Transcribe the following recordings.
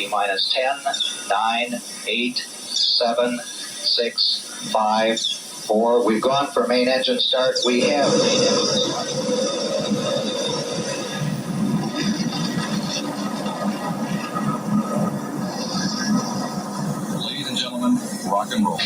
T-minus 10, 9, 8, 7, 6, 5, 4. We've gone for main engine start. We have main engine start. Ladies and gentlemen, rock and roll.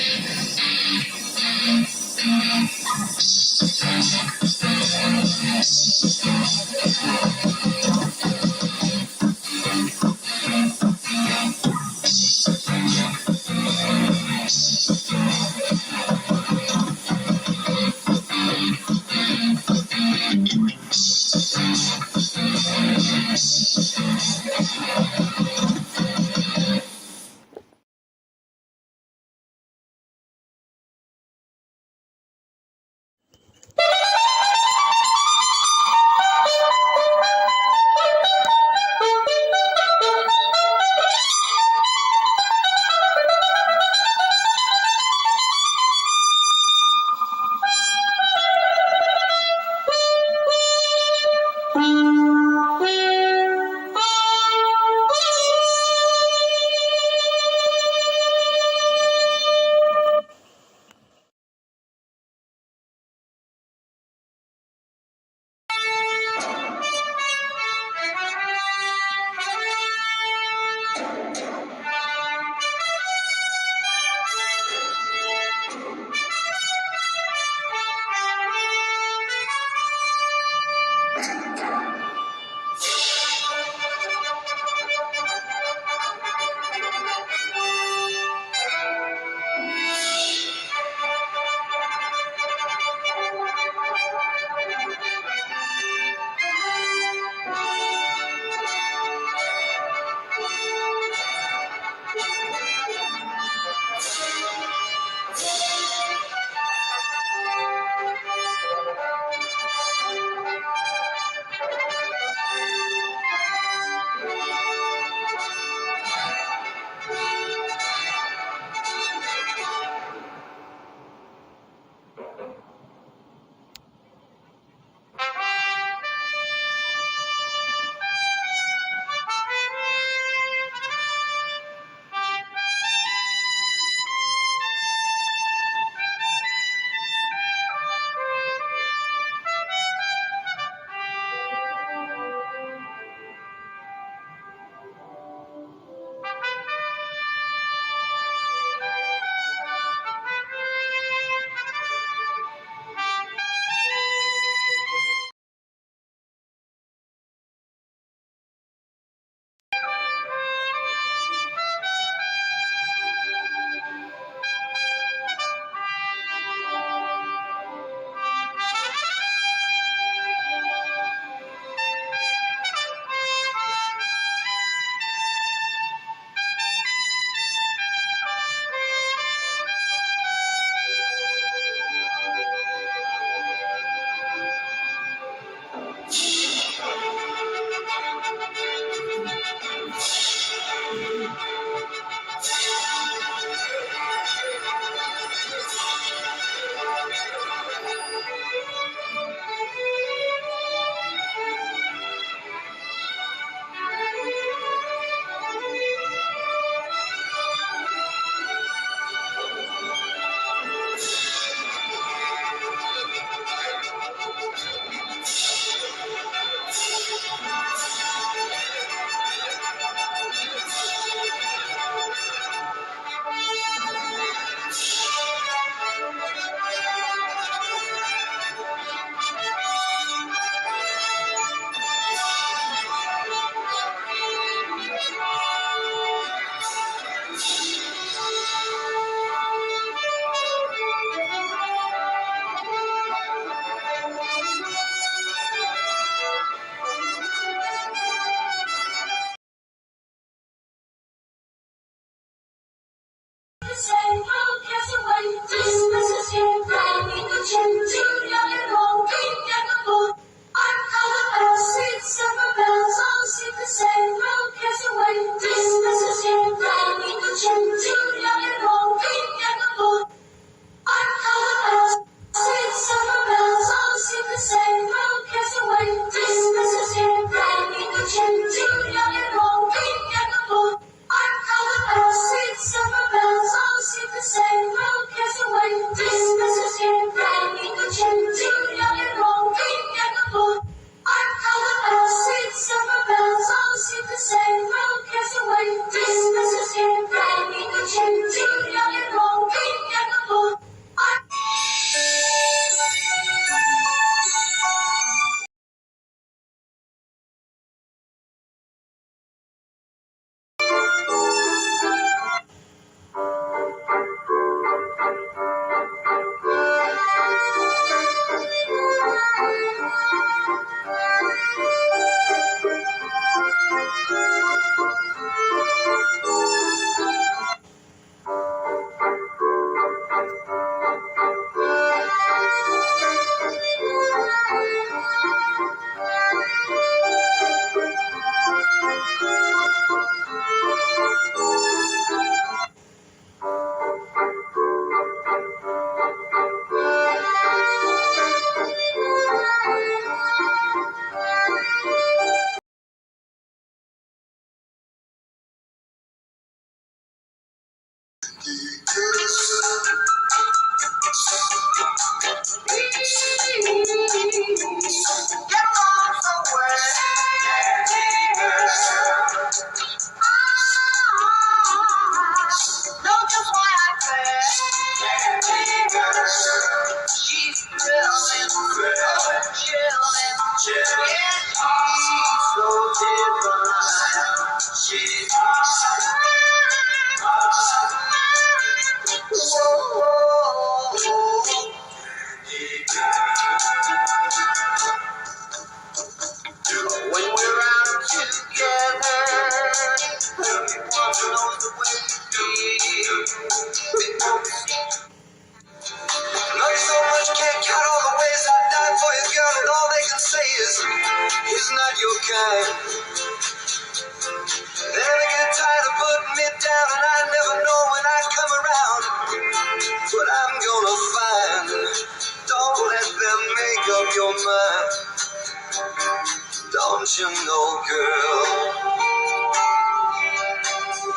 you know, girl,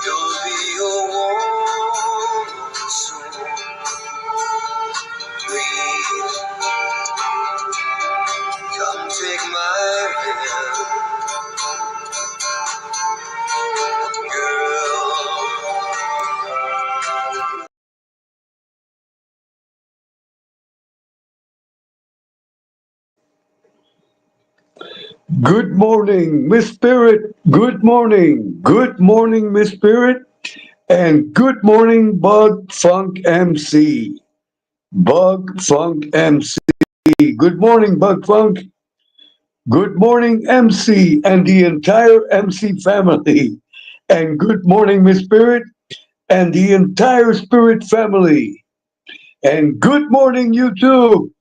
you'll be a woman soon. Please, come take my hand, girl. Good morning, Miss Spirit. Good morning. Good morning, Miss Spirit. And good morning, Bug Funk MC. Bug Funk MC. Good morning, Bug Funk. Good morning, MC and the entire MC family. And good morning, Miss Spirit and the entire Spirit family. And good morning, YouTube.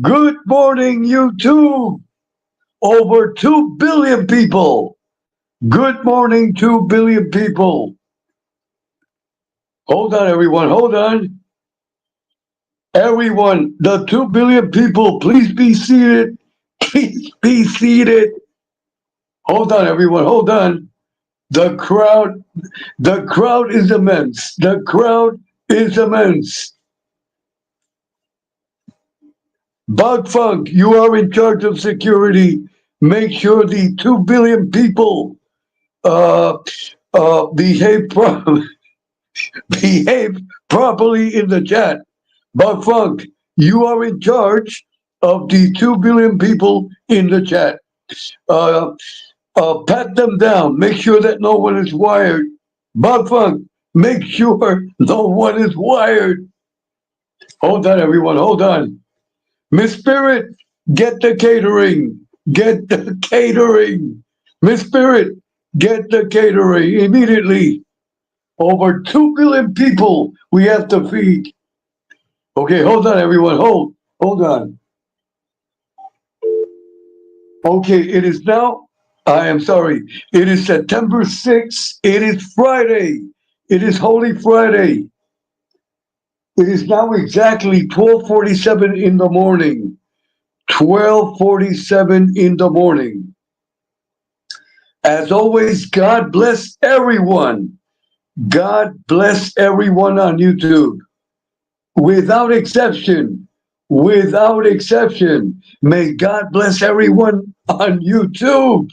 Good morning, YouTube. Over 2 billion people. Good morning, 2 billion people. Hold on, everyone. Hold on. Everyone, the 2 billion people, please be seated. Please be seated. Hold on, everyone. Hold on. The crowd is immense. The crowd is immense. Bug Funk, you are in charge of security. Make sure the 2 billion people uh, behave properly. Behave properly in the chat. Bug Funk, you are in charge of the 2 billion people in the chat. Uh, pat them down. Make sure that no one is wired. Bug Funk, make sure no one is wired. Hold on, everyone. Hold on. Miss Spirit, get the catering. Get the catering. Miss Spirit, get the catering immediately. Over 2 billion people we have to feed. Okay, hold on, everyone. Hold on. Okay, it is now, I am sorry, it is September 6th. It is Friday. It is Holy Friday. It is now exactly 12:47 in the morning. 12:47 in the morning. As always, God bless everyone. God bless everyone on YouTube. Without exception, without exception, may God bless everyone on YouTube.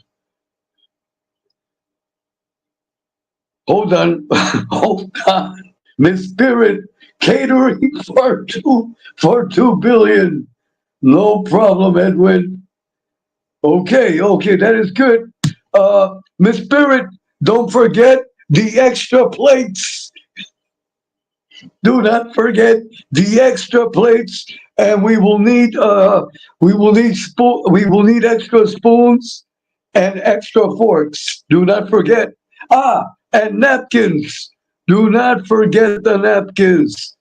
Hold on, hold on. Miss Spirit catering for 2 billion. No problem, Edwin. Okay, that is good. Miss Spirit, don't forget the extra plates. Do not forget the extra plates, and we will need extra spoons and extra forks. Do not forget. And napkins. Do not forget the napkins.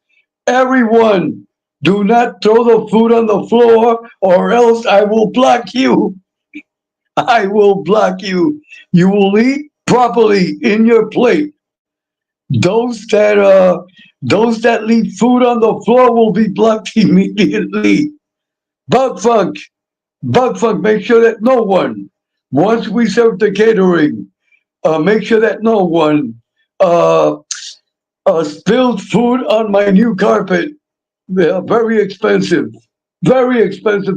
Everyone, do not throw the food on the floor, or else I will block you. I will block you. You will eat properly in your plate. Those that those that leave food on the floor will be blocked immediately. Bug Funk, Bug Funk, make sure that no one, once we serve the catering, make sure that no one uh, spilled food on my new carpet. Very expensive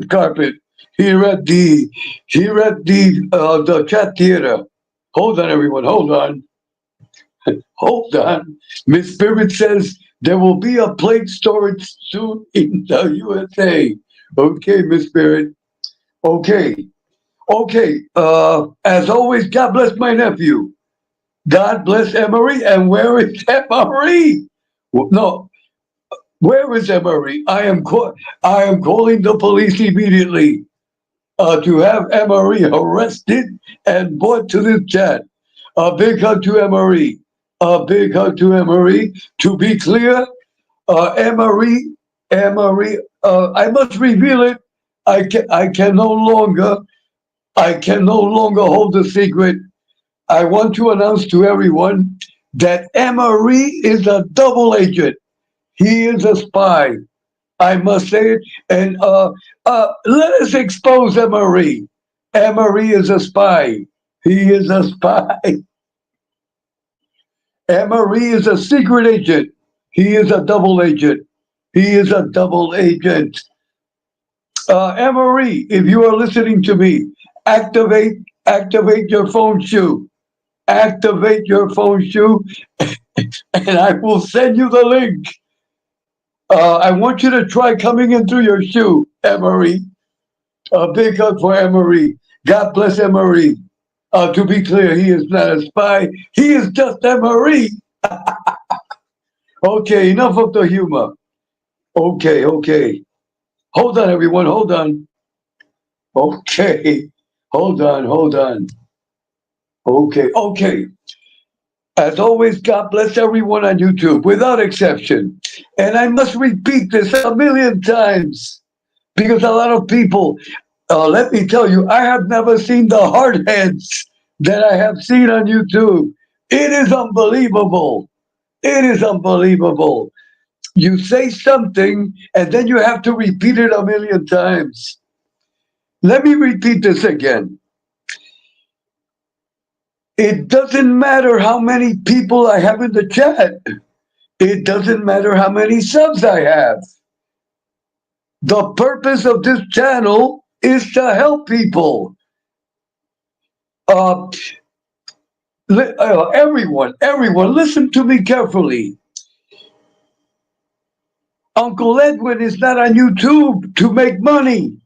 carpet here at the chat theater. Hold on, everyone. Hold on. Miss Spirit says there will be a plate storage soon in the USA. Okay, Miss Spirit. Okay. Okay. As always, God bless my nephew. God bless Emery. And where is Emery? No, where is Emery? I am calling the police immediately to have Emery arrested and brought to this chat. A big hug to Emery. A big hug to Emery. To be clear, Emery, I must reveal it. I can no longer hold the secret. I want to announce to everyone that Emery is a double agent. He is a spy. I must say it. And let us expose Emery. Emery is a spy. He is a spy. Emery is a secret agent. He is a double agent. He is a double agent. Emery, if you are listening to me, activate your phone shoe. Activate your phone shoe, and I will send you the link. I want you to try coming in through your shoe, Emery. A big hug for Emery. God bless Emery. To be clear, he is not a spy. He is just Emery. Okay, enough of the humor. Okay. Hold on, everyone. Hold on. Okay. Hold on. Okay. As always, God bless everyone on YouTube, without exception. And I must repeat this a million times because a lot of people, let me tell you, I have never seen the hard heads that I have seen on YouTube. It is unbelievable. It is unbelievable. You say something and then you have to repeat it a million times. Let me repeat this again. It doesn't matter how many people I have in the chat. It doesn't matter how many subs I have. The purpose of this channel is to help people. Uh, everyone, listen to me carefully. Uncle Edwin is not on YouTube to make money.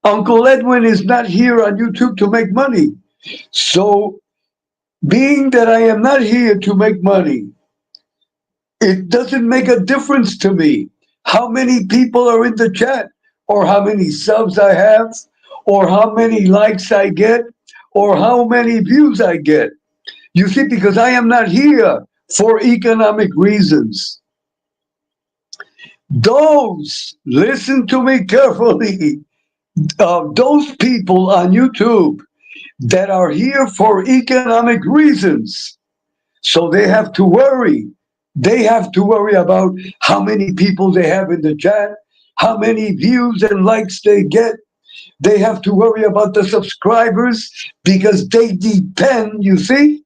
Uncle Edwin is not here on YouTube to make money. So, being that I am not here to make money, it doesn't make a difference to me how many people are in the chat, or how many subs I have, or how many likes I get, or how many views I get. You see, because I am not here for economic reasons. Listen to me carefully, those people on YouTube that are here for economic reasons, so they have to worry. They have to worry about how many people they have in the chat, how many views and likes they get. They have to worry about the subscribers because they depend, you see?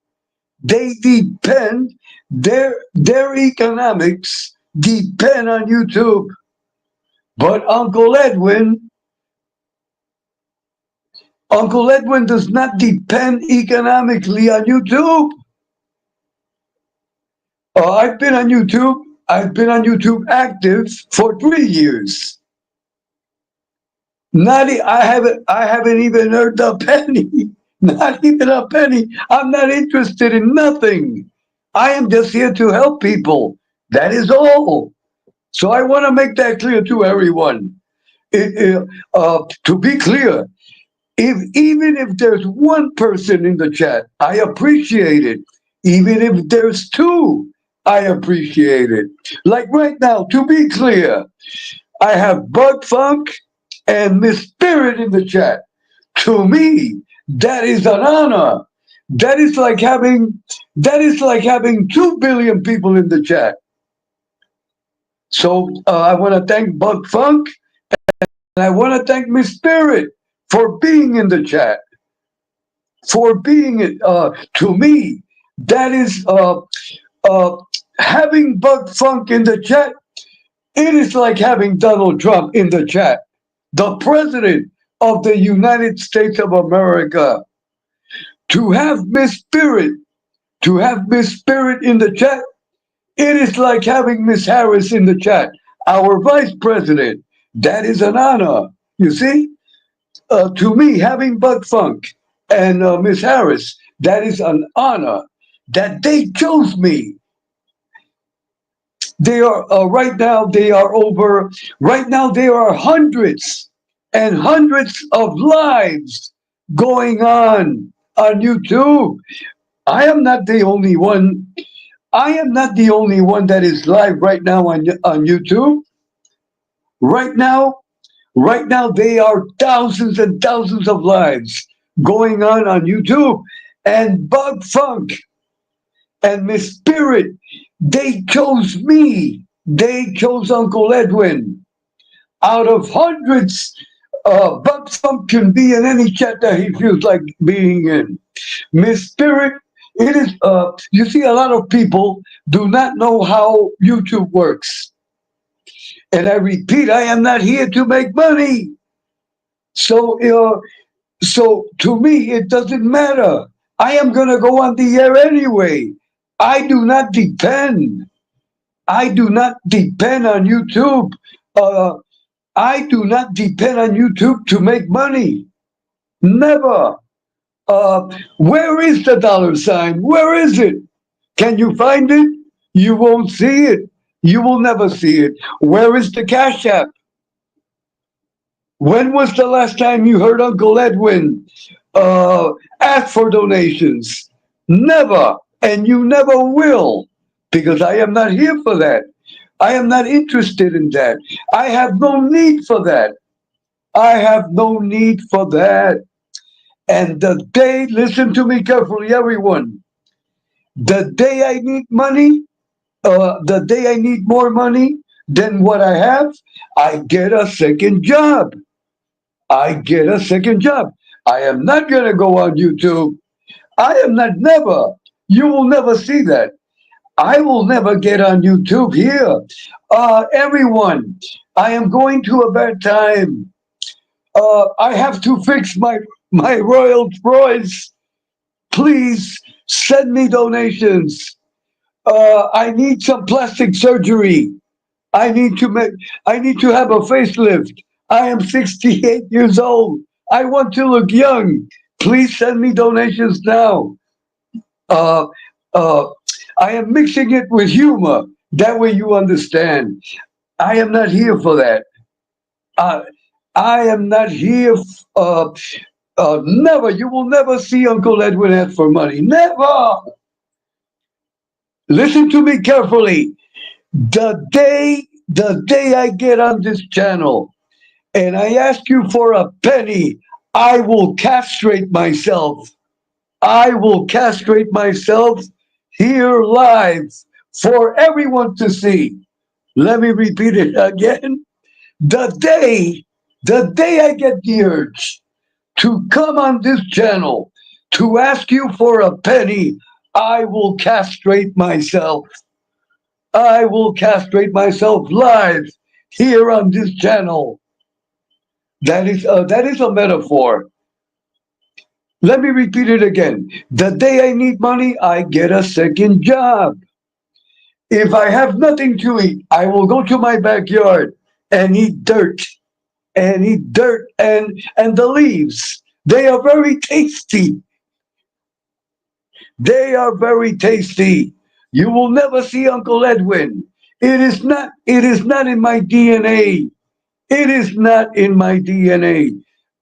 They depend, their economics depend on YouTube. But Uncle Edwin does not depend economically on YouTube. I've been on YouTube. I've been on YouTube active for 3 years. I haven't even earned a penny. Not even a penny. I'm not interested in nothing. I am just here to help people. That is all. So I want to make that clear to everyone. To be clear, even if there's one person in the chat, I appreciate it. Even if there's two, I appreciate it. Like right now, to be clear, I have Bug Funk and Miss Spirit in the chat. To me, that is an honor. That is like having 2 billion people in the chat. So I want to thank Bug Funk and I want to thank Miss Spirit for being in the chat. For being to me, that is having Bug Funk in the chat. It is like having Donald Trump in the chat, the president of the United States of America. To have Miss Spirit in the chat, it is like having Miss Harris in the chat, our vice president. That is an honor. You see, to me, having Bug Funk and Miss Harris, that is an honor that they chose me. They are right now. There are hundreds and hundreds of lives going on YouTube. I am not the only one. I am not the only one that is live right now on YouTube. Right now, there are thousands and thousands of lives going on YouTube, and Bug Funk and Miss Spirit, they chose me. They chose Uncle Edwin out of hundreds Buck Funk can be in any chat that he feels like being in. Miss Spirit, it is, you see, a lot of people do not know how YouTube works. And I repeat, I am not here to make money. So, so to me, it doesn't matter. I am going to go on the air anyway. I do not depend. I do not depend on YouTube. Uh, I do not depend on YouTube to make money. Never. Where is the dollar sign? Where is it? Can you find it? You won't see it. You will never see it. Where is the Cash App? When was the last time you heard Uncle Edwin ask for donations? Never. And you never will, because I am not here for that. I am not interested in that. I have no need for that. I have no need for that. And the day, listen to me carefully, everyone. The day I need money, the day I need more money than what I have, I get a second job. I get a second job. I am not going to go on YouTube. I am not, never. You will never see that. I will never get on YouTube here. Everyone, I am going to a bad time. I have to fix my Rolls Royce. Please send me donations. I need some plastic surgery. I need to make. I need to have a facelift. I am 68 years old. I want to look young. Please send me donations now. Uh, uh, I am mixing it with humor. That way you understand. I am not here for that. Uh, I am not here. Never. You will never see Uncle Edwin ask for money. Never. Listen to me carefully. The day I get on this channel and I ask you for a penny, I will castrate myself. I will castrate myself here live for everyone to see. Let me repeat it again. The day, the day I get the urge to come on this channel to ask you for a penny, I will castrate myself. I will castrate myself live here on this channel. That is a metaphor. Let me repeat it again. The day I need money, I get a second job. If I have nothing to eat, I will go to my backyard and eat dirt and the leaves. They are very tasty. They are very tasty. You will never see Uncle Edwin. It is not in my DNA. It is not in my DNA.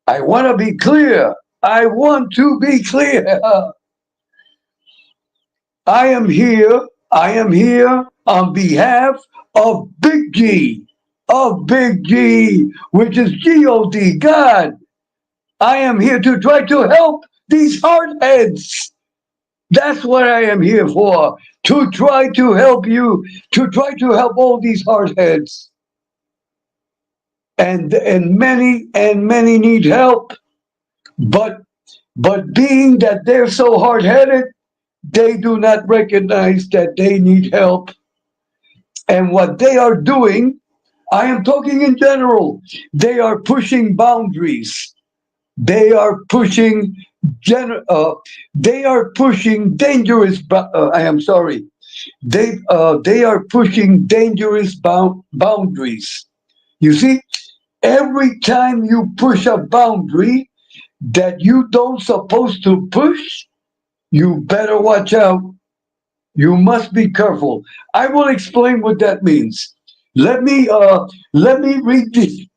I want to be clear. I want to be clear. I am here on behalf of Big G, which is God, God. I am here to try to help these hardheads. That's what I am here for. To try to help you, to try to help all these hardheads. And many need help. But being that they're so hard-headed, they do not recognize that they need help. And what they are doing, I am talking in general, they are pushing boundaries. They are pushing they are pushing dangerous I am sorry. They are pushing dangerous boundaries. You see, every time you push a boundary that you don't supposed to push, you better watch out. You must be careful. I will explain what that means. Let me let me read the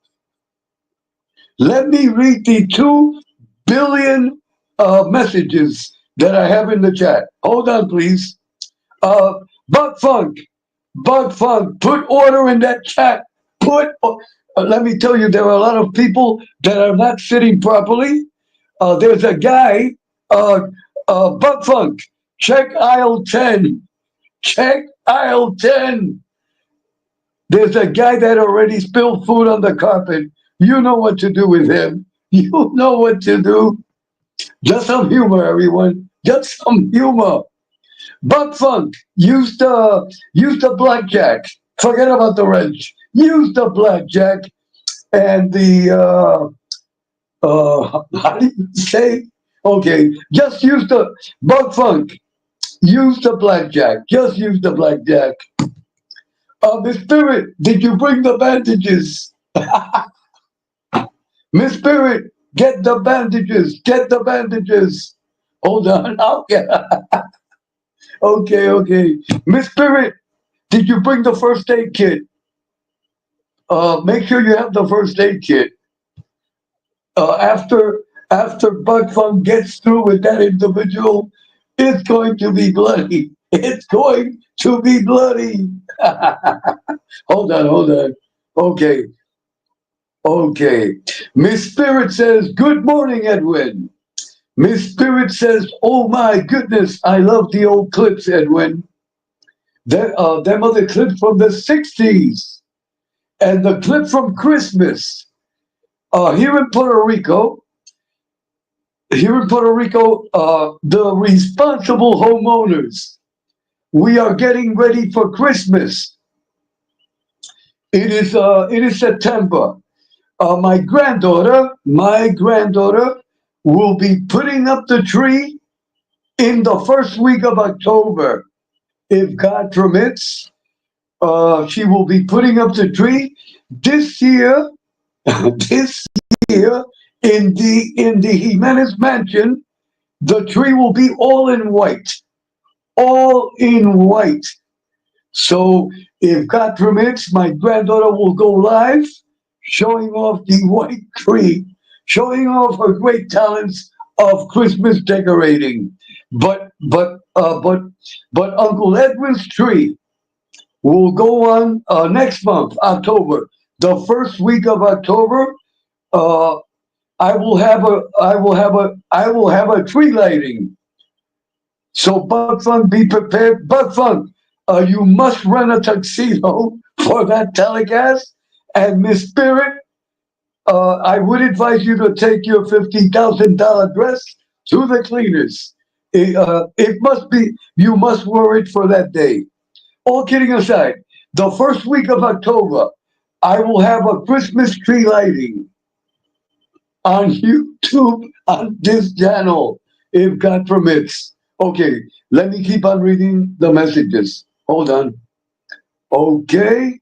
let me read the 2 billion messages that I have in the chat. Hold on, please. Uh, Bug Funk, Bug Funk, put order in that chat. Let me tell you, there are a lot of people that are not sitting properly. There's a guy, uh, Bug Funk, check aisle 10. Check aisle 10. There's a guy that already spilled food on the carpet. You know what to do with him. You know what to do. Just some humor, everyone. Just some humor. Buck Funk, use the blackjack. Forget about the wrench. Use the blackjack and the how do you say? Okay, just use the Buck Funk. Use the blackjack. Just use the blackjack. Miss Spirit, did you bring the bandages? Miss Spirit, get the bandages. Get the bandages. Hold on. Okay. Okay. Miss Spirit, did you bring the first aid kit? Make sure you have the first aid kit. After Bug Funk gets through with that individual, it's going to be bloody. It's going to be bloody. Hold on. Okay, okay. Miss Spirit says, "Good morning, Edwin." Miss Spirit says, "Oh my goodness, I love the old clips, Edwin. Them are the clips from the '60s and the clip from Christmas. Here in Puerto Rico, the responsible homeowners, we are getting ready for Christmas. It is September. My granddaughter will be putting up the tree in the first week of October. If God permits, she will be putting up the tree this year. This year in the Jimenez mansion, the tree will be all in white, all in white. So if God permits, my granddaughter will go live, showing off the white tree, showing off her great talents of Christmas decorating. But but uh, but but Uncle Edwin's tree will go on next month, October, the first week of October. Uh, I will have a tree lighting. So Bug Funk, be prepared. Bug Funk, you must rent a tuxedo for that telecast. And Miss Spirit, I would advise you to take your $50,000 dress to the cleaners. It must be, you must wear it for that day. All kidding aside, the first week of October, I will have a Christmas tree lighting on YouTube on this channel, if God permits. Okay, let me keep on reading the messages. Hold on. Okay,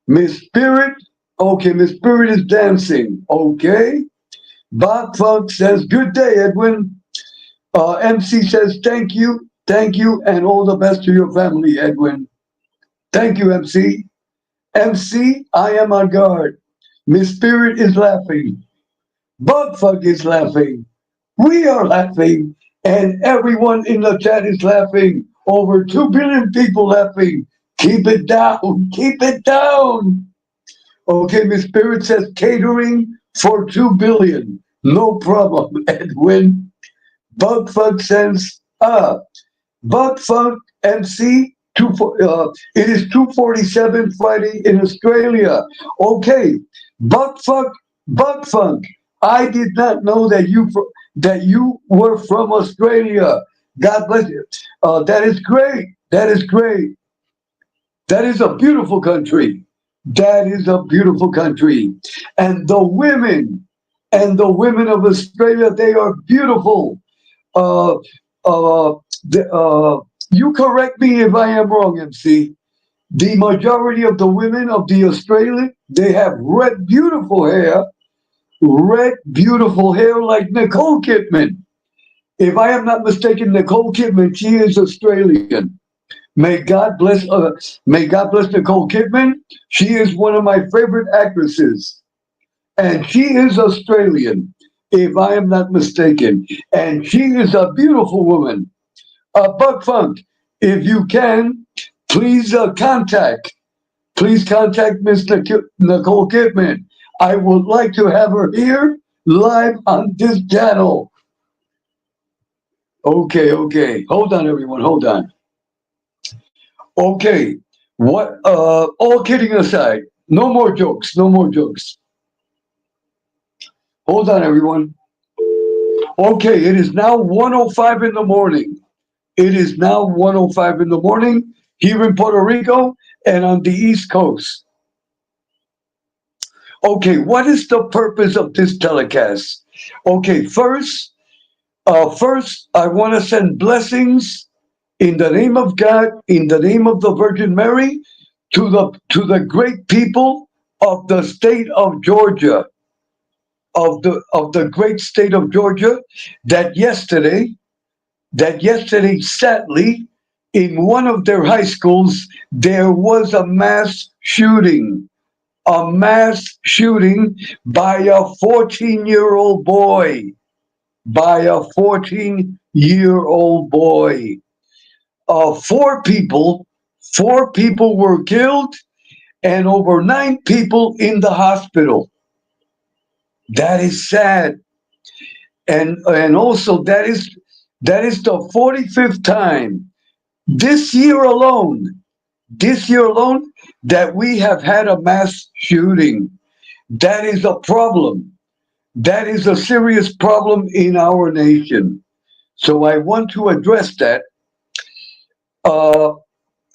Miss Spirit. Okay, Miss Spirit is dancing. Okay. Bob Funk says, "Good day, Edwin." MC says, thank you, and all the best to your family, Edwin. Thank you, MC. MC, I am on guard. Miss Spirit is laughing. Bugfuck is laughing. We are laughing. And everyone in the chat is laughing. Over 2 billion people laughing. Keep it down. Keep it down. Okay, Miss Spirit says catering for 2 billion. No problem, Edwin. Bugfuck says, Bugfuck MC, it is 2:47 Friday in Australia. Okay, Bugfuck, Bugfunk. I did not know that you were from Australia. God bless you. That is great. That is great. That is a beautiful country. That is a beautiful country. And the women of Australia, they are beautiful. Uh, you correct me if I am wrong, MC. The majority of the women of the Australian, they have red, beautiful hair like Nicole Kidman. If I am not mistaken, Nicole Kidman, she is Australian. May God bless Nicole Kidman. She is one of my favorite actresses, and she is Australian, if I am not mistaken. And she is a beautiful woman. Buck Funk, if you can, please please contact Miss Nicole Kidman. I would like to have her here live on this channel. Okay. Hold on, everyone. Hold on. Okay. All kidding aside, no more jokes. No more jokes. Hold on, everyone. Okay, it is now 1:05 in the morning. It is now 1:05 in the morning here in Puerto Rico and on the East Coast. Okay, what is the purpose of this telecast? Okay, first, I want to send blessings in the name of God, in the name of the Virgin Mary, to the great people of the state of Georgia, of the great state of Georgia, that yesterday, sadly, in one of their high schools, there was a mass shooting by a 14-year-old boy, by a 14-year-old boy. Four people, were killed, and over 9 people in the hospital. That is sad, and also that is the 45th time this year alone, that we have had a mass shooting. That is a problem. That is a serious problem in our nation. So I want to address that. Uh,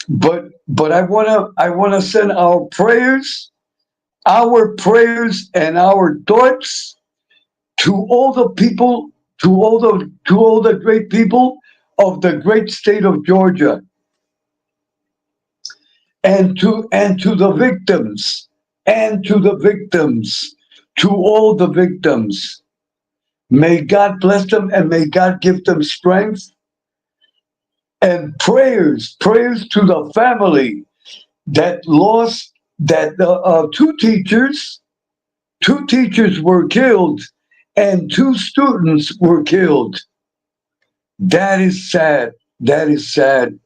but I wanna send our prayers and our thoughts to all the people, to all the great people of the great state of Georgia, and to the victims, to all the victims. May God bless them and may God give them strength, and prayers to the family that lost, that two teachers were killed and 2 students were killed. That is sad. That is sad.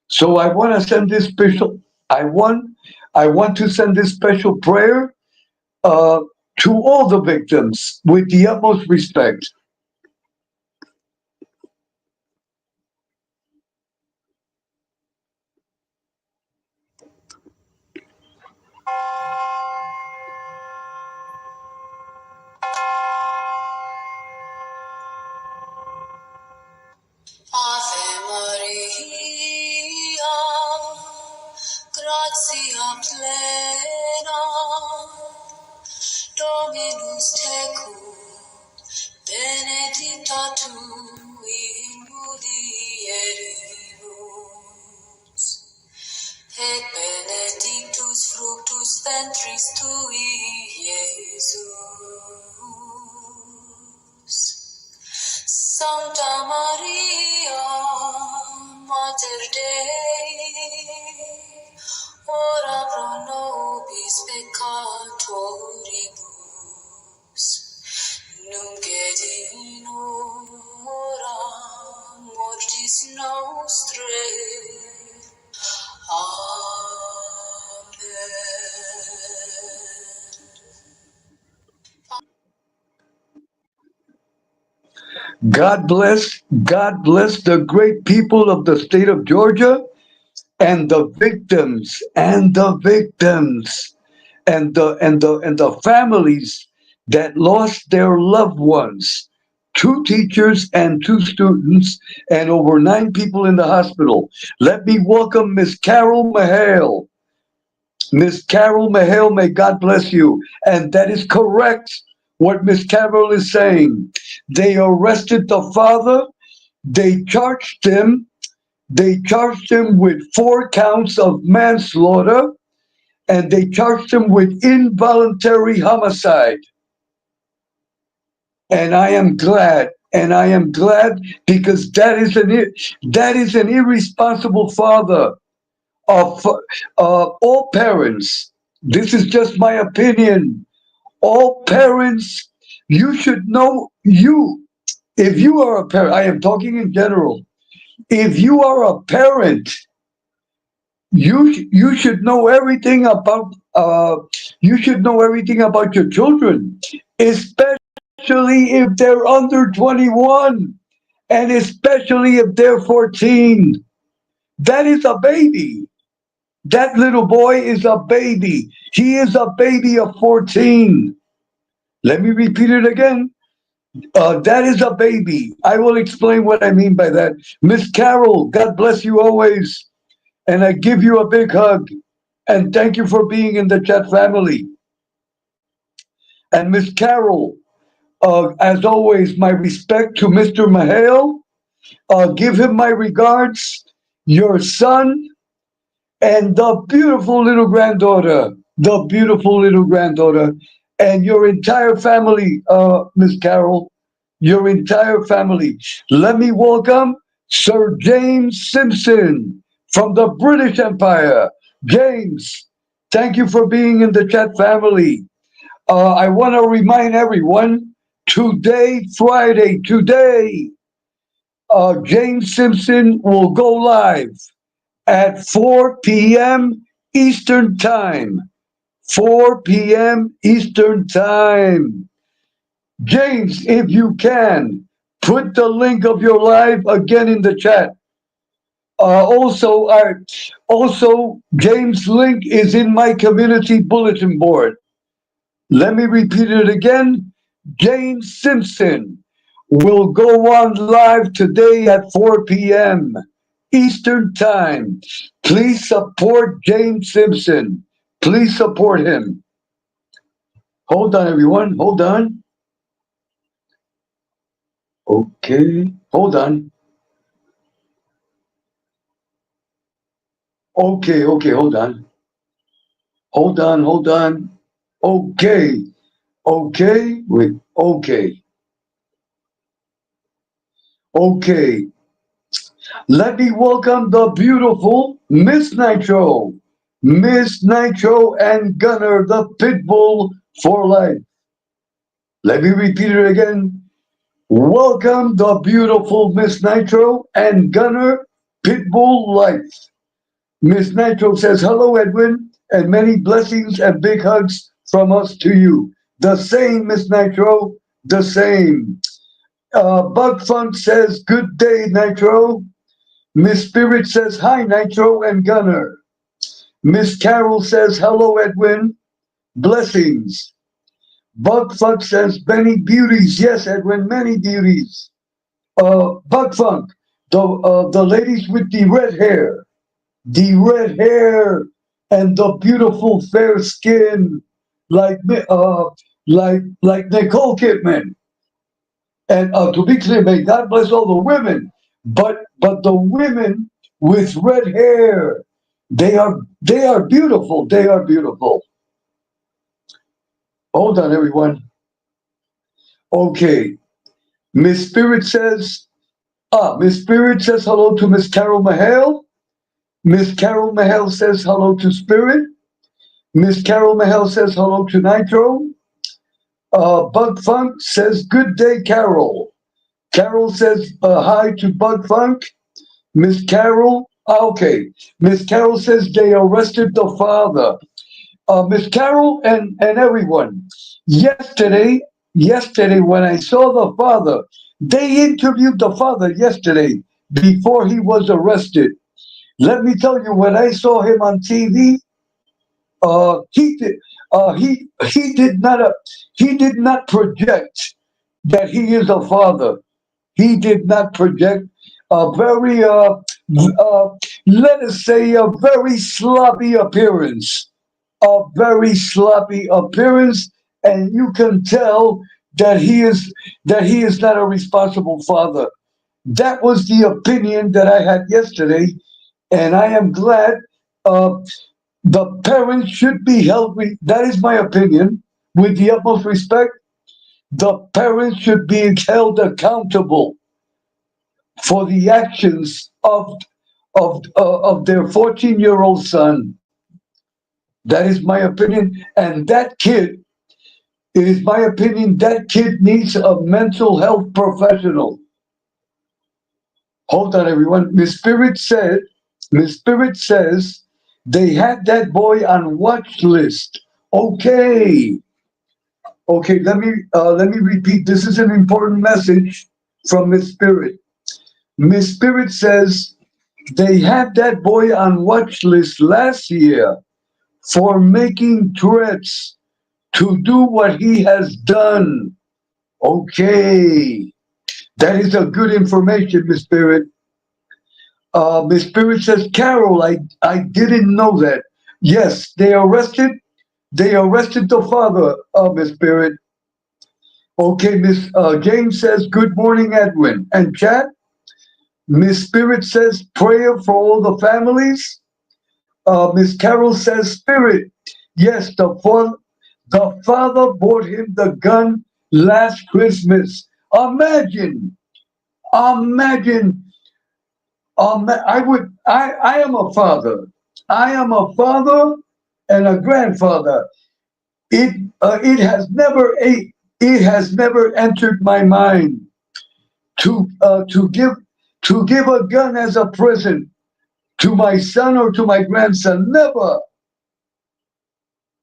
So I want to send this special. I want to send this special prayer uh, to all the victims with the utmost respect. Ave Maria, gratia plena, Dominus tecum, benedicta tu in mulieribus, et benedictus fructus ventris tui, Iesus. Sancta Maria, Mater Dei, ora pro nobis peccatoribus, nunc et in hora mortis nostrae. Amen. God bless the great people of the state of Georgia, and the victims, and the families that lost their loved ones. 2 teachers and 2 students, and over 9 people in the hospital. Let me welcome Miss Carol Mahale. Miss Carol Mahale, may God bless you. And that is correct what Miss Carol is saying. They arrested the father. They charged him. They charged him with 4 counts of manslaughter, and they charged him with involuntary homicide. And I am glad. And I am glad, because that is an irresponsible father. Of all parents, this is just my opinion. All parents, you should know, if you are a parent, I am talking in general. If you are a parent, you should know everything about your children, especially if they're under 21, and especially if they're 14. That is a baby. That little boy is a baby. He is a baby of 14. Let me repeat it again. That is a baby. I will explain what I mean by that. Miss Carol, God bless you always. And I give you a big hug. And thank you for being in the chat family. And Miss Carol, as always, my respect to Mr. Mahale. Give him my regards. Your son and the beautiful little granddaughter, and your entire family, Miss Carol, your entire family. Let me welcome Sir James Simpson from the British Empire. James, thank you for being in the chat family. I want to remind everyone today, Friday, James Simpson will go live at 4 p.m. Eastern Time. 4 p.m. Eastern Time. James, if you can, put the link of your live again in the chat. Also, James' link is in my community bulletin board. Let me repeat it again. James Simpson will go on live today at 4 p.m. Eastern Time. Please support James Simpson. Please support him. Hold on, everyone. Hold on. Okay. Hold on. Okay. Hold on. Hold on. Okay. Wait. Okay. Let me welcome the beautiful Miss Nitro. Miss Nitro and Gunner, the Pitbull for life. Let me repeat it again. Welcome the beautiful Miss Nitro and Gunner, Pitbull Life. Miss Nitro says, hello, Edwin, and many blessings and big hugs from us to you. The same, Miss Nitro, the same. Bug Funk says, good day, Nitro. Miss Spirit says, hi, Nitro and Gunner. Miss Carol says, hello, Edwin. Blessings. Bug Funk says, many beauties. Yes, Edwin, many beauties. Bug Funk, the ladies with the red hair and the beautiful fair skin, like Nicole Kidman. And to be clear, may God bless all the women, but the women with red hair, they are beautiful. They are beautiful. Hold on, everyone. Okay, Miss Spirit says hello to Miss Carol Mahale. Miss Carol Mahale says hello to Spirit. Miss Carol Mahale says hello to Nitro. Bug Funk says good day, Carol. Carol says hi to Bug Funk. Miss Carol, okay. Miss Carol says they arrested the father. Miss Carol and everyone. Yesterday when I saw the father, they interviewed the father yesterday before he was arrested. Let me tell you, when I saw him on TV, he did he did not project that he is a father. He did not project a very let us say a very sloppy appearance. A very sloppy appearance, and you can tell that he is not a responsible father. That was the opinion that I had yesterday, and I am glad. Uh, the parents should be held. That is my opinion. With the utmost respect, the parents should be held accountable for the actions of their 14-year-old son. That is my opinion, and that kid. It is my opinion that kid needs a mental health professional. Hold on, everyone. Miss Spirit says they had that boy on watch list. Okay. Okay, let me repeat. This is an important message from Miss Spirit. Miss Spirit says they had that boy on watch list last year for making threats to do what he has done. Okay. That is a good information, Miss Spirit. Miss Spirit says, Carol, I didn't know that. Yes, they arrested the father, Miss Spirit. Okay, Miss James says, good morning, Edwin. And chat, Miss Spirit says, prayer for all the families. Miss Carol says, Spirit. Yes, the father bought him the gun last Christmas. Imagine, imagine, I am a father. I am a father and a grandfather. It has never entered my mind to give a gun as a present to my son or to my grandson. Never,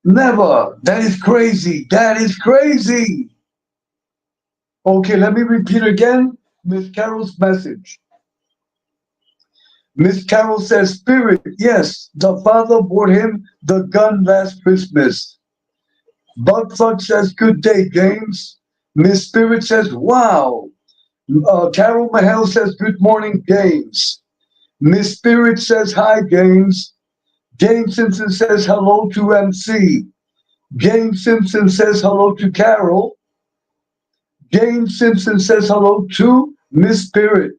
never. That is crazy. That is crazy. Okay, let me repeat again Miss Carol's message. Miss Carol says, Spirit, yes, the father bought him the gun last Christmas. Bugfuck says, good day, James. Miss Spirit says, wow. Carol Mahel says, good morning, James. Miss Spirit says, hi, James. James Simpson says, hello to MC. James Simpson says, hello to Carol. James Simpson says, hello to Miss Spirit.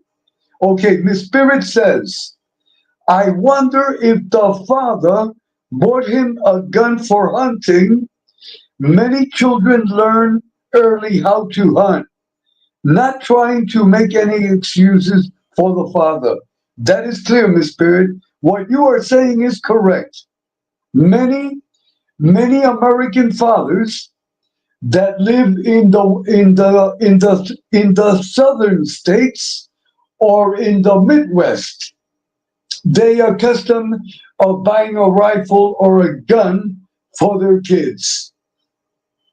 Okay, Miss Spirit says, I wonder if the father bought him a gun for hunting. Many children learn early how to hunt, not trying to make any excuses for the father. That is clear, Miss Spirit. What you are saying is correct. Many American fathers that live in the southern states or in the Midwest, they are accustomed of buying a rifle or a gun for their kids.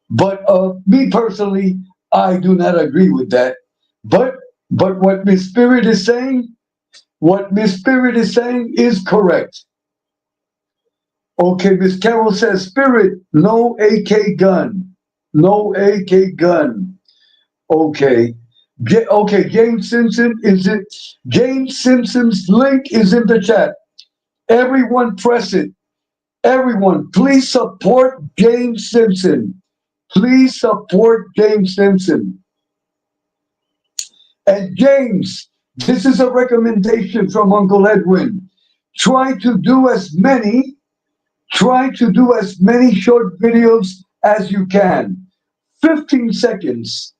But me personally, I do not agree with that. But what Miss Spirit is saying, what Miss Spirit is saying is correct. Okay, Miss Carol says, Spirit, no AK gun. No AK gun. Okay. Okay, James Simpson is it? James Simpson's link is in the chat. Everyone press it. Everyone, please support James Simpson. Please support James Simpson. And James, this is a recommendation from Uncle Edwin. Try to do as many short videos as you can. 15 seconds.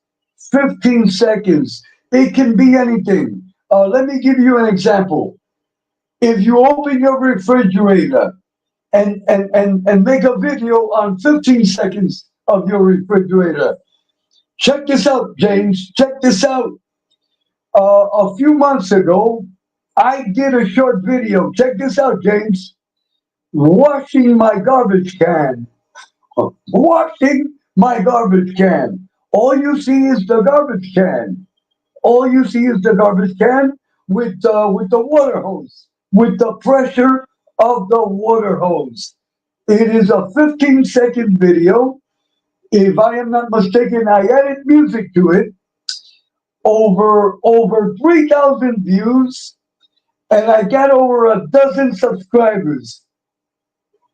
15 seconds. It can be anything. Let me give you an example. If you open your refrigerator and make a video on 15 seconds of your refrigerator, check this out, James. Check this out. A few months ago, I did a short video. Check this out, James. Washing my garbage can. Washing my garbage can. All you see is the garbage can. All you see is the garbage can with the water hose, with the pressure of the water hose. It is a 15-second video. If I am not mistaken, I added music to it. Over 3,000 views, and I got over a dozen subscribers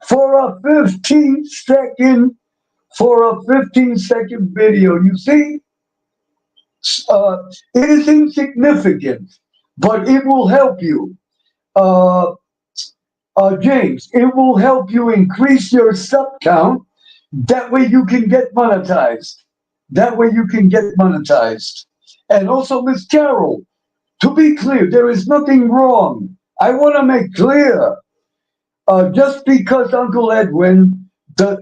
for a 15-second video. You see, it is insignificant, but it will help you. James, it will help you increase your sub count. That way you can get monetized. That way you can get monetized. And also, Miss Carol, to be clear, there is nothing wrong. I want to make clear, just because Uncle Edwin does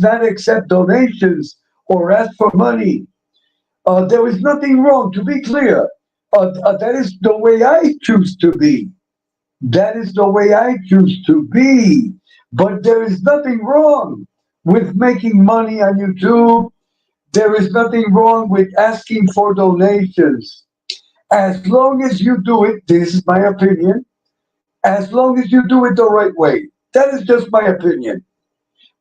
not accept donations or ask for money, there is nothing wrong. To be clear, that is the way I choose to be. That is the way I choose to be. But there is nothing wrong with making money on YouTube. There is nothing wrong with asking for donations. As long as you do it, this is my opinion, as long as you do it the right way. That is just my opinion.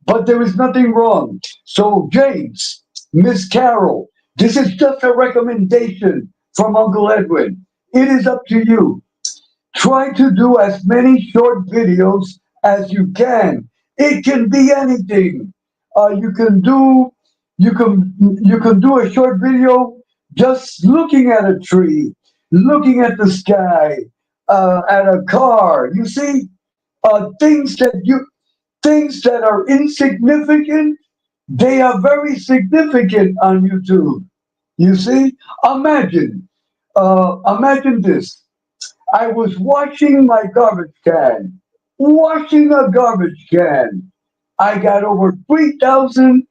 but there is nothing wrong. So, James, Miss Carol, this is just a recommendation from Uncle Edwin. It is up to you. Try to do as many short videos as you can. It can be anything. You can do you can do a short video just looking at a tree, looking at the sky, at a car. You see, things that are insignificant, they are very significant on YouTube. You see, imagine, imagine this. I was washing my garbage can, washing a garbage can. I got over 3,000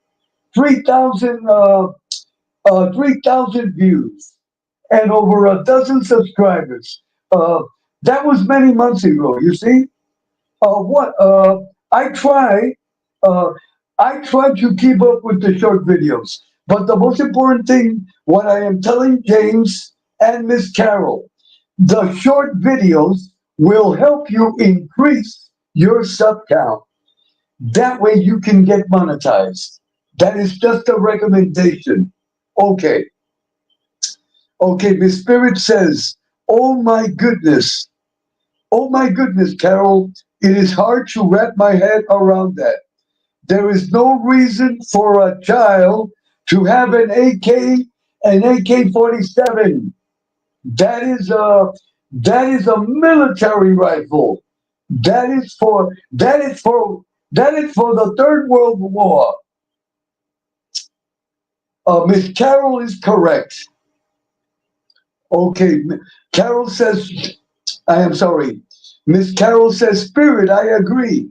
views and over a dozen subscribers. Uh, that was many months ago. You see, what I try, uh, I try to keep up with the short videos. But the most important thing, what I am telling James and Miss Carol, the short videos will help you increase your sub count. That way you can get monetized. That is just a recommendation. Okay. Okay, Miss Spirit says, oh my goodness. Oh my goodness, Carol. It is hard to wrap my head around that. There is no reason for a child to have an AK-47. That is a military rifle. That is for the Third World War. Miss Carol is correct. Okay, Carol says, I am sorry. Miss Carol says, Spirit, I agree.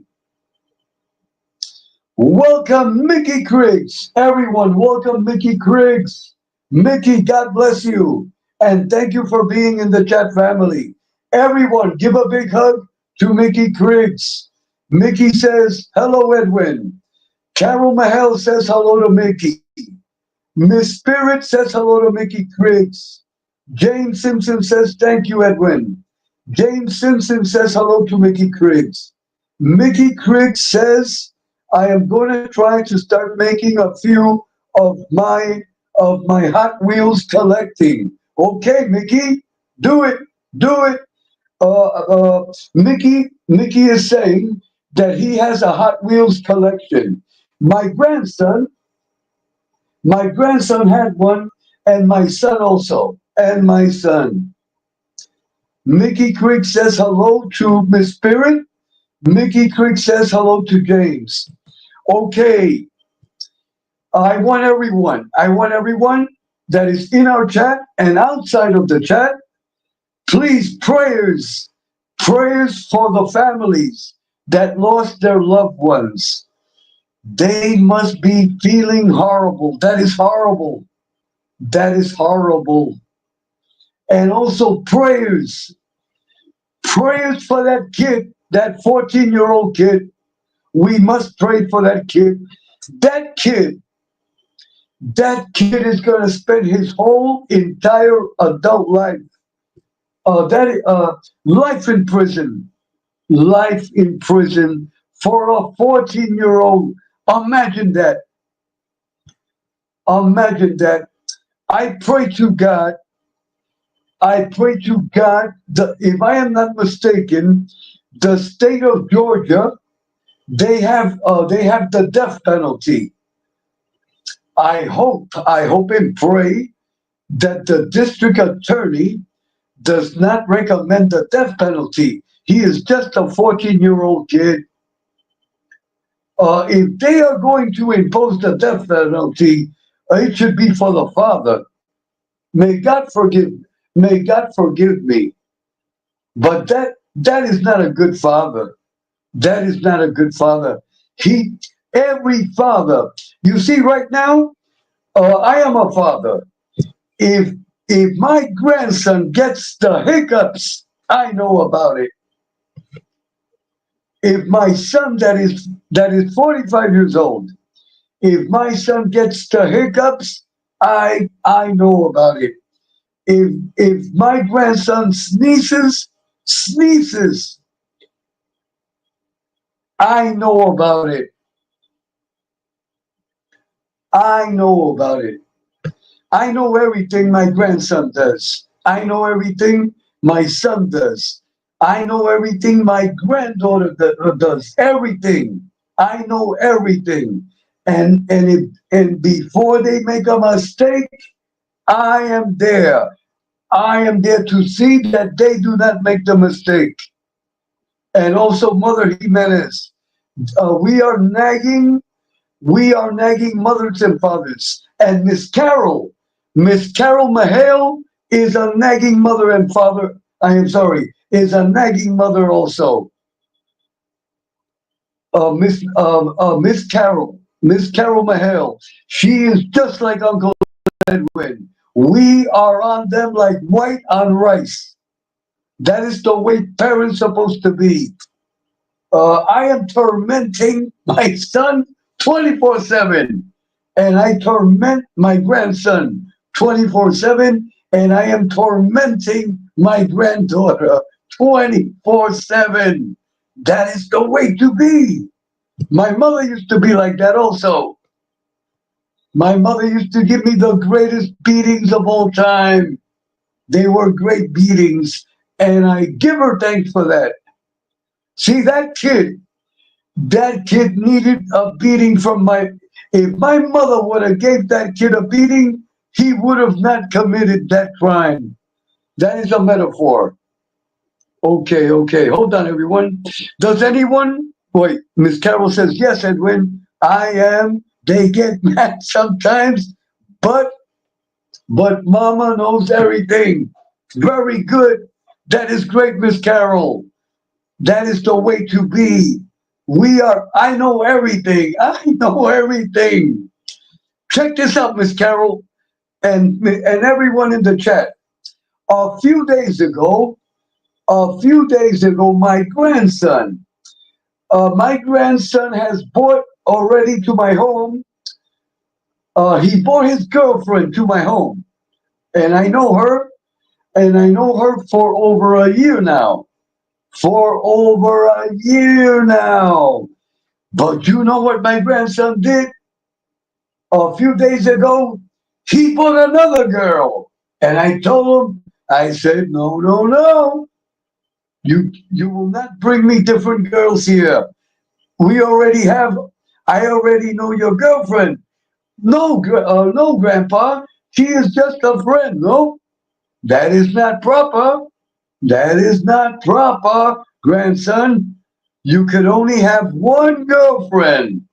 Welcome, Mickey Criggs. Everyone, welcome, Mickey Criggs. Mickey, God bless you. And thank you for being in the chat family. Everyone, give a big hug to Mickey Criggs. Mickey says, hello, Edwin. Carol Mahel says hello to Mickey. Miss Spirit says hello to Mickey Criggs. James Simpson says, thank you, Edwin. James Simpson says hello to Mickey Criggs. Mickey Criggs says, I am going to try to start making a few of my Hot Wheels collecting. Okay, Mickey, do it, do it. Mickey is saying that he has a Hot Wheels collection. My grandson had one, and my son also, and my son. Mickey Creek says hello to Miss Spirit. Mickey Creek says hello to James. Okay, I want everyone that is in our chat and outside of the chat, please prayers for the families that lost their loved ones. They must be feeling horrible. That is horrible. That is horrible. And also prayers for that kid, that 14-year-old kid. We must pray for that kid. That kid, that kid is going to spend his whole entire adult life, life in prison, life in prison for a 14-year-old. Imagine that. Imagine that. I pray to God. I pray to God. If I am not mistaken, the state of Georgia, they have the death penalty. I hope and pray that the district attorney does not recommend the death penalty. He is just a 14-year-old kid. If they are going to impose the death penalty, it should be for the father. May God forgive. May God forgive me. But that is not a good father. That is not a good father. He every father. You see, right now, I am a father. If my grandson gets the hiccups, I know about it. If my son that is 45 years old, if my son gets the hiccups, I know about it. If my grandson sneezes, I know about it. I know about it. I know everything my grandson does. I know everything my son does. I know everything my granddaughter does. Everything. I know everything. And before they make a mistake, I am there. I am there to see that they do not make the mistake. And also, Mother Jimenez, we are nagging. We are nagging mothers and fathers. And Miss Carol Mahale is a nagging mother and father. I am sorry, is a nagging mother also. Miss Carol Mahale. She is just like Uncle Edwin. We are on them like white on rice. That is the way parents supposed to be. I am tormenting my son 24/7, and I torment my grandson 24/7, and I am tormenting my granddaughter 24/7. That is the way to be. My mother used to be like that also. My mother used to give me the greatest beatings of all time. They were great beatings, and I give her thanks for that. See, that kid needed a beating from my. If my mother would have gave that kid a beating, he would have not committed that crime. That is a metaphor. Okay, okay. Hold on, everyone. Does anyone? Wait, Miss Carol says yes, Edwin. I am. They get mad sometimes, but Mama knows everything. Very good. That is great, Miss Carol. That is the way to be. I know everything. I know everything. Check this out, Miss Carol, and everyone in the chat. A few days ago, my grandson has brought already to my home. He brought his girlfriend to my home, and I know her, for over a year now. For over a year now. But you know what my grandson did? A few days ago, he brought another girl. And I told him, I said, no, no, no. You will not bring me different girls here. We already have, I already know your girlfriend. No, no, Grandpa. She is just a friend. No, that is not proper. That is not proper, grandson. You can only have one girlfriend,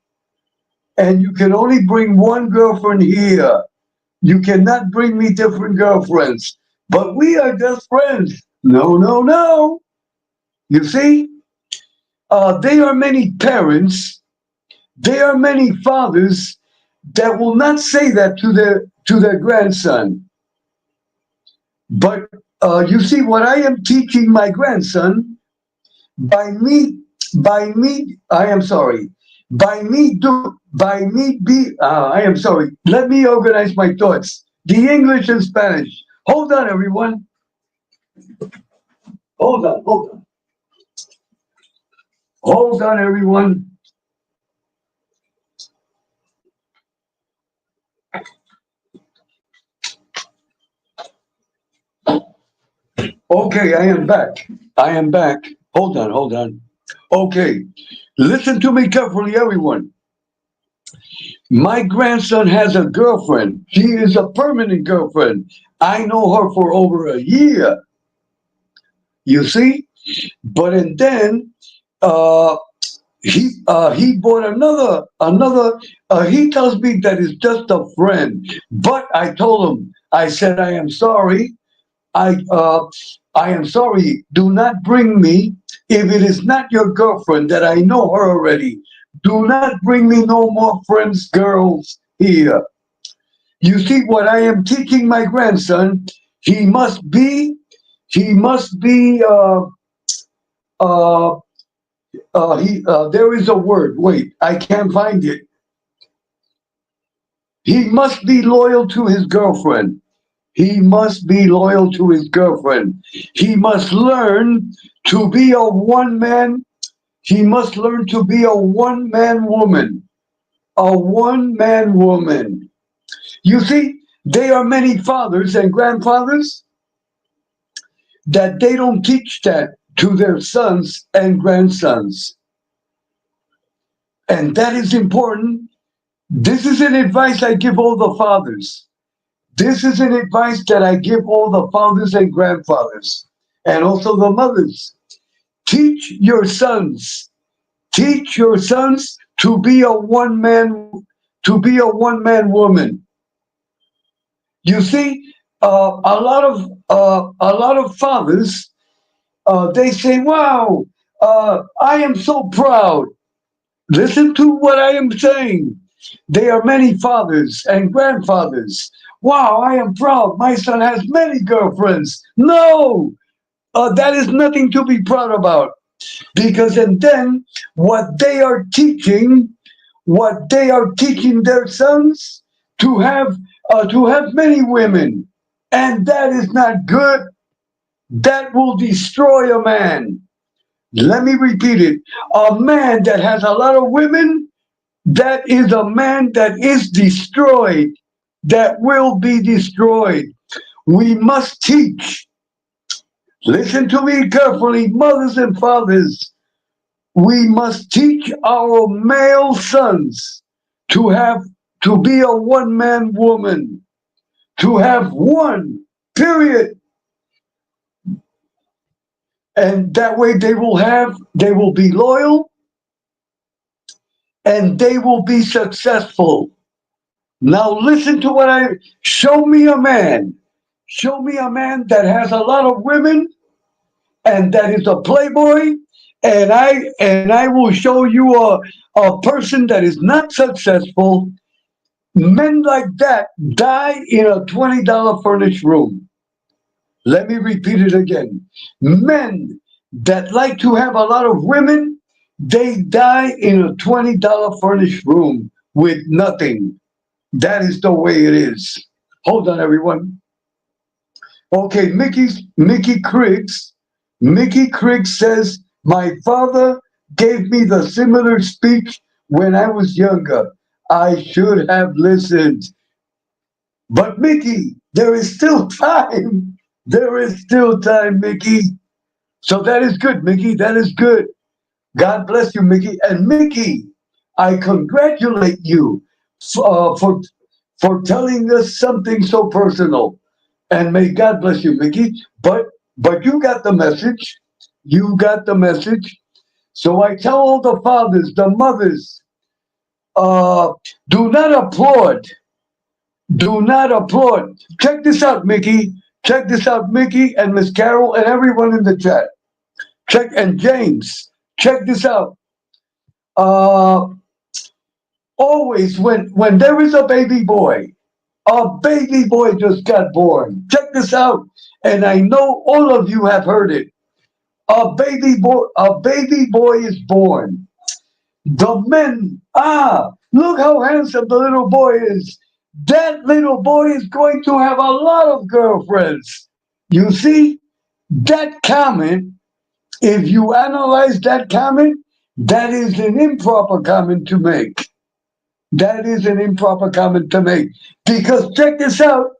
and you can only bring one girlfriend here. You cannot bring me different girlfriends. But we are just friends. No, no, no. You see, there are many parents, there are many fathers that will not say that to their grandson. But you see, what I am teaching my grandson by me, I am sorry, by me be, I am sorry. Let me organize my thoughts. The English and Spanish. Hold on, everyone. Hold on, hold on. Hold on, everyone. Okay, I am back. I am back. Hold on, hold on. Okay, listen to me carefully, everyone. My grandson has a girlfriend. She is a permanent girlfriend. I know her for over a year. You see? But and then uh, he bought another. He tells me that it's just a friend. But I told him, I said, I am sorry. I uh, I am sorry. Do not bring me if it is not your girlfriend that I know her already. Do not bring me no more friends, girls here. You see what I am teaching my grandson? He must be. He must be. Uh, there is a word. Wait, I can't find it. He must be loyal to his girlfriend. He must be loyal to his girlfriend. He must learn to be a one man. He must learn to be a one man woman. a one-man woman. You see, there are many fathers and grandfathers that they don't teach that to their sons and grandsons. And that is important. This is an advice I give all the fathers. This is an advice that I give all the fathers and grandfathers, and also the mothers. Teach your sons. Teach your sons to be a one man woman. You see, a lot of fathers, they say, "Wow, I am so proud." Listen to what I am saying. There are many fathers and grandfathers. Wow, I am proud. My son has many girlfriends. No, that is nothing to be proud about. Because and then what they are teaching their sons to have many women, and that is not good. That will destroy a man. Let me repeat it. A man that has a lot of women, that is a man that is destroyed, that will be destroyed. We must teach. Listen to me carefully, mothers and fathers. We must teach our male sons to have to be a one-man woman, to have one, period. And that way they will be loyal and they will be successful. Now listen to show me a man. Show me a man that has a lot of women and that is a playboy, and I will show you a person that is not successful. Men like that die in a $20 furnished room. Let me repeat it again. Men that like to have a lot of women, they die in a $20 furnished room with nothing. That is the way it is. Hold on, everyone. Okay, Mickey Criggs. Mickey Criggs says, "My father gave me the similar speech when I was younger. I should have listened." But Mickey, there is still time. There is still time, Mickey. So that is good, Mickey. That is good. God bless you, Mickey. And Mickey, I congratulate you for telling us something so personal. And may God bless you, Mickey. But you got the message. You got the message. So I tell all the fathers, the mothers, uh, do not applaud. Do not applaud. Check this out, Mickey. Check this out, Mickey and Miss Carol and everyone in the chat. Check and James. Check this out. Uh, Always when there is a baby boy just got born. Check this out, and I know all of you have heard it. A baby boy is born. The men, look how handsome the little boy is. That little boy is going to have a lot of girlfriends. You see, that comment, if you analyze that comment, that is an improper comment to make. That is an improper comment to make. Because check this out.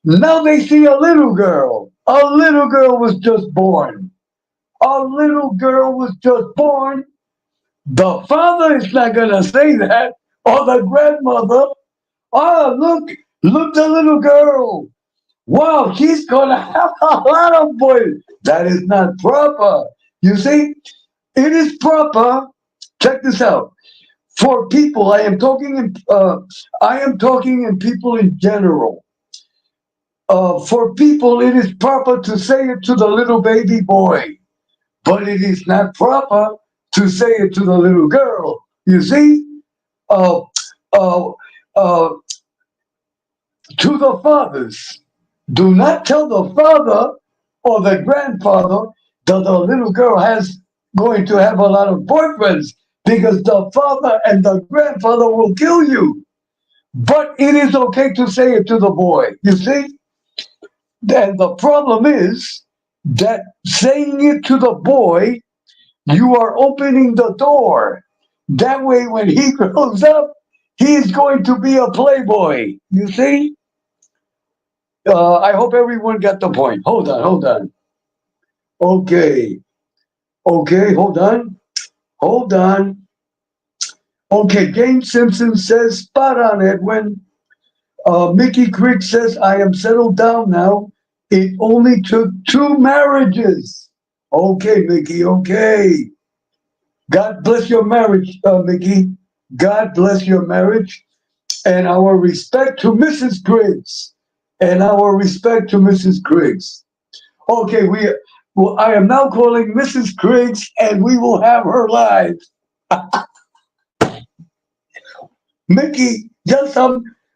Now they see a little girl. A little girl was just born. A little girl was just born. The father is not going to say that. Or the grandmother. Oh, look, the little girl. Wow, she's going to have a lot of boys. That is not proper. You see, it is proper. Check this out. For people, I am talking in people in general. For people, it is proper to say it to the little baby boy, but it is not proper to say it to the little girl. You see, uh, uh, uh, to the fathers, do not tell the father or the grandfather that the little girl has going to have a lot of boyfriends, because the father and the grandfather will kill you. But it is okay to say it to the boy. You see? And the problem is that saying it to the boy, you are opening the door. That way, when he grows up, He is going to be a playboy. You see? I hope everyone got the point. Hold on, hold on. Okay. Okay, hold on. Hold on. Okay, James Simpson says, spot on, Edwin. Mickey Crick says, I am settled down now. It only took 2 marriages. Okay, Mickey, okay. God bless your marriage, Mickey. God bless your marriage. And our respect to Mrs. Griggs. And our respect to Mrs. Griggs. Okay, well, I am now calling Mrs. Griggs, and we will have her live. Mickey,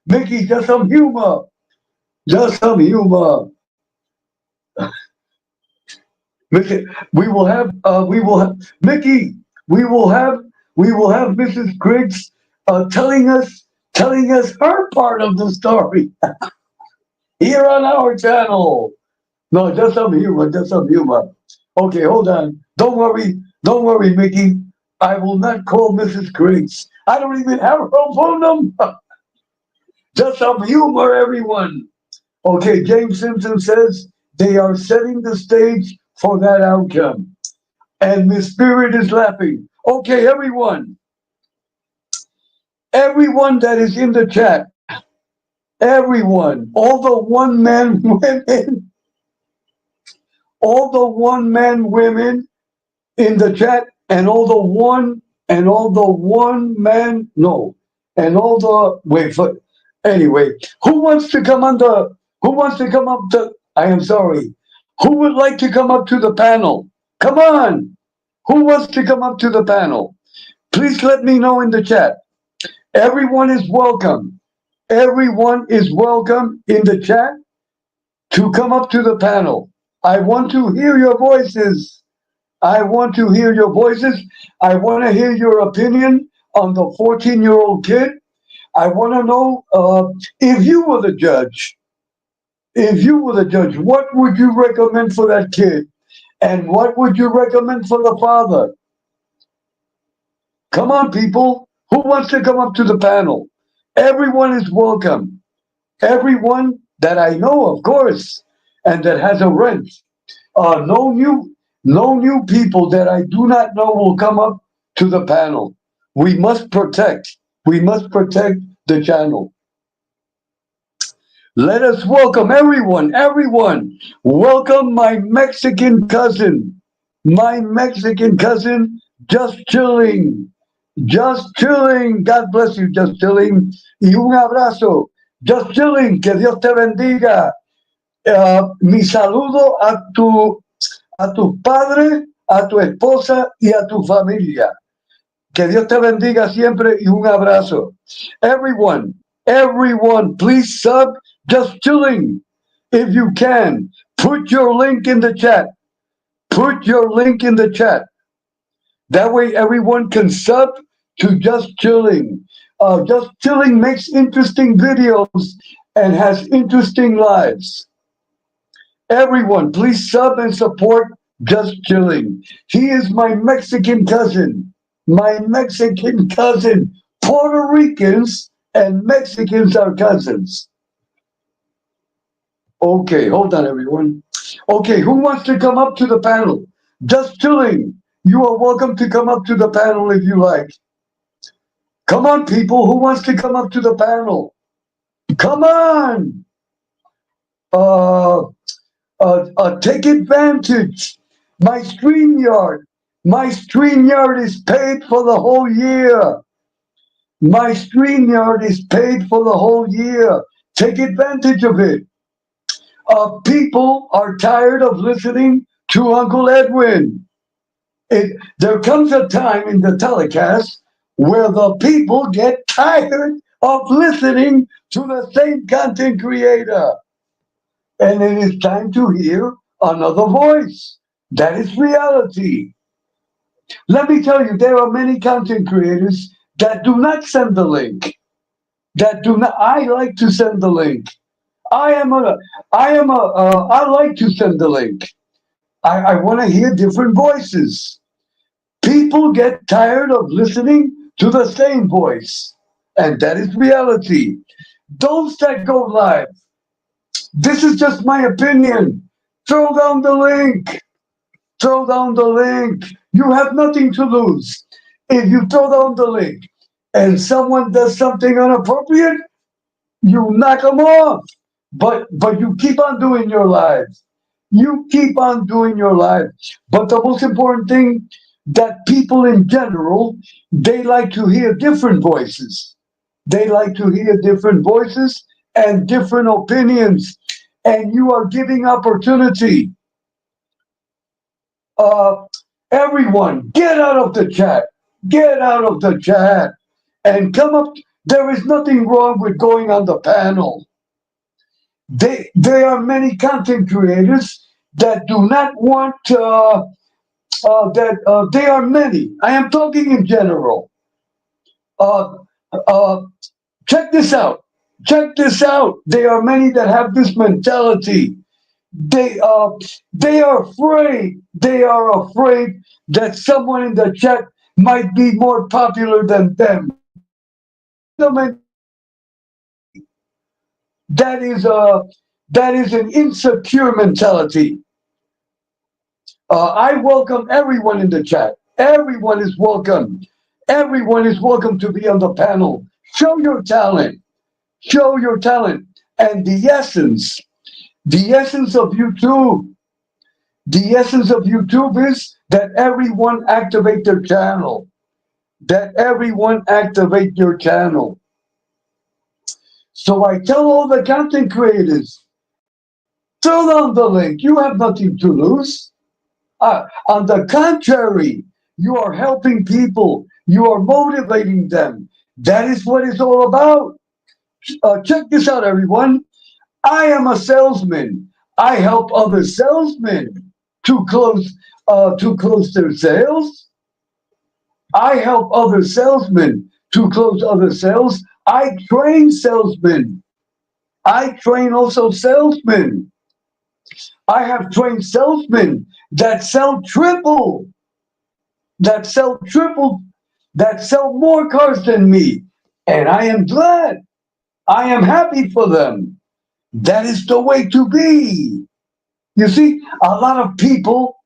Mickey, just some humor. Just some humor. Mickey, Mickey, we will have, Mrs. Griggs telling us her part of the story here on our channel. No, just some humor, just some humor. Okay, hold on. Don't worry, Mickey. I will not call Mrs. Griggs. I don't even have her phone number. Just some humor, everyone. Okay, James Simpson says they are setting the stage for that outcome. And Miss Spirit is laughing. Okay, everyone that is in the chat, everyone, all the one man women, all the one man women in the chat, and all the one man, no, and all the, wait for, anyway, who wants to come on the, who wants to come up to, I am sorry, who would like to come up to the panel? Come on, who wants to come up to the panel? Please let me know in the chat. Everyone is welcome. Everyone is welcome in the chat to come up to the panel. I want to hear your voices. I want to hear your voices. I want to hear your opinion on the 14-year-old kid. I want to know if you were the judge. If you were the judge, what would you recommend for that kid? And what would you recommend for the father? Come on, people. Who wants to come up to the panel? Everyone is welcome. Everyone that I know, of course, and that has a rent. No new people that I do not know will come up to the panel. We must protect the channel. Let us welcome everyone. Welcome my Mexican cousin, just chilling. Just chilling. God bless you, just chilling. Y un abrazo. Just chilling. Que Dios te bendiga. Mi saludo a tu padre, a tu esposa y a tu familia. Que Dios te bendiga siempre y un abrazo. Everyone, please sub Just Chilling. If you can, put your link in the chat. Put your link in the chat. That way everyone can sub to Just Chilling. Just Chilling makes interesting videos and has interesting lives. Everyone, please sub and support Just Chilling. He is my Mexican cousin. Puerto Ricans and Mexicans are cousins. Okay, hold on, everyone. Okay, who wants to come up to the panel? Just Chilling. You are welcome to come up to the panel if you like. Come on, people. Who wants to come up to the panel? Come on. Take advantage. My StreamYard is paid for the whole year. My StreamYard is paid for the whole year. Take advantage of it. People are tired of listening to Uncle Edwin. There comes a time in the telecast where the people get tired of listening to the same content creator. And it is time to hear another voice. That is reality. Let me tell you, there are many content creators that do not send the link. I like to send the link. I like to send the link. I want to hear different voices. People get tired of listening to the same voice. and that is reality. Those that go live, this is just my opinion. Throw down the link. Throw down the link. You have nothing to lose. If you throw down the link and someone does something inappropriate, you knock them off. But you keep on doing your lives. You keep on doing your life. But the most important thing that people in general, they like to hear different voices. They like to hear different voices and different opinions. And you are giving opportunity. Uh, Everyone, get out of the chat. Get out of the chat and come up. There is nothing wrong with going on the panel. There are many content creators that do not want that. They are many. I am talking in general. Uh, uh, Check this out. Check this out. There are many that have this mentality. They they are afraid. They are afraid that someone in the chat might be more popular than them. That is a that is an insecure mentality. I welcome everyone in the chat. Everyone is welcome. Everyone is welcome to be on the panel. Show your talent. Show your talent. And the essence of YouTube, the essence of YouTube is that everyone activate their channel. That everyone activate your channel. So I tell all the content creators, throw down the link. You have nothing to lose. On the contrary, you are helping people. You are motivating them. That is what it's all about. Check this out, everyone. I am a salesman. I help other salesmen to close their sales. I help other salesmen to close other sales. I train salesmen. I train also salesmen. I have trained salesmen that sell triple, that sell triple, that sell more cars than me. And I am glad. I am happy for them. That is the way to be. You see, a lot of people,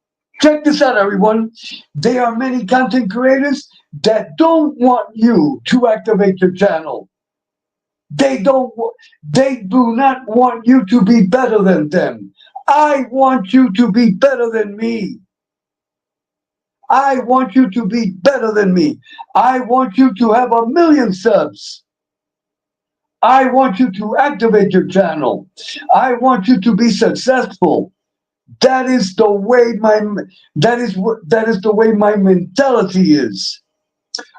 check this out, everyone. There are many content creators that don't want you to activate your channel. They don't. They do not want you to be better than them. I want you to be better than me. I want you to be better than me. I want you to have 1 million subs. I want you to activate your channel. I want you to be successful. That is the way that is the way my mentality is.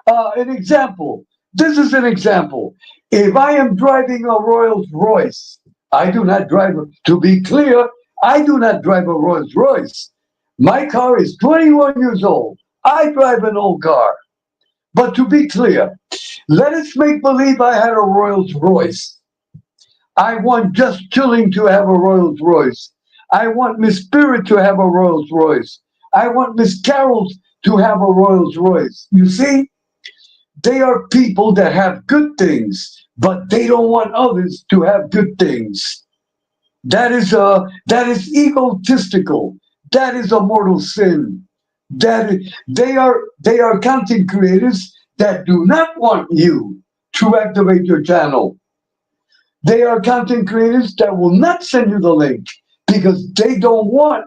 An example. This is an example. If I am driving a Rolls Royce, I do not drive. To be clear, I do not drive a Rolls Royce. My car is 21 years old. I drive an old car. But to be clear, let us make believe I had a Rolls Royce. I want Just Chilling to have a Rolls Royce. I want Miss Spirit to have a Rolls Royce. I want Miss Carol to have a Rolls Royce. You see, they are people that have good things, but they don't want others to have good things. That is egotistical. That is a mortal sin. They are content creators that do not want you to activate your channel. They are content creators that will not send you the link because they don't want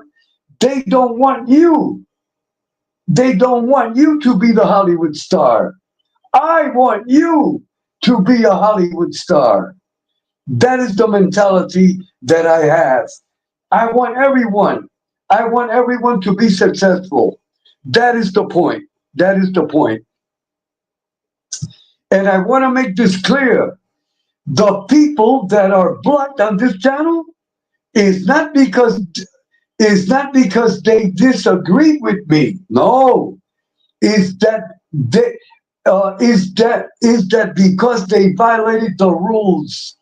you. They don't want you to be the Hollywood star. I want you to be a Hollywood star. That is the mentality that I have. I want everyone to be successful. That is the point. That is the point. And I want to make this clear. The people that are blocked on this channel is not because they disagree with me. No, is that because they violated the rules.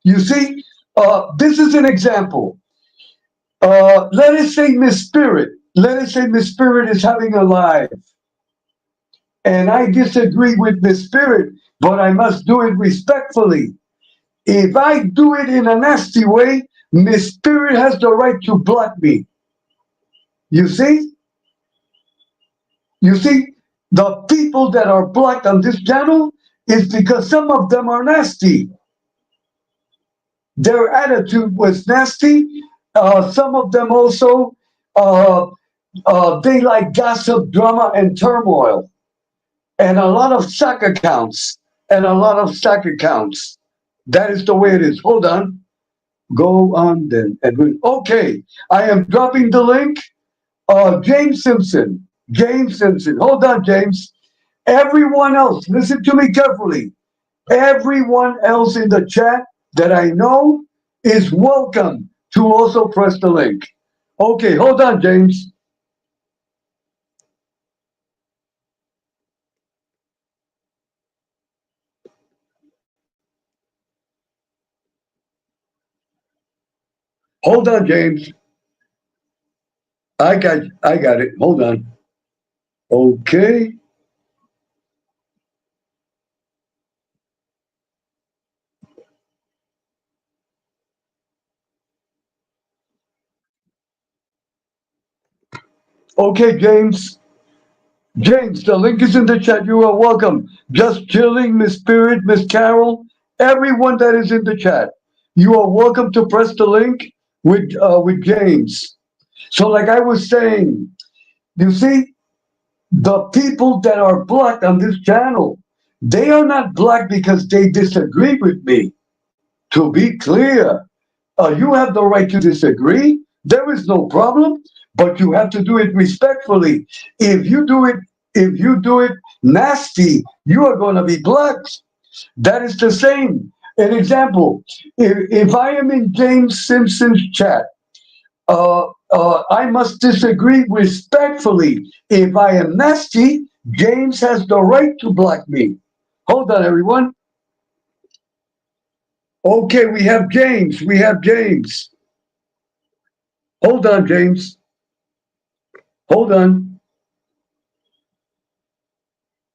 You see, this is an example. Let us say Miss Spirit. Let us say Miss Spirit is having a live, and I disagree with Miss Spirit but I must do it respectfully. If I do it in a nasty way, Miss Spirit has the right to block me. You see? You see, the people that are blocked on this channel is because some of them are nasty. Their attitude was nasty. Some of them also, uh, they like gossip, drama, and turmoil, and a lot of stock accounts, and a lot of stock accounts. That is the way it is. Hold on. Go on then, Edwin. Okay, I am dropping the link. James Simpson. James Simpson. Hold on, James. Everyone else, listen to me carefully. Everyone else in the chat that I know is welcome to also press the link. Okay, hold on, James. Hold on, James. I got it. Hold on. Okay. Okay, James. James, the link is in the chat. You are welcome. Just chilling, Miss Spirit, Miss Carol, everyone that is in the chat. You are welcome to press the link with James. So, like I was saying, you see, the people that are blocked on this channel, they are not blocked because they disagree with me. To be clear, you have the right to disagree. There is no problem, but you have to do it respectfully. If you do it, if you do it nasty, you are going to be blocked. That is the same. An example: if I am in James Simpson's chat, I must disagree respectfully. If I am nasty, James has the right to block me. Hold on, everyone. Okay, we have James. We have James. Hold on, James. Hold on.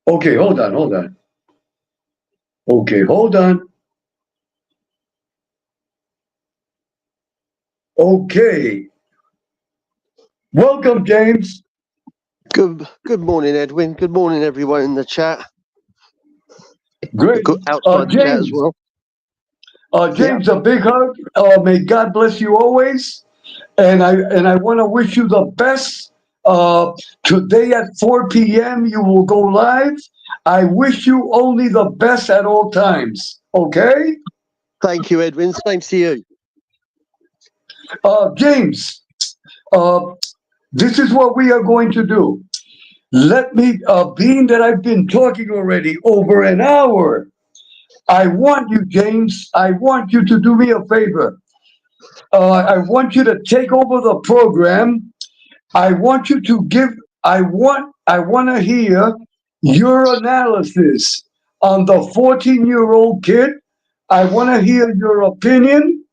Okay, hold on, hold on. Okay, hold on. Okay. Welcome, James. Good morning, Edwin. Good morning, everyone in the chat. Great. Outside the chat as James. well. James, a big hug. May God bless you always. And I want to wish you the best. Today at 4 p.m. you will go live. I wish you only the best at all times. Okay? Thank you, Edwin. Same to you. James, this is what we are going to do. Let me, being that I've been talking already over an hour, I want you, James, I want you to do me a favor. I want you to take over the program. I want you to give, I want to hear your analysis on the 14-year-old kid. I want to hear your opinion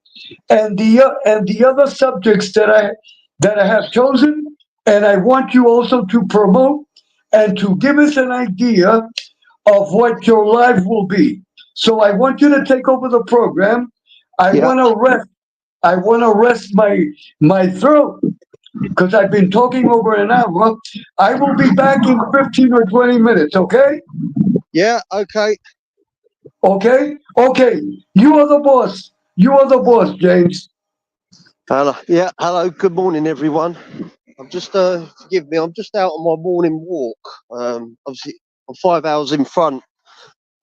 and the other subjects that I have chosen, and I want you also to promote and to give us an idea of what your life will be. So I want you to take over the program. I want to rest. I want to rest my throat because I've been talking over an hour. I will be back in 15 or 20 minutes. Okay? Yeah. Okay. Okay. Okay. You are the boss. You are the boss, James. Hello. Yeah. Hello. Good morning, everyone. I'm just forgive me. I'm just out on my morning walk. Obviously, I'm 5 hours in front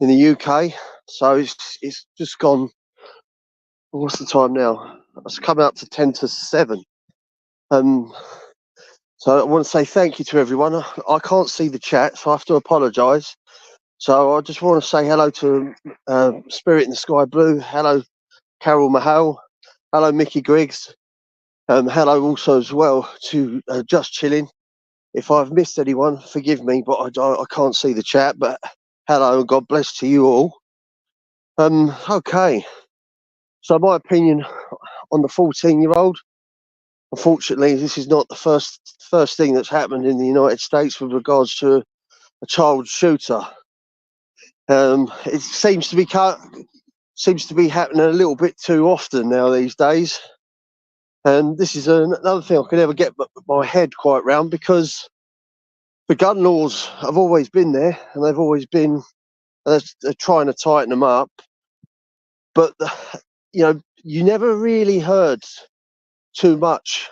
in the UK, so it's just gone. What's the time now? It's coming up to 10 to 7. So I want to say thank you to everyone. I can't see the chat, so I have to apologise. So I just want to say hello to Spirit in the Sky Blue. Hello, Carol Mahal. Hello, Mickey Griggs. Hello also as well to Just Chilling. If I've missed anyone, forgive me, but I can't see the chat. But hello and God bless to you all. Okay. So my opinion on the 14-year-old. Unfortunately, this is not the first thing that's happened in the United States with regards to a child shooter. It seems to be happening a little bit too often now these days. And this is another thing I can never get my head quite round, because the gun laws have always been there, and they've always been, they're trying to tighten them up. But, you never really heard too much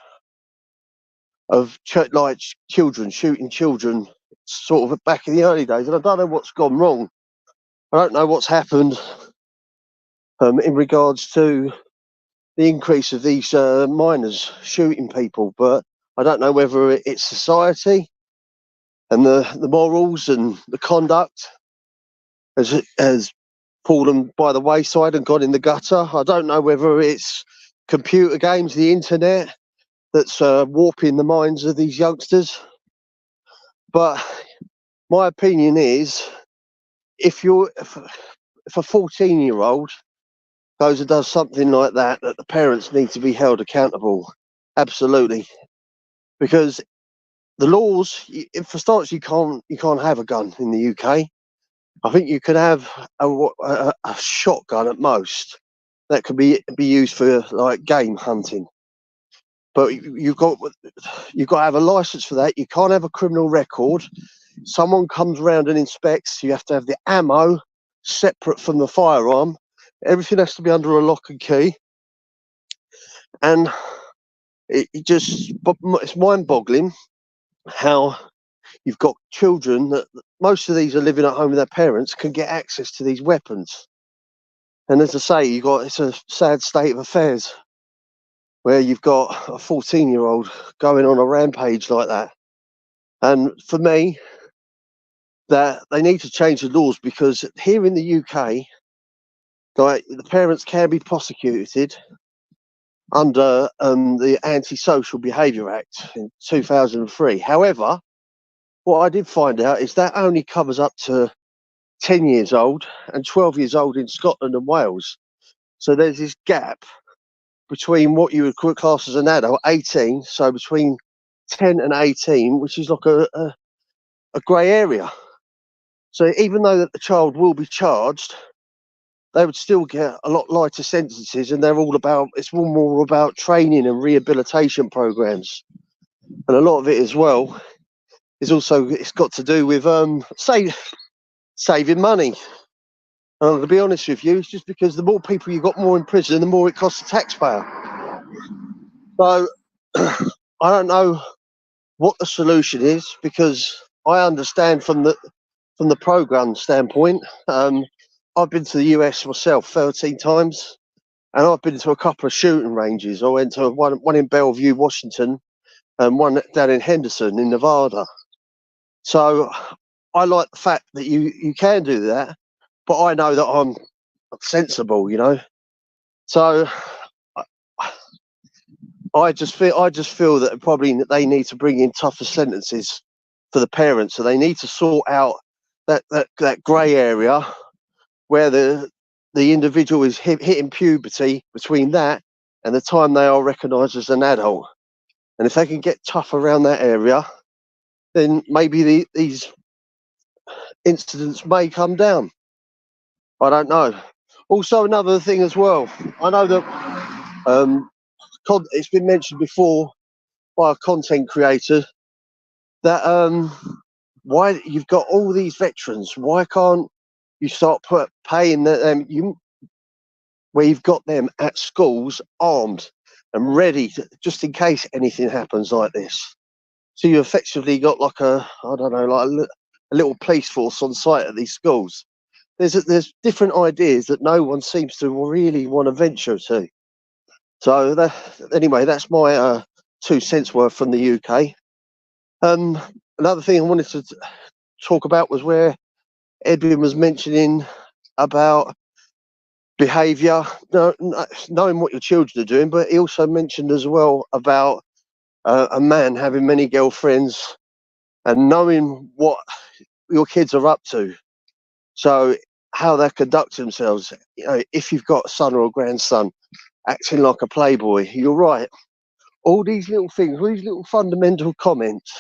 of children shooting children sort of back in the early days. And I don't know what's gone wrong. I don't know what's happened in regards to the increase of these minors shooting people, but I don't know whether it's society and the morals and the conduct has fallen by the wayside and gone in the gutter. I don't know whether it's computer games, the internet, that's warping the minds of these youngsters. But my opinion is, if a 14-year-old goes and does something like that, that the parents need to be held accountable. Absolutely. Because the laws, for starters, you can't have a gun in the UK. I think you could have a shotgun at most that could be used for like game hunting. But you've got to have a license for that. You can't have a criminal record. Someone comes around and inspects. You have to have the ammo separate from the firearm. Everything has to be under a lock and key. And it's mind-boggling how you've got children that most of these are living at home with their parents, can get access to these weapons. And as I say, it's a sad state of affairs where you've got a 14-year-old going on a rampage like that. And for me, that they need to change the laws, because here in the UK, like, the parents can be prosecuted under the Anti-Social Behaviour Act in 2003. However, what I did find out is that only covers up to 10 years old and 12 years old in Scotland and Wales. So there's this gap between what you would class as an adult, 18, so between 10 and 18, which is like a grey area. So even though that the child will be charged, they would still get a lot lighter sentences, and it's all more about training and rehabilitation programs. And a lot of it as well is also, it's got to do with saving money. And to be honest with you, it's just because the more people you got more in prison, the more it costs the taxpayer. So I don't know what the solution is, because I understand from the program standpoint. I've been to the US myself 13 times, and I've been to a couple of shooting ranges. I went to one in Bellevue, Washington, and one down in Henderson in Nevada. So I like the fact that you can do that, but I know that I'm sensible, So I just feel that probably they need to bring in tougher sentences for the parents. So they need to sort out that grey area where the individual is hitting puberty, between that and the time they are recognised as an adult. And if they can get tough around that area, then maybe these incidents may come down. I don't know. Also, another thing as well, I know that it's been mentioned before by a content creator that why you've got all these veterans, why can't you start paying them, where you've got them at schools armed and ready just in case anything happens like this. So you effectively got like a little police force on site at these schools. There's different ideas that no one seems to really want to venture to. So anyway, that's my 2 cents worth from the UK. Another thing I wanted to talk about was where Edwin was mentioning about behaviour, knowing what your children are doing, but he also mentioned as well about a man having many girlfriends and knowing what your kids are up to. So how they conduct themselves. If you've got a son or a grandson acting like a playboy, you're right. All these little things, all these little fundamental comments,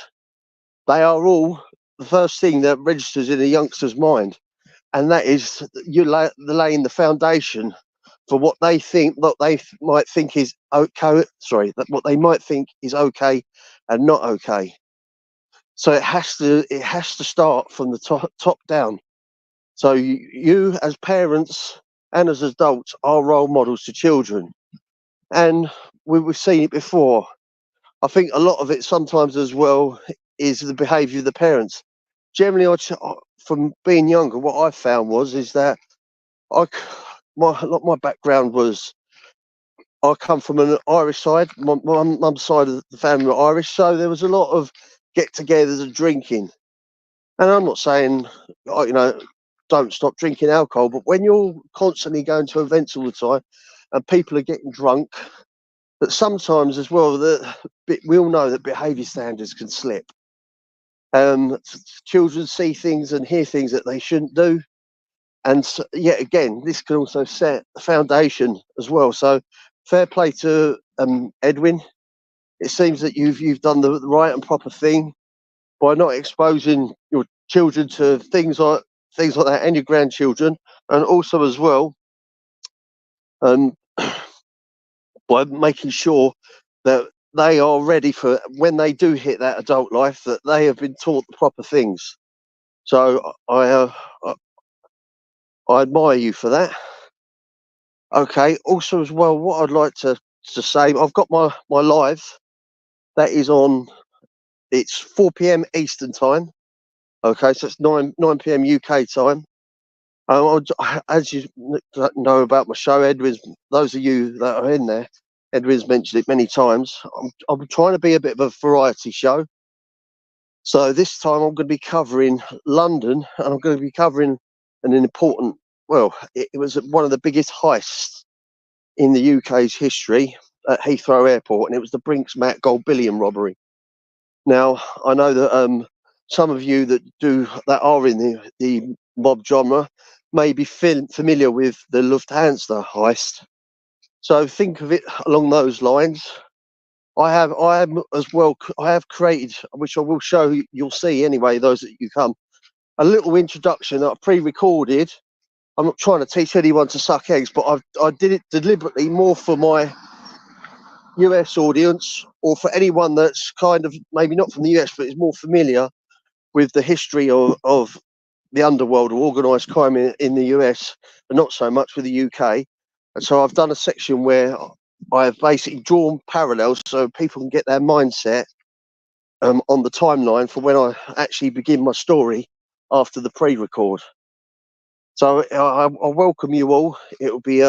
they are all the first thing that registers in a youngster's mind. and that is laying the foundation for what they might think is okay. Sorry, what they might think is okay and not okay. So it has to start from the top down. So you as parents and as adults are role models to children, and we've seen it before. I think a lot of it sometimes as well is the behaviour of the parents. Generally, from being younger, what I found is that my background was, I come from an Irish side. My mum's side of the family were Irish, so there was a lot of get-togethers and drinking. And I'm not saying, don't stop drinking alcohol, but when you're constantly going to events all the time and people are getting drunk, that sometimes as well, we all know that behaviour standards can slip. Children see things and hear things that they shouldn't do. And so, yet again, this can also set the foundation as well. So fair play to Edwin. It seems that you've done the right and proper thing by not exposing your children to things like that, and your grandchildren, and also as well by making sure that they are ready for when they do hit that adult life, that they have been taught the proper things. So I admire you for that. Okay. Also as well, what I'd like to say, I've got my live that is on. It's 4 p.m. Eastern time. Okay, so it's 9 p.m. UK time. As you know about my show, those of you that are in there, Edwin's mentioned it many times. I'm trying to be a bit of a variety show. So this time I'm going to be covering London, and I'm going to be covering an important, well, it was one of the biggest heists in the UK's history at Heathrow Airport, and it was the Brinks-Mac Gold Billion robbery. Now, I know that some of you that are in the mob genre may be familiar with the Lufthansa heist. So think of it along those lines. I have created, which I will show you, you'll see anyway, those that you come, a little introduction that I pre-recorded. I'm not trying to teach anyone to suck eggs, but I did it deliberately more for my US audience, or for anyone that's kind of maybe not from the US but is more familiar with the history of the underworld or organised crime in the US, and not so much with the UK. And so I've done a section where I have basically drawn parallels so people can get their mindset on the timeline for when I actually begin my story after the pre-record. So I welcome you all. It'll be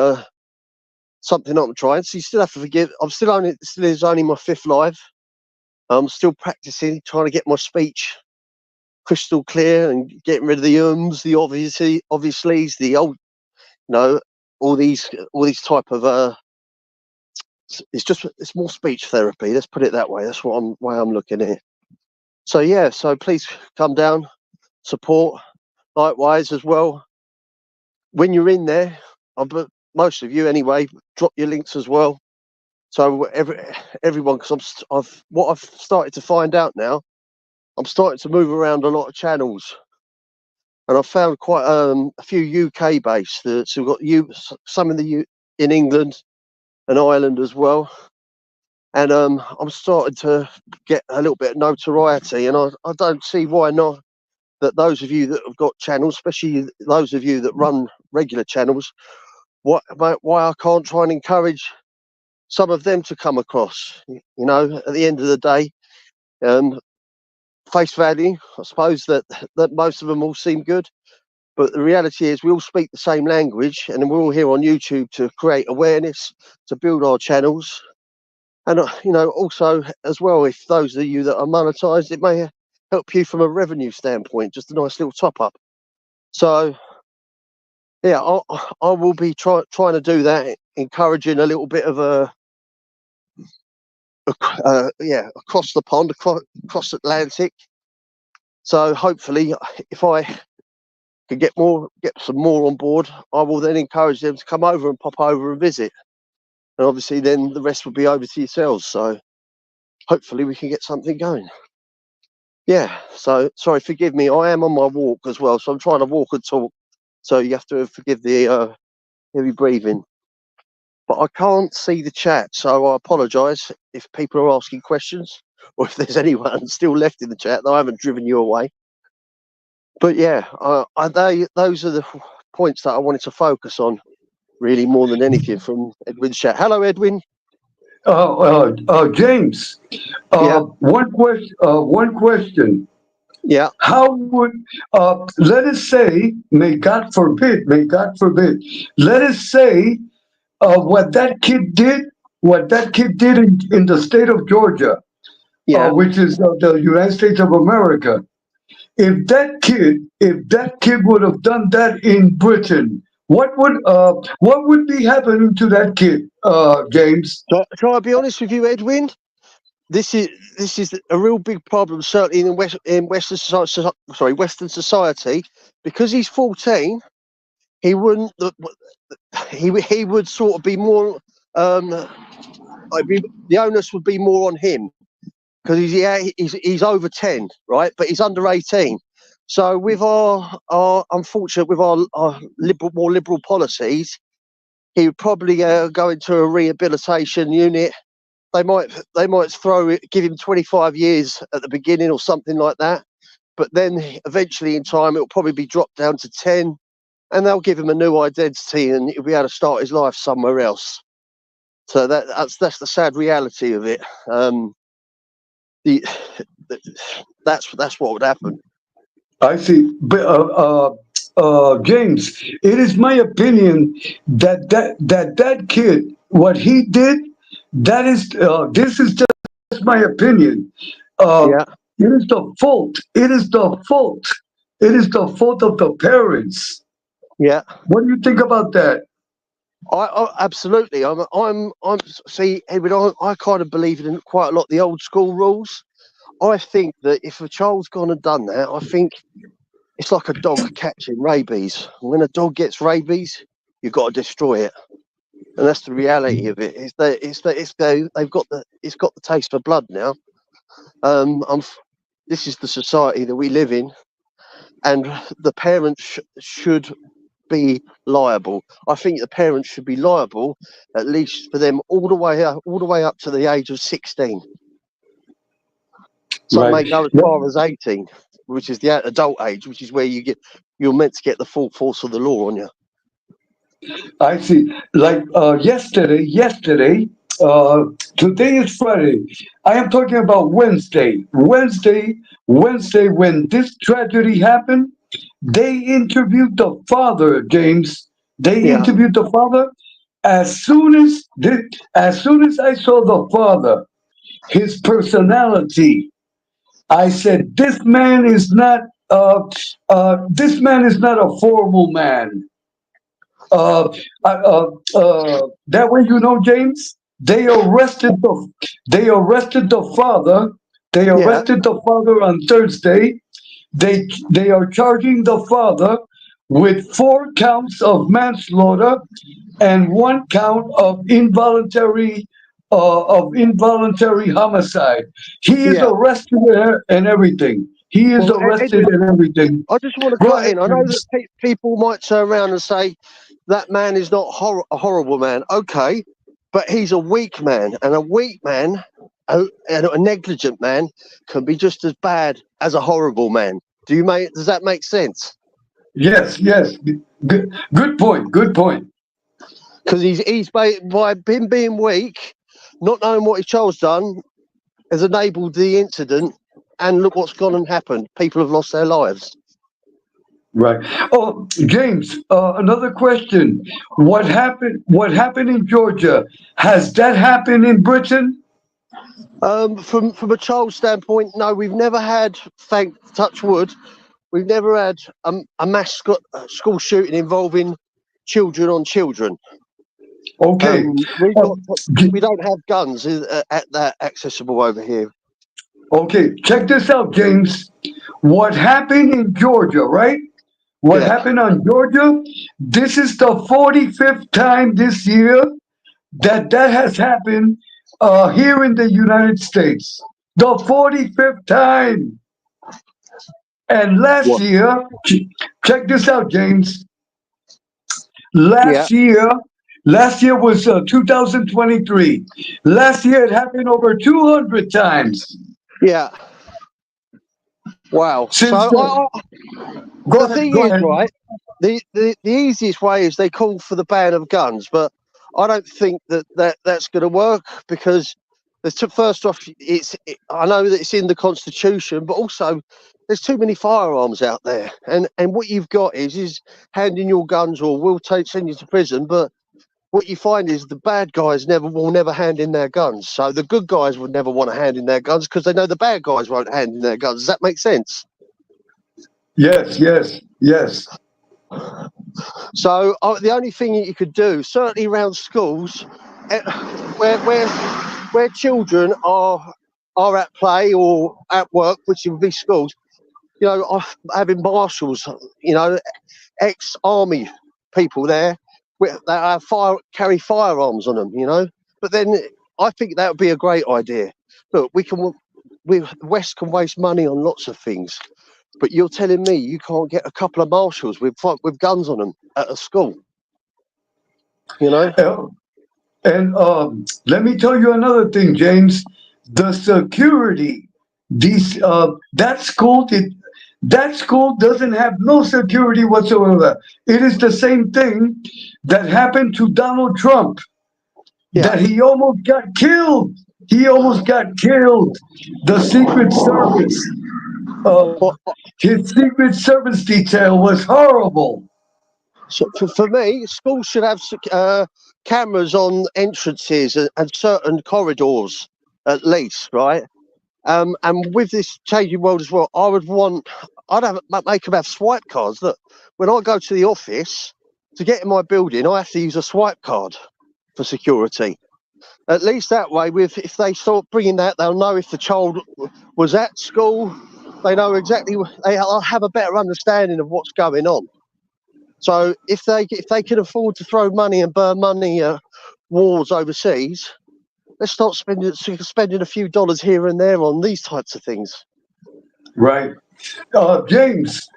something I'm trying. So you still have to forgive. This is only my 5th live. I'm still practicing, trying to get my speech crystal clear and getting rid of the the obviously's, the old, all these type of it's more speech therapy. Let's put it that way. That's why I'm looking at it. So yeah, so please come down, support. Likewise as well, when you're in there, most of you anyway, drop your links as well. So everyone, because what I've started to find out now, I'm starting to move around a lot of channels, and I've found quite a few UK based. So we've got some in England and Ireland as well, and I'm starting to get a little bit of notoriety, and I don't see why not. That those of you that have got channels, especially those of you that run regular channels, why I can't try and encourage some of them to come across. At the end of the day, face value, I suppose that most of them all seem good, but the reality is we all speak the same language, and we're all here on YouTube to create awareness, to build our channels, and also as well, if those of you that are monetized, it may help you from a revenue standpoint, just a nice little top up. So yeah, I will be trying to do that, encouraging a little bit of across the pond, across Atlantic. So hopefully, if I can get some more on board, I will then encourage them to come over and pop over and visit. And obviously, then the rest will be over to yourselves. So hopefully, we can get something going. Yeah. So sorry, forgive me. I am on my walk as well, so I'm trying to walk and talk. so you have to forgive the heavy breathing. But I can't see the chat, so I apologise if people are asking questions or if there's anyone still left in the chat, though I haven't driven you away. But yeah, those are the points that I wanted to focus on, really, more than anything, from Edwin's chat. Hello, Edwin. James, Yeah. one question. Yeah. How would, let us say, may God forbid, let us say what that kid did in the state of Georgia, Yeah. which is the United States of America. If that kid would have done that in Britain, what would be happening to that kid, James? Shall I be honest with you, Edwin? This is a real big problem, certainly in Western society, because he's 14. He wouldn't. He would sort of be more. The onus would be more on him because he's over 10, right? But he's under 18. So with our unfortunate with our more liberal policies, he would probably go into a rehabilitation unit. They might give him 25 years at the beginning or something like that. But then eventually in time, it'll probably be dropped down to 10, and they'll give him a new identity and he'll be able to start his life somewhere else. So that's the sad reality of it. That's what would happen. I see. But James, it is my opinion that kid, what he did, this is just my opinion. Uh, Yeah, it is the fault. It is the fault. It is the fault of the parents. yeah. What do you think about that? I absolutely. I'm. See, Edward, I kind of believe in quite a lot of the old school rules. I think that if a child's gone and done that, I think it's like a dog catching rabies. When a dog gets rabies, you've got to destroy it, and that's the reality of it. It's got the taste for blood now. This is the society that we live in, and the parents should be liable. I think the parents should be liable, at least for them all the way up to the age of 16. Some may Right. go as far as 18, which is the adult age, which is where you're meant to get the full force of the law on you. I see. Like yesterday, uh, today is Friday. I am talking about Wednesday. Wednesday, when this tragedy happened, they interviewed the father, James. They Yeah, interviewed the father. As soon as I saw the father, his personality, I said, this man is not a formal man. Uh, that way, James, they arrested the father. They yeah. arrested the father on Thursday. They are charging the father with 4 counts of manslaughter and 1 count of involuntary homicide. He is Yeah. arrested and everything. He is Well, arrested Edwin, and everything. I just want to Go cut ahead, in. I know that James. people might turn around and say that man is not a horrible man. Okay, but he's a weak man, and a weak man, and a negligent man, can be just as bad as a horrible man. Does that make sense? Yes. Good point. Good point. Because by him being weak, not knowing what his child's done, has enabled the incident, and look what's gone and happened. People have lost their lives. Right. Oh, James, another question. What happened? What happened in Georgia? Has that happened in Britain? From a child standpoint, no, we've never had. Touch wood, we've never had a mass school shooting involving children on children. Okay. We Uh, don't have guns at that accessible over here. okay. Check this out, James. What happened in Georgia? Right. What Yeah. happened on Georgia? This is the 45th time this year that has happened here in the United States. The 45th time. And last What? year, check this out, James. Yeah, Last year was 2023. Last year it happened over 200 times. yeah. Wow. So Since then, the go ahead, thing go is, ahead. right, the easiest way is they call for the ban of guns, but I don't think that's going to work because first off, I know that it's in the Constitution, but also there's too many firearms out there, and what you've got is handing your guns or will send you to prison, but what you find is the bad guys will never hand in their guns. So the good guys would never want to hand in their guns because they know the bad guys won't hand in their guns. Does that make sense? Yes, yes, yes. So the only thing that you could do, certainly around schools, eh, where children are at play or at work, which would be schools, having marshals, ex-army people there that carry firearms on them. But then I think that would be a great idea. Look, the West can waste money on lots of things, but you're telling me you can't get a couple of marshals with guns on them at a school, you know? Uh, And let me tell you another thing, James. The security, these that school doesn't have no security whatsoever. It is the same thing that happened to Donald Trump. Yeah. That he almost got killed. He almost got killed. The Secret Service, uh, But his Secret Service detail was horrible. so for me, schools should have cameras on entrances and certain corridors, at least, right? And with this changing world as well, make them have swipe cards. Look, when I go to the office to get in my building, I have to use a swipe card for security. At least that way, if they start bringing that, they'll know if the child was at school. They know exactly. They'll have a better understanding of what's going on. So if they can afford to throw money and burn money at wars overseas, let's start spending a few dollars here and there on these types of things. Right. James,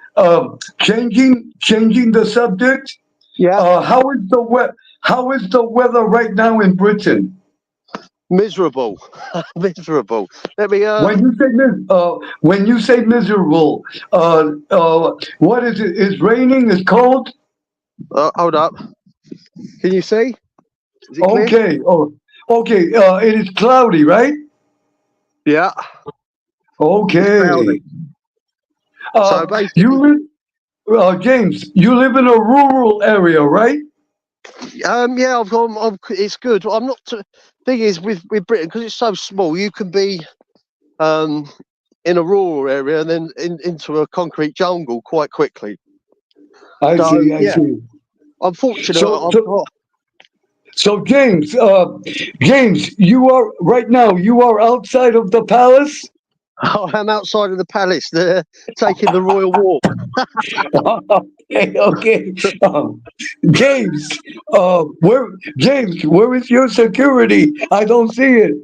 changing the subject. Yeah, How is the weather right now in Britain? miserable, miserable. Let me. When you say miserable, what is it? Is raining? Is cold? Hold up. Can you see? Is it clear? Okay. Oh, okay. It is cloudy, right? Yeah, it's cloudy. Okay. So You basically, live, James. You live in a rural area, right? yeah, it's good. I'm not. Thing is, with Britain, because it's so small, you can be um, in a rural area and then into a concrete jungle quite quickly. I So see. I yeah, see. I'm fortunate. So, I've so, got. so, James, you are right now. You are outside of the palace. I'm outside of the palace, there, taking the royal walk. Okay, okay. Um, James, where is your security? I don't see it.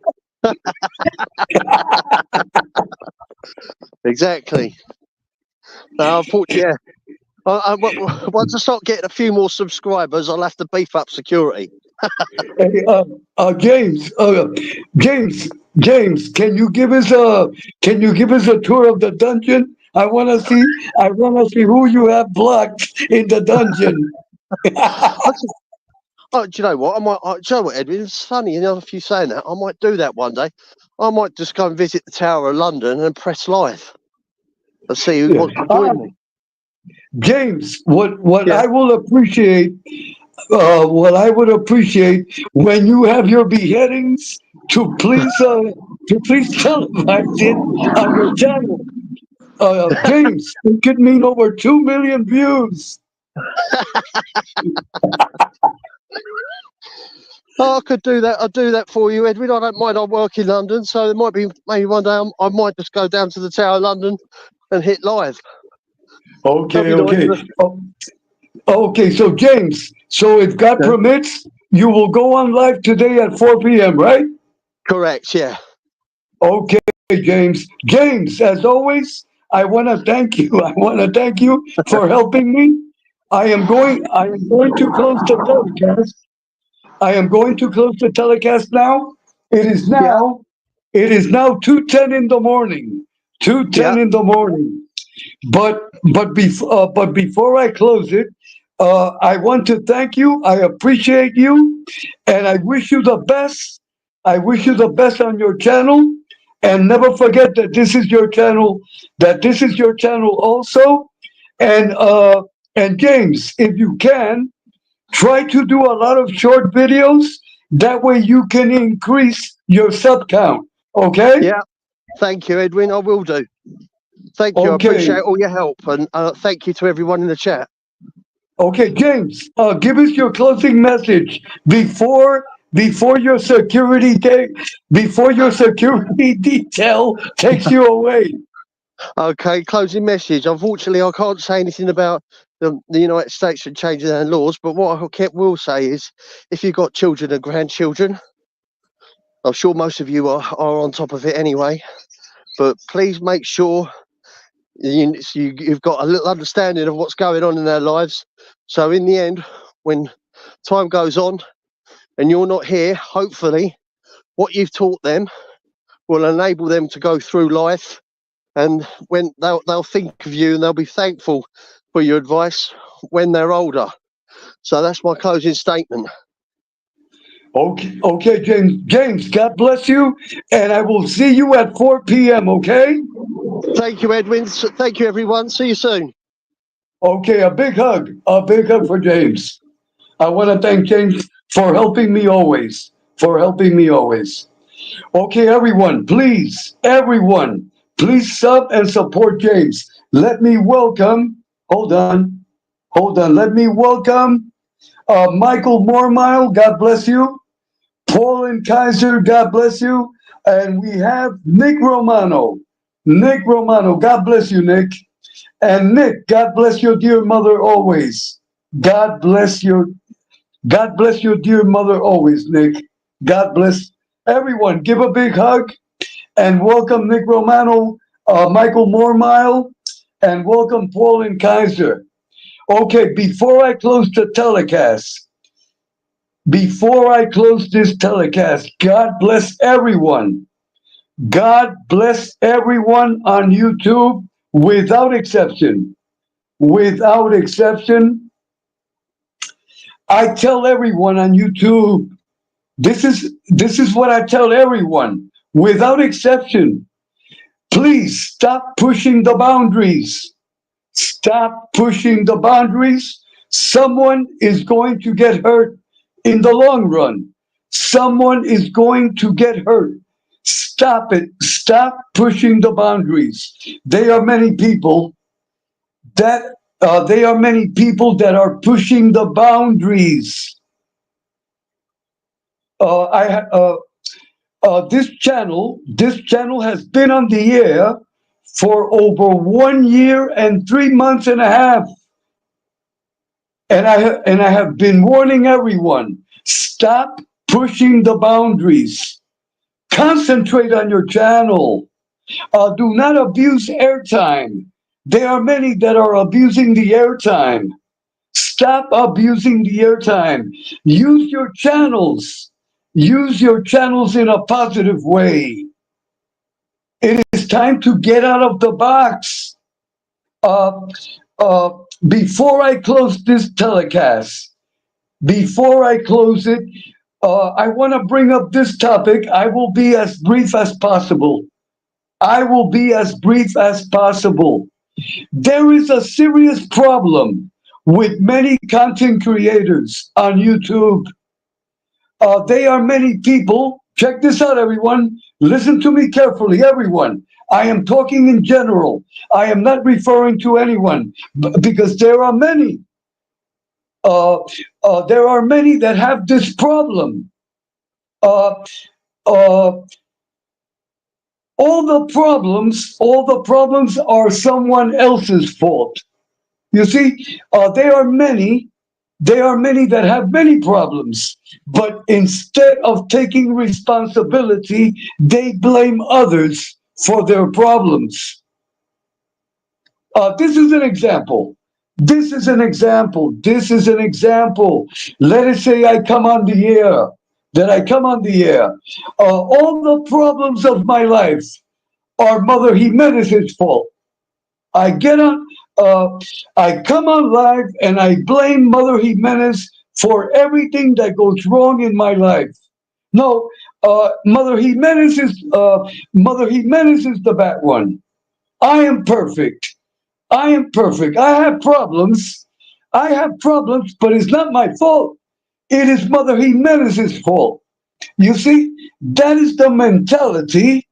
Exactly. Unfortunately, yeah. Once I start getting a few more subscribers, I'll have to beef up security. Hey, James, James, can you give us a tour of the dungeon? I wanna see who you have blocked in the dungeon. Do you know what? Do you know what, Edwin? It's funny, if you saying that, I might do that one day. I might just go and visit the Tower of London and press live and see who Yeah. wants to join me. James, what Yeah. I will appreciate, what I would appreciate when you have your beheadings to please televise it on your channel. James, it could mean over 2 million views. Oh, I could do that. I'll do that for you, Edwin. I don't mind. I work in London, so there might be maybe one day I might just go down to the Tower of London and hit live. That'd Okay, be nice. okay. Okay, so James, so if God Yeah. permits, you will go on live today at 4 p.m., right? Correct. Yeah. Okay, James. James, as always, I want to thank you. I want to thank you for helping me. I am going to close the telecast. I am going to close the telecast now. It is Yeah, now, it is now 2:10 in the morning. yeah. 2:10 in the morning. But before I close it, I want to thank you. I appreciate you, and I wish you the best. I wish you the best on your channel, and never forget that this is your channel. That this is your channel also, and James, if you can, try to do a lot of short videos. That way you can increase your sub count. Okay? Yeah, thank you, Edwin. I will do. Thank you. I Okay. appreciate all your help, and thank you to everyone in the chat. Okay, James, give us your closing message before your before your security detail takes you away. Okay, closing message. Unfortunately, I can't say anything about the United States and changing their laws, but what will say is, if you've got children and grandchildren, I'm sure most of you are on top of it anyway, but please make sure you've got a little understanding of what's going on in their lives. So in the end, when time goes on and you're not here, hopefully what you've taught them will enable them to go through life, and when they'll think of you and they'll be thankful for your advice when they're older. So that's my closing statement. Okay, James. James, God bless you, and I will see you at 4 p.m. Okay? Thank you, Edwin. Thank you, everyone. See you soon. Okay, a big hug for James. I want to thank James for helping me always. For helping me always. Okay, everyone, please sub and support James. Let me welcome, hold on, let me welcome Michael Mormile, God bless you. Paul and Kaiser, God bless you. And we have Nick Romano. Nick Romano, God bless you, Nick. And Nick, God bless your dear mother always. God bless your God bless your dear mother always, Nick. God bless everyone. Give a big hug and welcome Nick Romano, Michael Mormile, and welcome Paul and Kaiser. Okay, before I close this telecast, God bless everyone. God bless everyone on YouTube without exception. Without exception, I tell everyone on YouTube, this is what I tell everyone without exception. Please stop pushing the boundaries. Stop pushing the boundaries. Someone is going to get hurt in the long run. Someone is going to get hurt. Stop it. Stop pushing the boundaries. There are many people that are pushing the boundaries. I this channel has been on the air for over 1 year and 3 months and a half. And I have been warning everyone, stop pushing the boundaries. Concentrate on your channel. Do not abuse airtime. There are many that are abusing the airtime. Stop abusing the airtime. Use your channels. Use your channels in a positive way. It is time to get out of the box. Uh, uh, before I close this telecast, before I close it, I want to bring up this topic. I will be as brief as possible. I will be as brief as possible. There is a serious problem with many content creators on YouTube. They are many people. Check this out, everyone. Listen to me carefully, everyone. I am talking in general. I am not referring to anyone because there are many that have this problem. Uh, uh, all the problems are someone else's fault. You see, there are many that have many problems, but instead of taking responsibility, they blame others for their problems. This is an example. This is an example. This is an example. Let us say I come on the air, that I come on the air. All the problems of my life are Mother Jimenez's fault. I get on, I come on live and I blame Mother Jimenez for everything that goes wrong in my life. No, Mother Jimenez is the bad one. I am perfect. I am perfect. I have problems. I have problems, but it's not my fault. It is Mother Jimenez's fault. You see, that is the mentality.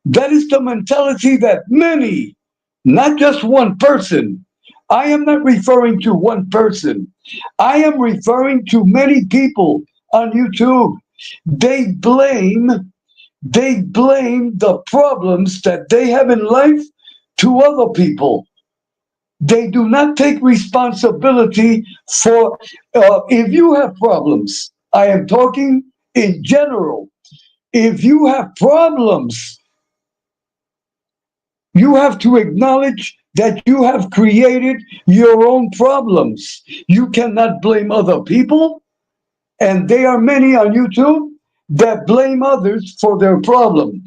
That is the mentality that many, not just one person. I am not referring to one person. I am referring to many people on YouTube. They blame the problems that they have in life to other people. They do not take responsibility for, if you have problems. I am talking in general. If you have problems, you have to acknowledge that you have created your own problems. You cannot blame other people, and there are many on YouTube that blame others for their problem.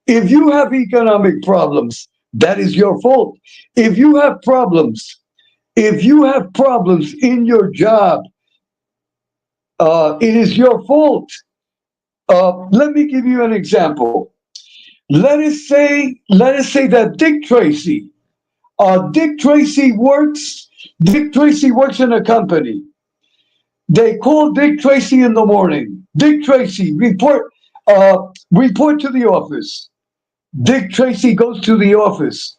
If you have economic problems, that is your fault. If you have problems, if you have problems in your job, it is your fault. Let me give you an example. Let us say that Dick Tracy works. Dick Tracy works in a company. They call Dick Tracy in the morning. Dick Tracy, report to the office. Dick Tracy goes to the office.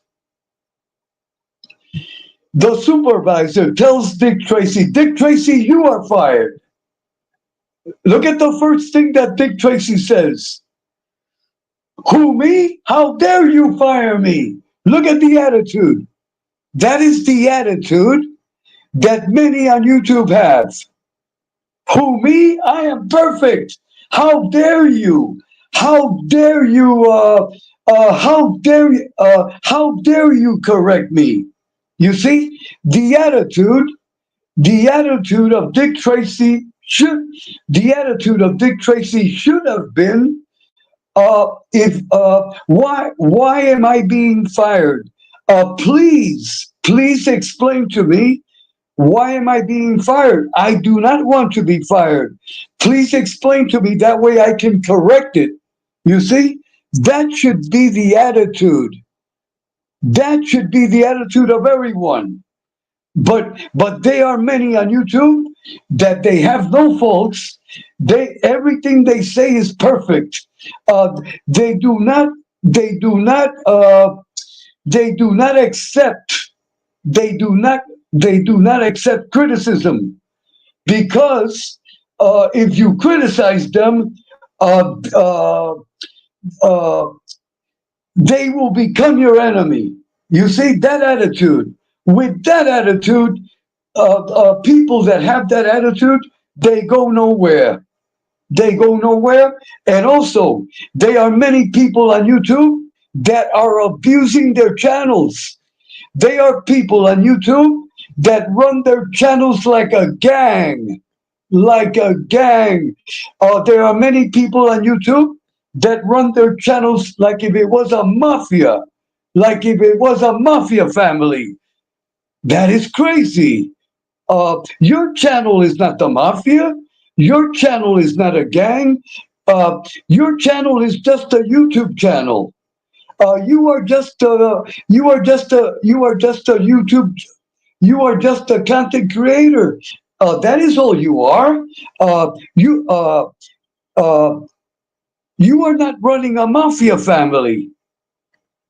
The supervisor tells Dick Tracy, you are fired. Look at the first thing that Dick Tracy says. Who, me? How dare you fire me? Look at the attitude. That is the attitude that many on YouTube have. Who, me? I am perfect. How dare you? How dare you? How dare you correct me? You see, the attitude of Dick Tracy should have been, if why am I being fired? Please explain to me, why am I being fired? I do not want to be fired. Please explain to me, that way I can correct it. You see, that should be the attitude. That should be the attitude of everyone. But there are many on YouTube that they have no faults. Everything they say is perfect. They do not they do not they do not accept they do not accept criticism, because if you criticize them, uh, uh, uh, they will become your enemy. You see that attitude. With that attitude, people that have that attitude, they go nowhere. They go nowhere. And also, there are many people on YouTube that are abusing their channels. They are people on YouTube that run their channels like a gang. Like a gang. There are many people on YouTube that run their channels like if it was a mafia. Like if it was a mafia family. That is crazy. Your channel is not the mafia. Your channel is not a gang. Your channel is just a YouTube channel. You are just a YouTube. You are just a content creator. That is all you are. Uh, you uh, uh, you are not running a mafia family.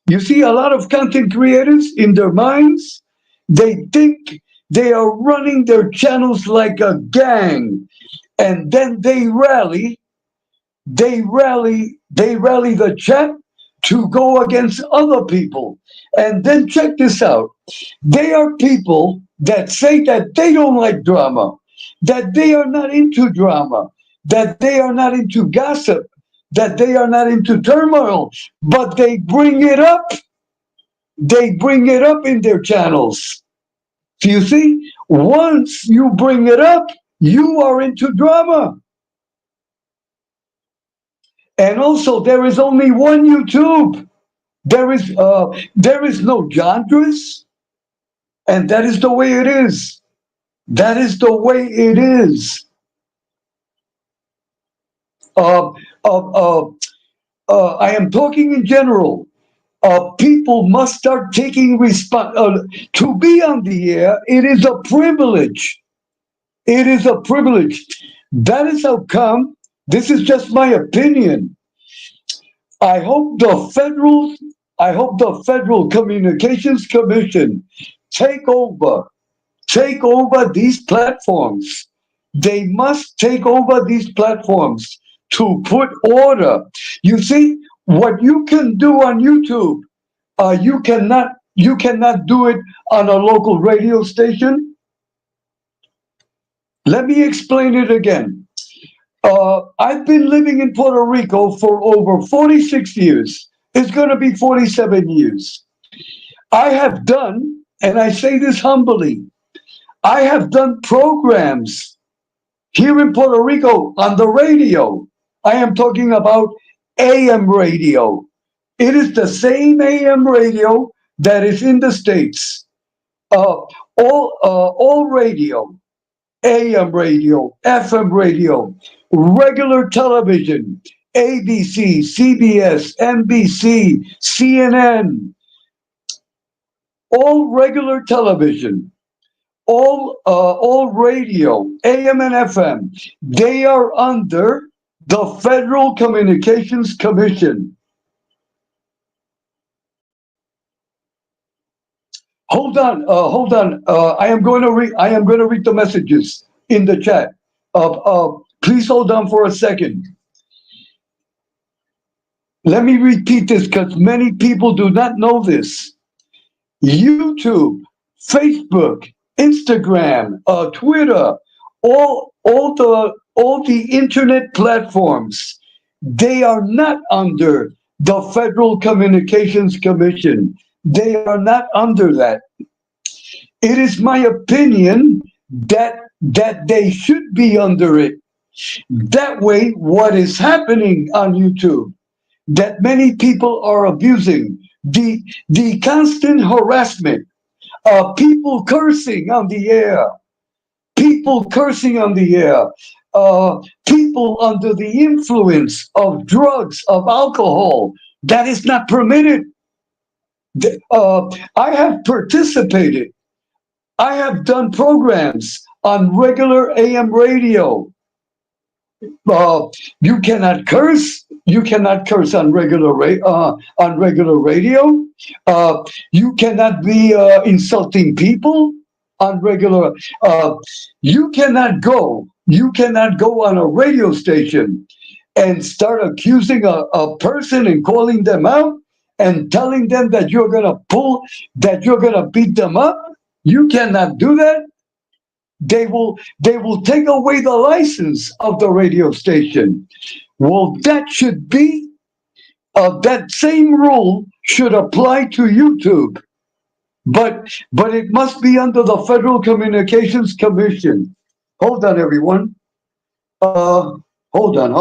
You see, a lot of content creators in their minds, they think they are running their channels like a gang, and then they rally the chat to go against other people. And then check this out. They are people that say that they don't like drama, that they are not into drama, that they are not into gossip, that they are not into turmoil, but they bring it up. They bring it up in their channels. You see, once you bring it up, you are into drama. And also, there is only one YouTube. There is no genres, and that is the way it is. That is the way it is. Uh, uh, uh, I am talking in general. People must start taking to be on the air. It is a privilege. It is a privilege. That is how come. This is just my opinion. I hope the federal, I hope the Federal Communications Commission take over, take over these platforms. They must take over these platforms to put order. You see, what you can do on YouTube, you cannot do it on a local radio station. Let me explain it again. I've been living in Puerto Rico for over 46 years. It's going to be 47 years. I have done, and I say this humbly, I have done programs here in Puerto Rico on the radio. I am talking about AM radio. It is the same AM radio that is in the States. Uh, all radio, AM radio, FM radio, regular television, ABC, CBS, NBC, CNN, all regular television, all radio, AM and FM, they are under the Federal Communications Commission. Hold on, hold on. I am going to read. I am going to read the messages in the chat. Please hold on for a second. Let me repeat this because many people do not know this. YouTube, Facebook, Instagram, Twitter, all the internet platforms, they are not under the Federal Communications Commission. They are not under that. It is my opinion that they should be under it. That way, what is happening on YouTube, that many people are abusing, the constant harassment, people cursing on the air, people cursing on the air, people under the influence of drugs, of alcohol, that is not permitted. I have participated. I have done programs on regular AM radio. Uh, you cannot curse. You cannot curse on regular radio. You cannot be insulting people on regular. You cannot go. You cannot go on a radio station and start accusing a person and calling them out and telling them that you're gonna beat them up. You cannot do that. They will take away the license of the radio station. Well, that should be that same rule should apply to YouTube, but it must be under the Federal Communications Commission. Hold on, everyone. Hold on,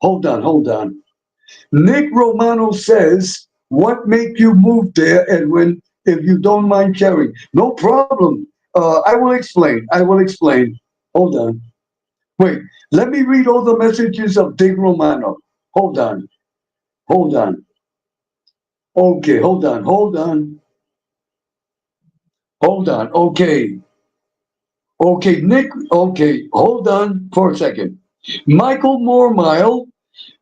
hold on. Nick Romano says, "What made you move there, Edwin? If you don't mind sharing, no problem. I will explain. I will explain. Hold on. Wait. Let me read all the messages of Dick Romano. Hold on. Hold on. Okay. Hold on. Hold on. Hold on. Okay. Okay, Nick. Okay. Hold on for a second. Michael Mormile.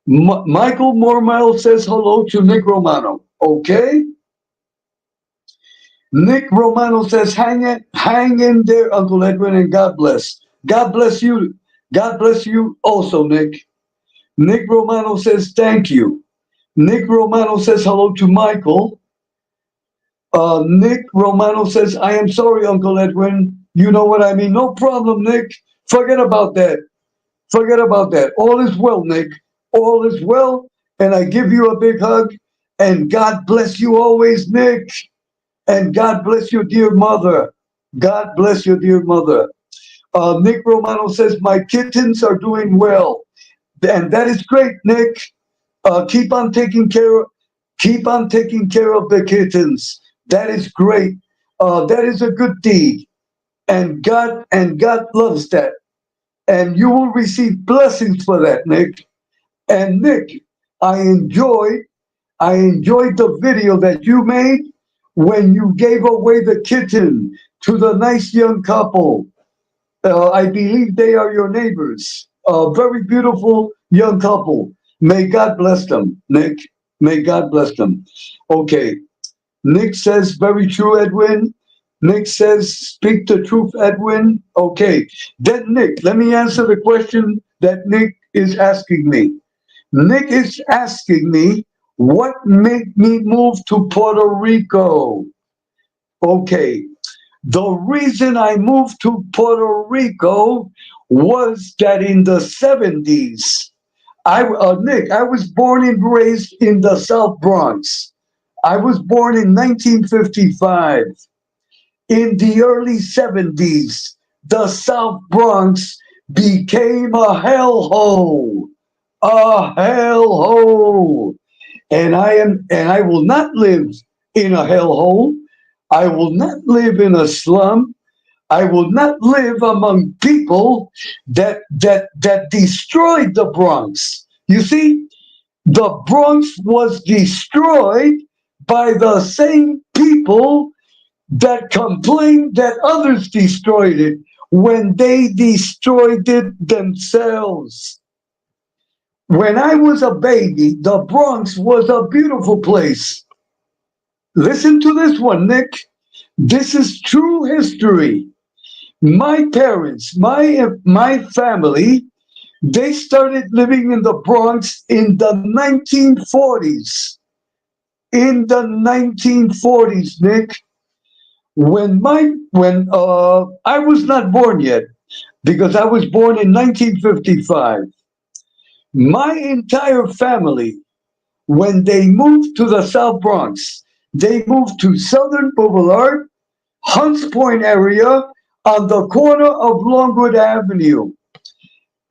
Michael Mormile says hello to Nick Romano. Okay. Nick Romano says, hang in there, Uncle Edwin, and God bless. God bless you. God bless you also, Nick. Nick Romano says, thank you. Nick Romano says hello to Michael. Nick Romano says, I am sorry, Uncle Edwin. You know what I mean. No problem, Nick. Forget about that. Forget about that. All is well, Nick. All is well. And I give you a big hug. And God bless you always, Nick. And God bless your dear mother. God bless your dear mother. Nick Romano says, my kittens are doing well. And that is great, Nick. Keep on taking care of, keep on taking care of the kittens. That is great. That is a good deed. And God loves that. And you will receive blessings for that, Nick. And Nick, I enjoyed I enjoyed the video that you made when you gave away the kitten to the nice young couple. I believe they are your neighbors. A very beautiful young couple. May God bless them, Nick. May God bless them. Okay. Nick says, very true, Edwin. Nick says, speak the truth, Edwin. Okay. Then, Nick, let me answer the question that Nick is asking me. Nick is asking me, what made me move to Puerto Rico? Okay. The reason I moved to Puerto Rico was that in the 70s, Nick, I was born and raised in the South Bronx. I was born in 1955. In the early 70s, the South Bronx became a hellhole. A hellhole. And I will not live in a hellhole. I will not live in a slum. I will not live among people that destroyed the Bronx. You see, the Bronx was destroyed by the same people that complained that others destroyed it when they destroyed it themselves. When I was a baby, the Bronx was a beautiful place. Listen to this one, Nick. This is true history. My parents, my family, they started living in the Bronx in the 1940s. In the 1940s, Nick, when I was not born yet, because I was born in 1955. My entire family, when they moved to the South Bronx, they moved to Southern Boulevard, Hunts Point area, on the corner of Longwood Avenue.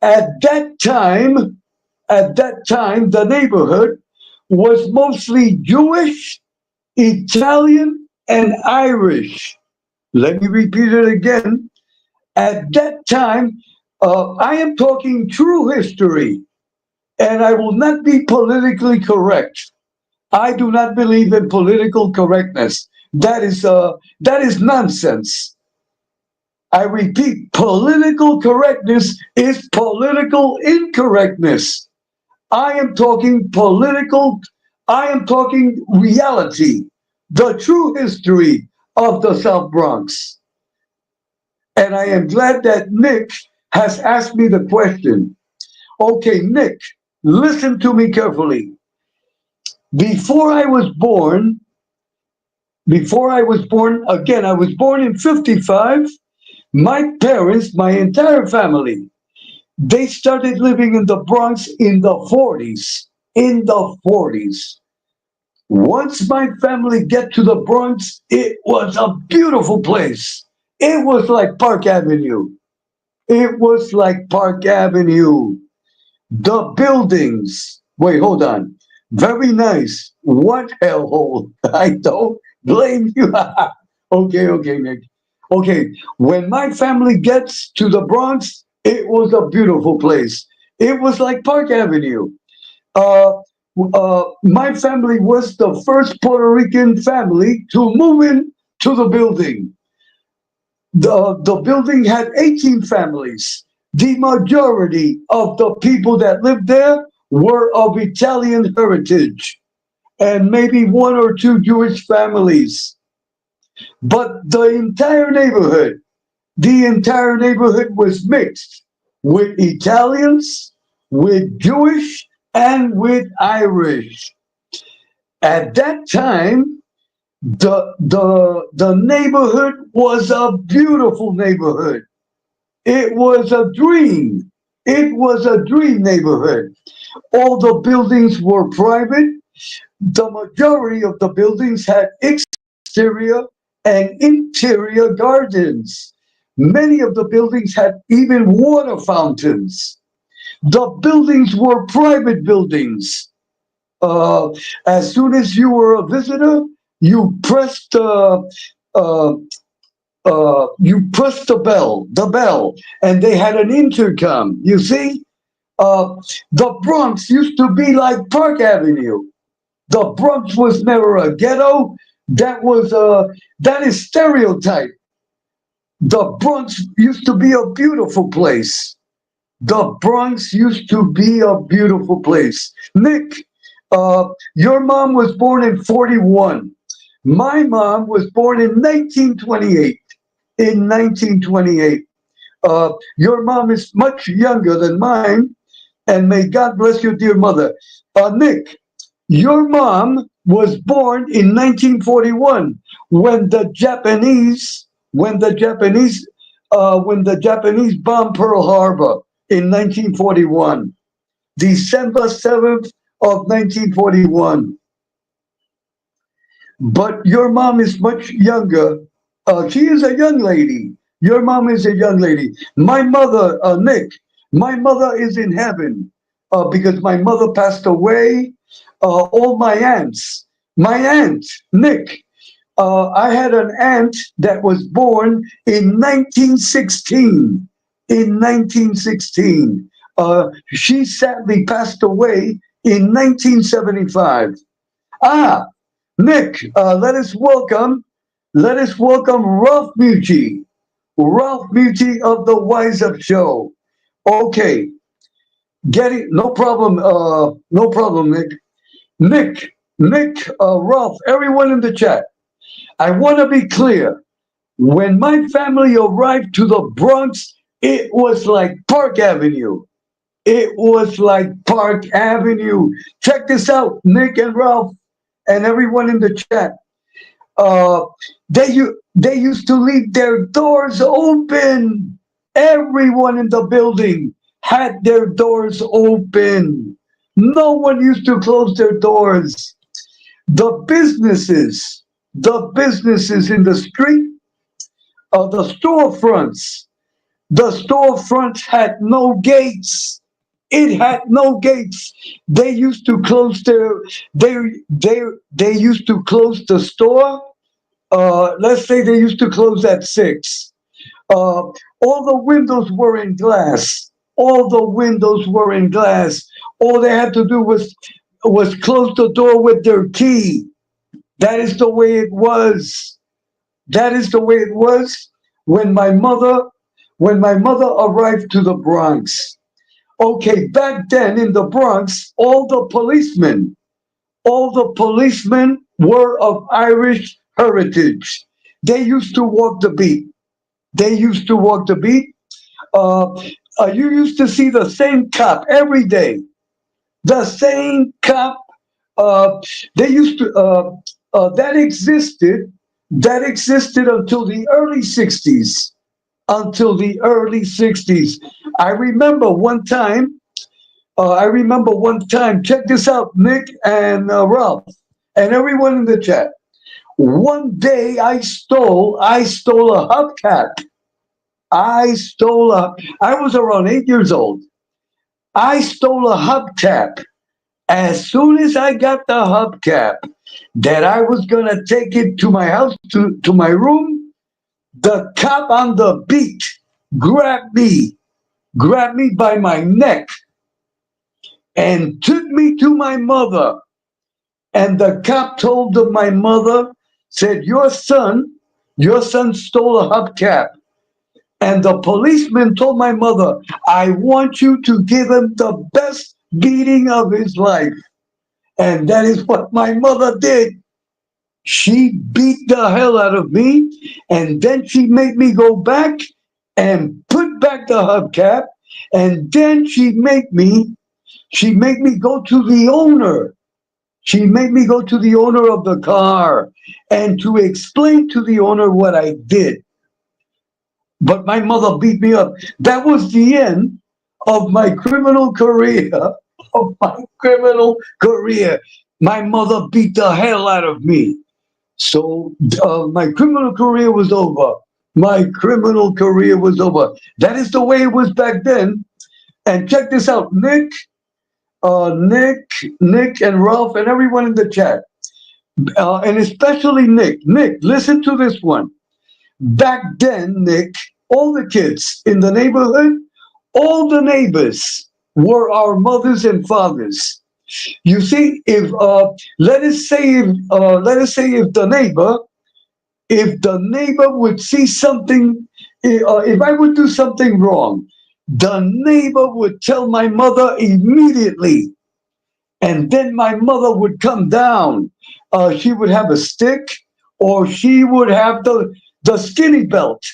At that time, the neighborhood was mostly Jewish, Italian, and Irish. Let me repeat it again. At that time, I am talking true history, and I will not be politically correct. I do not believe in political correctness. That is nonsense. I repeat, political correctness is political incorrectness. I am talking political, I am talking reality, the true history of the South Bronx. And I am glad that Nick has asked me the question. Okay, Nick, listen to me carefully. Before I was born, again, I was born in 55. My parents, my entire family, they started living in the Bronx in the 40s. In the 40s. Once my family get to the Bronx, it was a beautiful place. It was like Park Avenue. It was like Park Avenue. The buildings. Wait, hold on. Very nice. What hellhole? I don't blame you. Okay, Nick. Okay, when my family gets to the Bronx, it was a beautiful place. It was like Park Avenue. Uh, my family was the first Puerto Rican family to move in to the building. The building had 18 families. The majority of the people that lived there were of Italian heritage, and maybe one or two Jewish families. But the entire neighborhood was mixed with Italians, with Jewish, and with Irish. At that time, the neighborhood was a beautiful neighborhood. It was a dream. It was a dream neighborhood. All the buildings were private. The majority of the buildings had exterior and interior gardens. Many of the buildings had even water fountains. The buildings were private buildings. Uh, as soon as you were a visitor, you pressed uh, you pressed the bell, and they had an intercom. You see, uh, the Bronx used to be like Park Avenue. The Bronx was never a ghetto. That is stereotype. The Bronx used to be a beautiful place. The Bronx used to be a beautiful place. Nick, your mom was born in 41. My mom was born in 1928. In 1928. Your mom is much younger than mine, and may God bless your dear mother. Nick, your mom was born in 1941 when when the Japanese bombed Pearl Harbor in 1941, December 7th of 1941. But your mom is much younger. She is a young lady. Your mom is a young lady. My mother, Nick, my mother is in heaven because my mother passed away. All my aunt, Nick, I had an aunt that was born in 1916. In 1916. She sadly passed away in 1975. Ah, Nick, let us welcome Ralph Mucci of the Wise Up Show. Okay, get it, no problem, no problem, Nick. Ralph, everyone in the chat, I want to be clear. When my family arrived to the Bronx, it was like Park Avenue. It was like Park Avenue. Check this out, Nick and Ralph, and everyone in the chat. Uh, they used to leave their doors open. Everyone in the building had their doors open. No one used to close their doors. The businesses in the street, the storefronts, the storefronts had no gates. It had no gates. They used to close they they they used to close the store. Let's say they used to close at 6. All the windows were in glass. All the windows were in glass. All they had to do was close the door with their key. That is the way it was. That is the way it was when my mother arrived to the Bronx. Okay, back then in the Bronx, all the policemen were of Irish heritage. They used to walk the beat. They used to walk the beat. Uh, you used to see the same cop every day. The same cop. Uh, they used to. That existed. That existed until the early '60s. Until the early '60s. I remember one time. Check this out, Nick and Ralph, and everyone in the chat. One day I stole a hubcap. I was around 8 years old. I stole a hubcap. As soon as I got the hubcap, that I was gonna take it to my house, to my room, the cop on the beat grabbed me by my neck and took me to my mother. And the cop told my mother, said, your son stole a hubcap. And the policeman told my mother, I want you to give him the best beating of his life. And that is what my mother did. She beat the hell out of me, and then she made me go back and put back the hubcap, and then she made me go to the owner. She made me go to the owner of the car and to explain to the owner what I did. But my mother beat me up. That was the end of my criminal career. Of my criminal career. My mother beat the hell out of me. So my criminal career was over. My criminal career was over. That is the way it was back then. And check this out, Nick, and Ralph, and everyone in the chat, and especially Nick. Nick, listen to this one. Back then, Nick, all the kids in the neighborhood, all the neighbors were our mothers and fathers. You see, if let us say if the neighbor would see something, if I would do something wrong, the neighbor would tell my mother immediately, and then my mother would come down. She would have a stick, or she would have the skinny belt,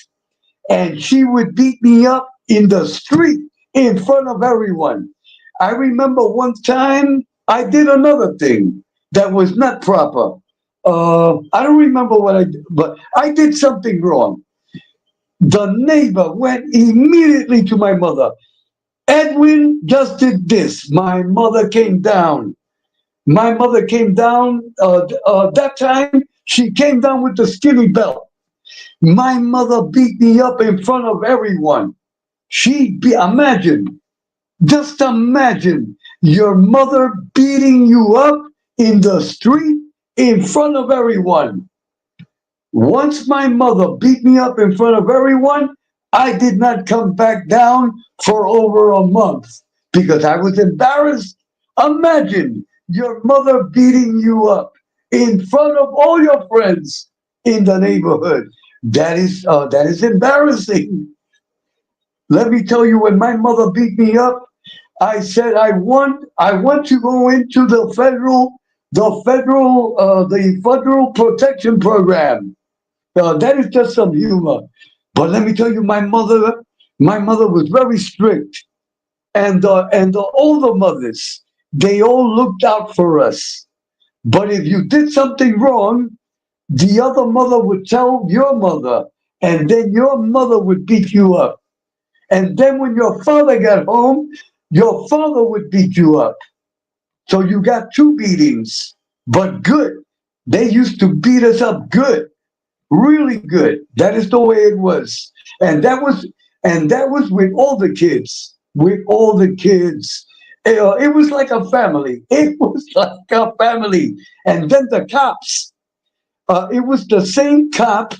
and she would beat me up in the street in front of everyone. I remember one time I did another thing that was not proper. I don't remember what I did, but I did something wrong. The neighbor went immediately to my mother. Edwin just did this. My mother came down. My mother came down. That time, she came down with the skinny belt. My mother beat me up in front of everyone. Imagine, just imagine your mother beating you up in the street in front of everyone. Once my mother beat me up in front of everyone, I did not come back down for over a month because I was embarrassed. Imagine your mother beating you up in front of all your friends in the neighborhood. That is embarrassing. Let me tell you, when my mother beat me up, I said I want to go into the federal protection program. That is just some humor. But let me tell you, my mother was very strict, and the older mothers, they all looked out for us. But if you did something wrong, the other mother would tell your mother, and then your mother would beat you up. And then when your father got home, your father would beat you up. So you got two beatings, but good. They used to beat us up good, really good. That is the way it was. And that was with all the kids. With all the kids. It was like a family. It was like a family. And then the cops. It was the same cop.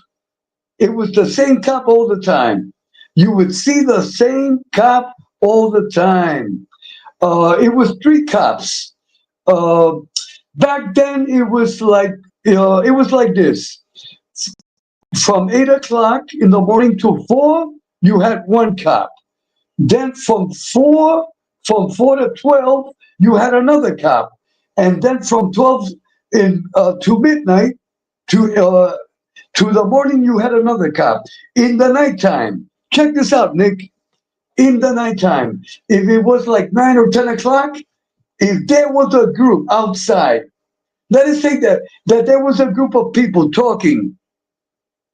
It was the same cop all the time. You would see the same cop all the time. It was street cops. Uh, Back then, it was like this. From 8 o'clock in the morning to 4, you had one cop. Then from four to 12, you had another cop, and then from 12 to midnight to the morning, you had another cop. In the nighttime, check this out, Nick. In the nighttime, if it was like 9 or 10 o'clock, if there was a group outside, let us say that there was a group of people talking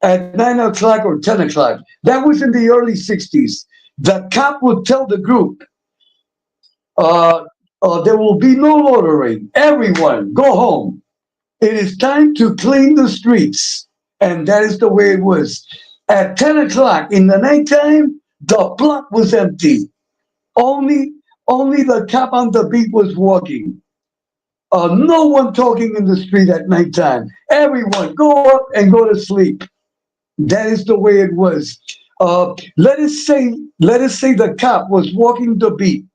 at 9 o'clock or 10 o'clock. That was in the early '60s. The cop would tell the group, uh, "There will be no loitering. Everyone, go home. It is time to clean the streets." And that is the way it was. At 10 o'clock in the nighttime, the block was empty. Only, only the cop on the beat was walking. No one talking in the street at nighttime. Everyone go up and go to sleep. That is the way it was. Let us say the cop was walking the beat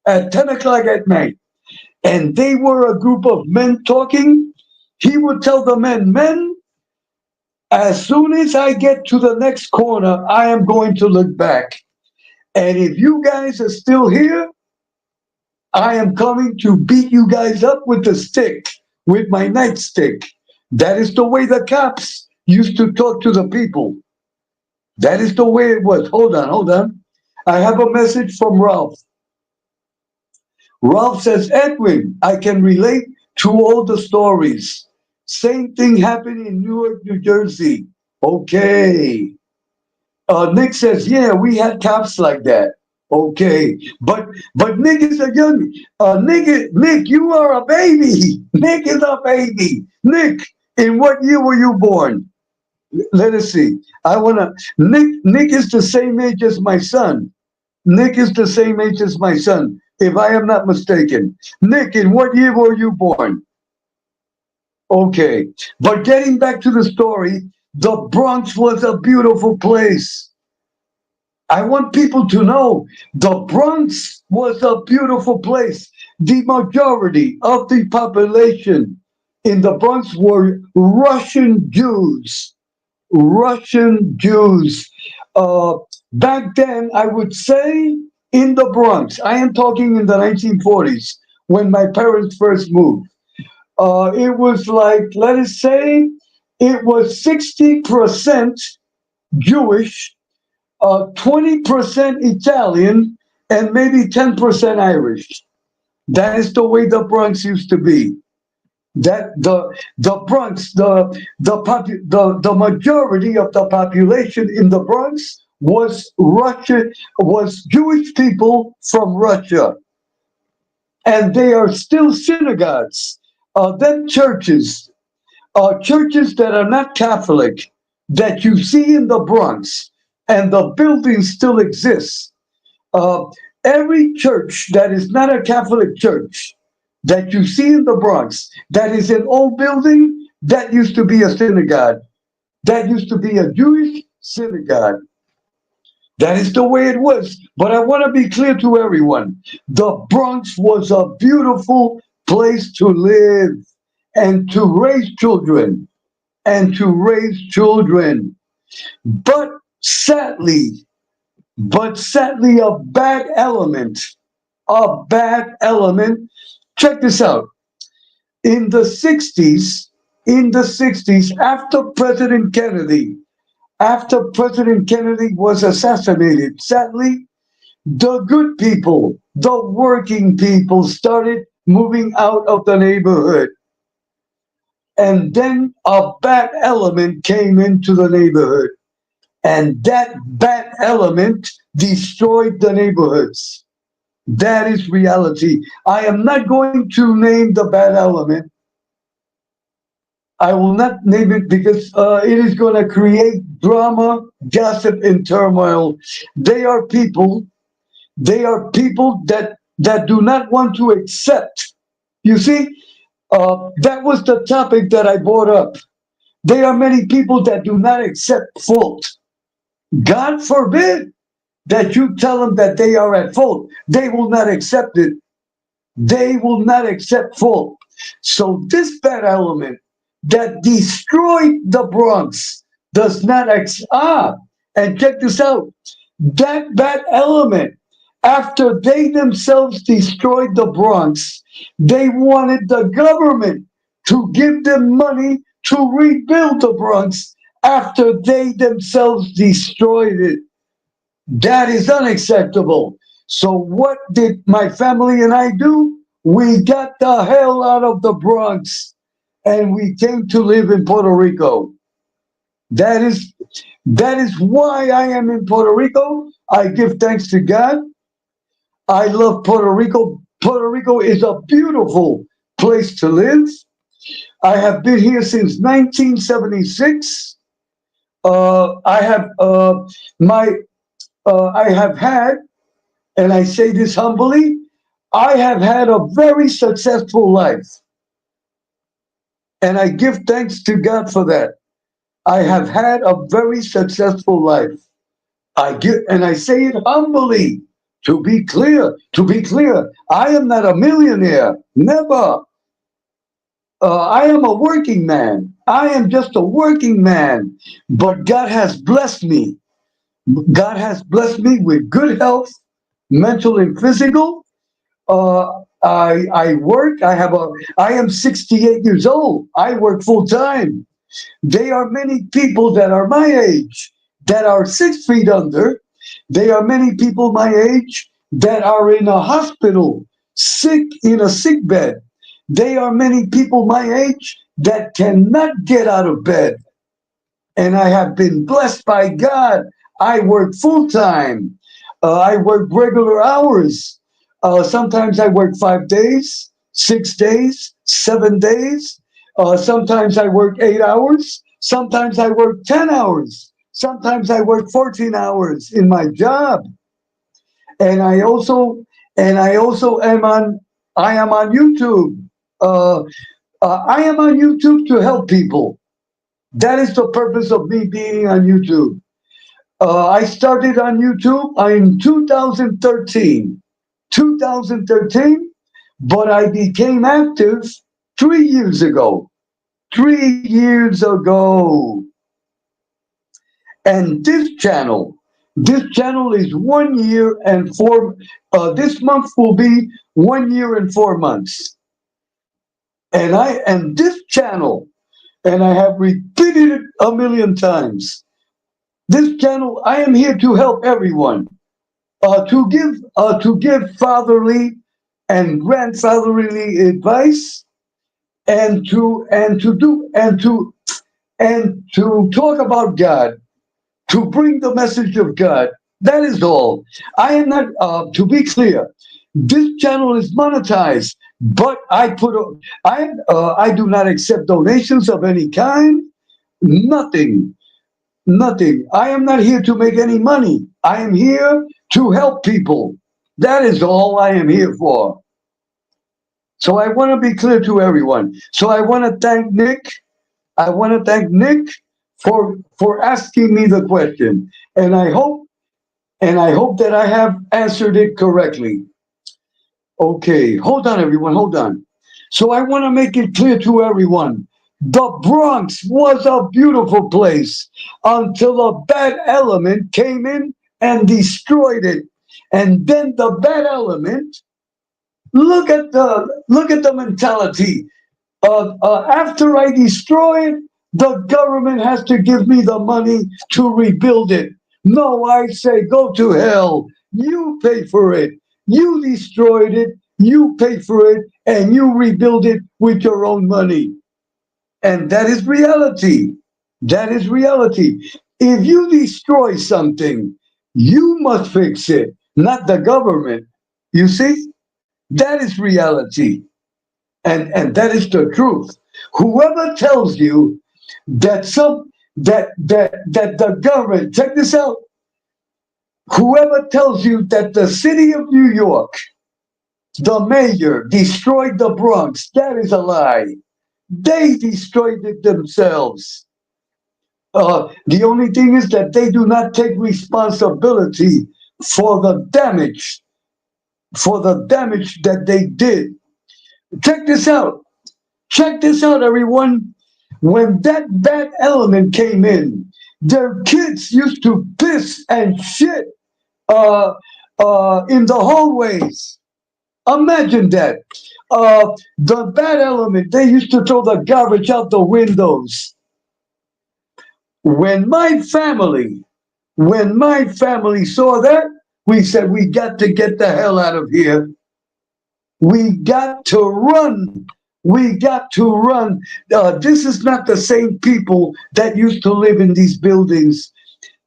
at 10 o'clock at night, and they were a group of men talking. He would tell the men, as soon as I get to the next corner, I am going to look back. And if you guys are still here, I am coming to beat you guys up with the stick, with my nightstick. That is the way the cops used to talk to the people. That is the way it was. Hold on, hold on. I have a message from Ralph. Ralph says, Edwin, I can relate to all the stories. Same thing happened in Newark, New Jersey. Okay. Nick says, yeah, we had cops like that. Okay. But Nick is a young Nick, you are a baby. Nick is a baby. Nick, In what year were you born? Let us see. I wanna. Nick is the same age as my son. Nick is the same age as my son, if I am not mistaken. Nick, in what year were you born? Okay. But getting back to the story, the Bronx was a beautiful place. I want people to know the Bronx was a beautiful place. The majority of the population in the Bronx were Russian Jews. Russian Jews. Uh, Back then, I would say in the Bronx, I am talking in the 1940s when my parents first moved. It was like, let us say, it was 60% Jewish, 20% Italian, and maybe 10% Irish. That is the way the Bronx used to be. That the Bronx, the majority of the population in the Bronx was Russian, was Jewish people from Russia, and they are still synagogues. Then churches that are not Catholic that you see in the Bronx, and the buildings still exist. Uh, every church that is not a Catholic church that you see in the Bronx, that is an old building, that used to be a synagogue. That used to be a Jewish synagogue. That is the way it was. But I want to be clear to everyone. The Bronx was a beautiful place to live and to raise children and to raise children. But sadly, but sadly, a bad element. Check this out. In the 60s, after President Kennedy was assassinated, sadly, the good people, the working people started moving out of the neighborhood. And then a bad element came into the neighborhood. And that bad element destroyed the neighborhoods. That is reality. I am not going to name the bad element. I will not name it because it is going to create drama, gossip, and turmoil. They are people. They are people that do not want to accept. You see, that was the topic that I brought up. There are many people that do not accept fault. God forbid that you tell them that they are at fault. They will not accept it. They will not accept fault. So this bad element that destroyed the Bronx does not and check this out. That bad element, after they themselves destroyed the Bronx, they wanted the government to give them money to rebuild the Bronx after they themselves destroyed it. That is unacceptable. So what did my family and I do? We got the hell out of the Bronx and we came to live in Puerto Rico. That is that is why I am in Puerto Rico. I give thanks to God. I love Puerto Rico. Puerto Rico is a beautiful place to live. I have been here since 1976. I have my I have had, and I say this humbly, I have had a very successful life. And I give thanks to God for that. I have had a very successful life. And I say it humbly, to be clear, I am not a millionaire, never. I am a working man. I am just a working man. But God has blessed me. God has blessed me with good health, mental and physical. I work. I am 68 years old. I work full time. There are many people that are my age that are 6 feet under. There are many people my age that are in a hospital, sick in a sick bed. There are many people my age that cannot get out of bed. And I have been blessed by God. I work full time. I work regular hours. Sometimes I work 5 days, 6 days, 7 days. Sometimes I work 8 hours. Sometimes I work 10 hours. Sometimes I work 14 hours in my job. And I also I am on YouTube. Uh, I am on YouTube to help people. That is the purpose of me being on YouTube. I started on YouTube in 2013. 2013, but I became active 3 years ago. 3 years ago. And this channel is 1 year and this month will be 1 year and 4 months. And this channel, and I have repeated it a million times, this channel, I am here to help everyone, to give fatherly and grandfatherly advice, and to talk about God, to bring the message of God. That is all. I am not, to be clear, this channel is monetized, but I do not accept donations of any kind. Nothing, nothing. I am not here to make any money. I am here to help people. That is all I am here for. So I want to be clear to everyone. So I want to thank Nick. I want to thank Nick for asking me the question, and I hope that I have answered it correctly. Okay, hold on, everyone, hold on. So I want to make it clear to everyone: the Bronx was a beautiful place until a bad element came in and destroyed it, and then the bad element. Look at the mentality. After I destroy it, the government has to give me the money to rebuild it. No, I say, go to hell. You pay for it. You destroyed it. You pay for it, and you rebuild it with your own money. And that is reality. That is reality. If you destroy something, you must fix it, not the government. You see? That is reality. And that is the truth. Whoever tells you that the government, check this out, whoever tells you that the city of New York, the mayor, destroyed the Bronx, that is a lie. They destroyed it themselves. The only thing is that they do not take responsibility for the damage, that they did. Check this out. Check this out, everyone. When that bad element came in, their kids used to piss and shit in the hallways. Imagine that. The bad element, they used to throw the garbage out the windows. When my family, saw that, we said, we got to get the hell out of here. We got to run. We got to run. This is not the same people that used to live in these buildings.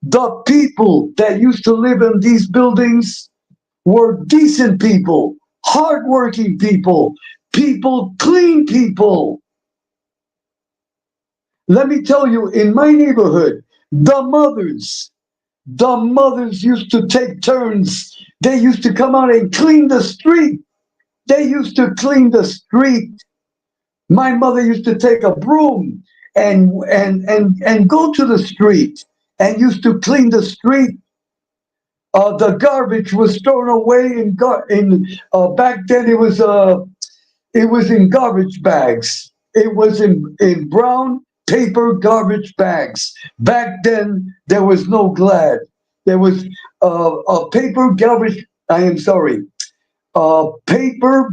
The people that used to live in these buildings were decent people, hardworking people, clean people. Let me tell you, in my neighborhood, the mothers used to take turns. They used to come out and clean the street. They used to clean the street. My mother used to take a broom and go to the street and used to clean the street. The garbage was thrown away back then. It was in garbage bags. It was in brown paper garbage bags. Back then there was no Glad. There was a paper garbage. I am sorry. Paper.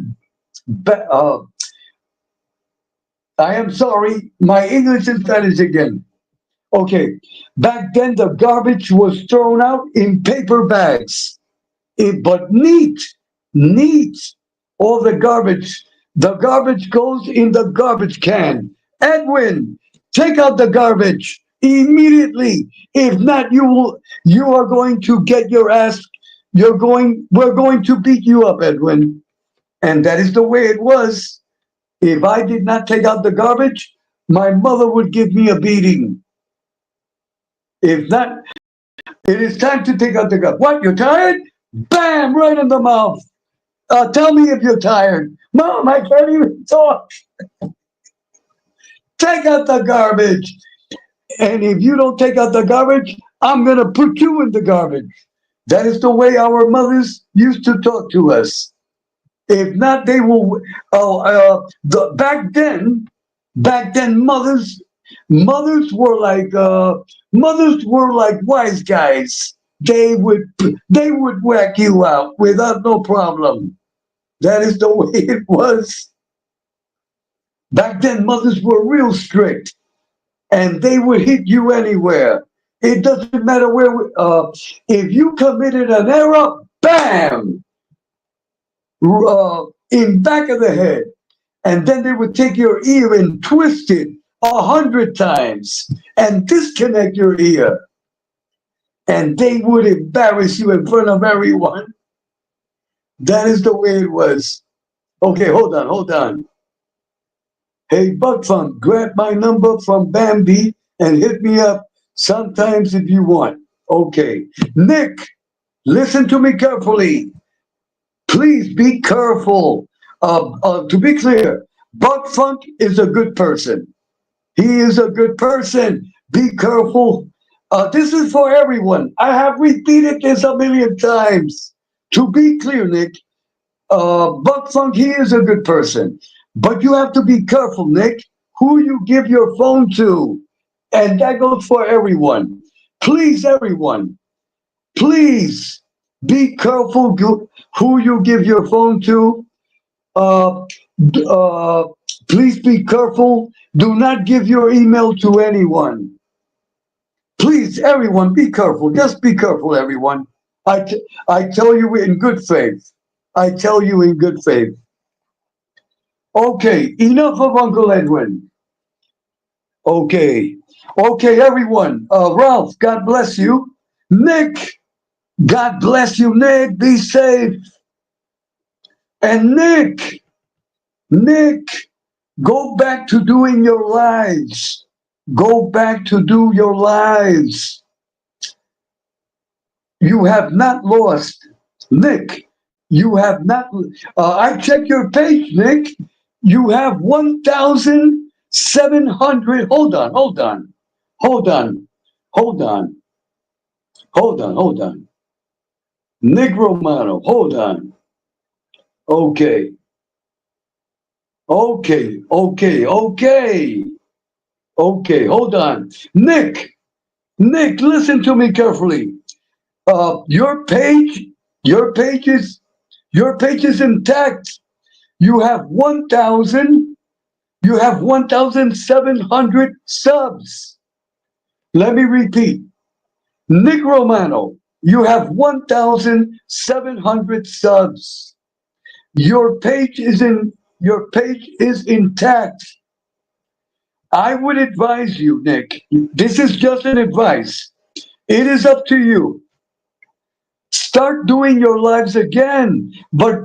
I am sorry, my English and Spanish again. Okay, back then the garbage was thrown out in paper bags, but neat. All the garbage goes in the garbage can. Edwin, take out the garbage immediately. If not, you are going to get your ass. We're going to beat you up, Edwin. And that is the way it was. If I did not take out the garbage, my mother would give me a beating. If not, it is time to take out the garbage. What, you're tired? Bam, right in the mouth. Tell me if you're tired. Mom, I can't even talk. Take out the garbage. And if you don't take out the garbage, I'm going to put you in the garbage. That is the way our mothers used to talk to us. If not, they will. Back then, mothers were like wise guys. They would whack you out without no problem. That is the way it was. Back then, mothers were real strict, and they would hit you anywhere. It doesn't matter where. If you committed an error, bam, in back of the head, and then they would take your ear and twist it 100 times and disconnect your ear, and they would embarrass you in front of everyone. That is the way it was. Okay, hold on. Hey, Buck Funk, grab my number from Bambi and hit me up sometimes if you want. Okay. Nick, listen to me carefully. Please be careful. To be clear, Buck Funk is a good person. He is a good person. Be careful. This is for everyone. I have repeated this a million times. To be clear, Nick, Buck Funk, he is a good person. But you have to be careful, Nick, who you give your phone to. And that goes for everyone. Please, everyone, please be careful who you give your phone to. Uh, uh, please be careful. Do not give your email to anyone. Please, everyone, be careful. Just be careful, everyone. I tell you in good faith. I tell you in good faith. Okay, enough of Uncle Edwin. Okay. Okay, everyone. Ralph, God bless you. Nick, God bless you, Nick. Be safe. And Nick, go back to doing your lives. Go back to do your lives. You have not lost. Nick, you have not. I check your page, Nick. You have 1,700. Hold on, hold on, hold on, hold on, hold on, hold on. Nick Romano, hold on. Okay, okay. Okay, hold on. Nick, listen to me carefully. Your page, your page is, your page is intact. You have 1,700 subs. Let me repeat. Nick Romano, you have 1,700 subs. Your page is intact. I would advise you, Nick. This is just an advice. It is up to you. Start doing your lives again, but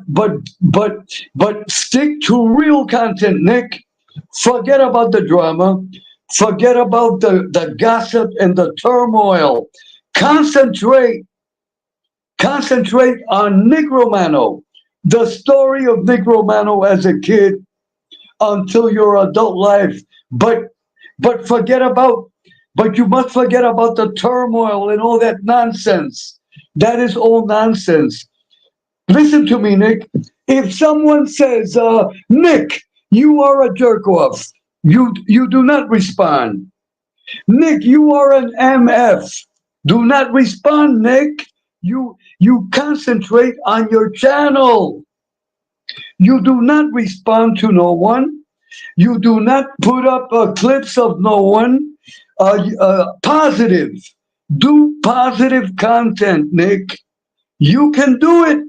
stick to real content, Nick. Forget about the drama. Forget about the gossip and the turmoil. Concentrate on Nick Romano, the story of Nick Romano as a kid until your adult life. But forget about, but you must forget about the turmoil and all that nonsense. That is all nonsense. Listen to me, Nick. If someone says, Nick, you are a jerk off, you do not respond. Nick, you are an MF. Do not respond, Nick. You concentrate on your channel. You do not respond to no one. You do not put up clips of no one. Positive. Do positive content, Nick. You can do it.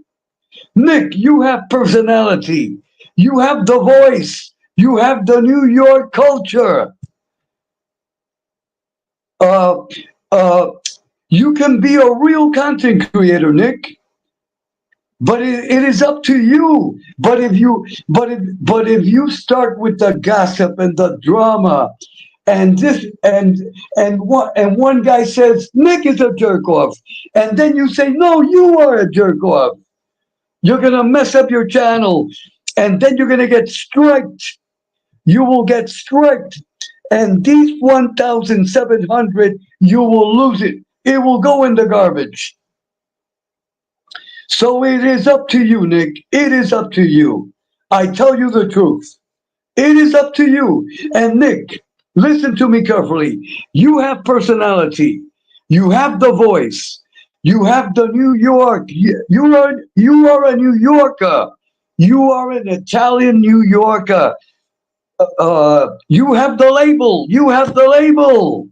Nick, you have personality. You have the voice. You have the New York culture. Uh, uh, you can be a real content creator, Nick. But it is up to you. But if you start with the gossip and the drama, and this and one guy says Nick is a jerk off, and then you say no, you are a jerk off. You're gonna mess up your channel, and then you're gonna get striked. You will get striked, and these 1,700, you will lose it. It will go in the garbage. So it is up to you, Nick. It is up to you. I tell you the truth. It is up to you. And Nick, listen to me carefully. You have personality. You have the voice. You have the New York. You are a New Yorker. You are an Italian New Yorker. You have the label. You have the label.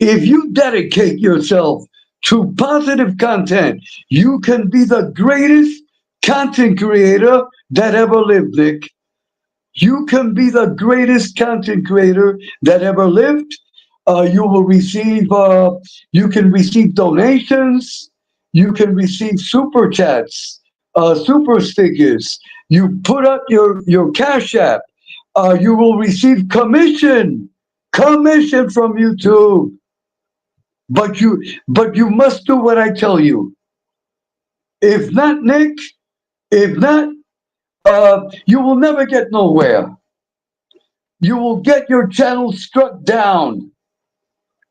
If you dedicate yourself to positive content, you can be the greatest content creator that ever lived, Nick. You can be the greatest content creator that ever lived. You will receive, you can receive donations. You can receive super chats, super stickers. You put up your Cash App. You will receive commission from YouTube. But you must do what I tell you. If not, Nick, if not, you will never get nowhere. You will get your channel struck down.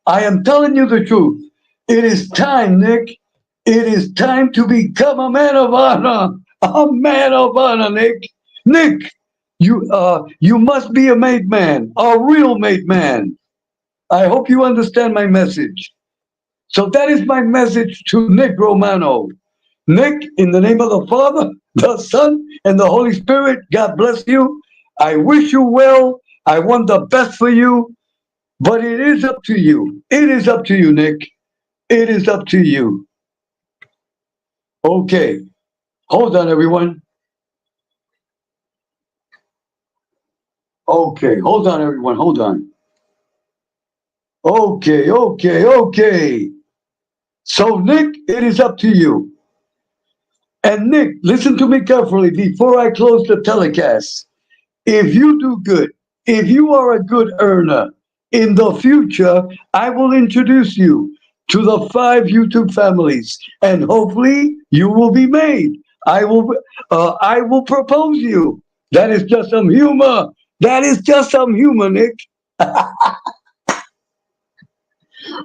I am telling you the truth. It is time, Nick. It is time to become a man of honor. A man of honor, Nick. Nick, you must be a made man, a real made man. I hope you understand my message. So that is my message to Nick Romano. Nick, in the name of the Father, the Son, and the Holy Spirit, God bless you. I wish you well. I want the best for you. But it is up to you. It is up to you, Nick. It is up to you. Okay. Hold on, everyone. Okay. Hold on, everyone. Hold on. Okay. So, Nick, it is up to you. And Nick, listen to me carefully before I close the telecast. If you do good, if you are a good earner, in the future, I will introduce you to the 5 YouTube families, and hopefully you will be made. I will propose you. That is just some humor. That is just some humor, Nick.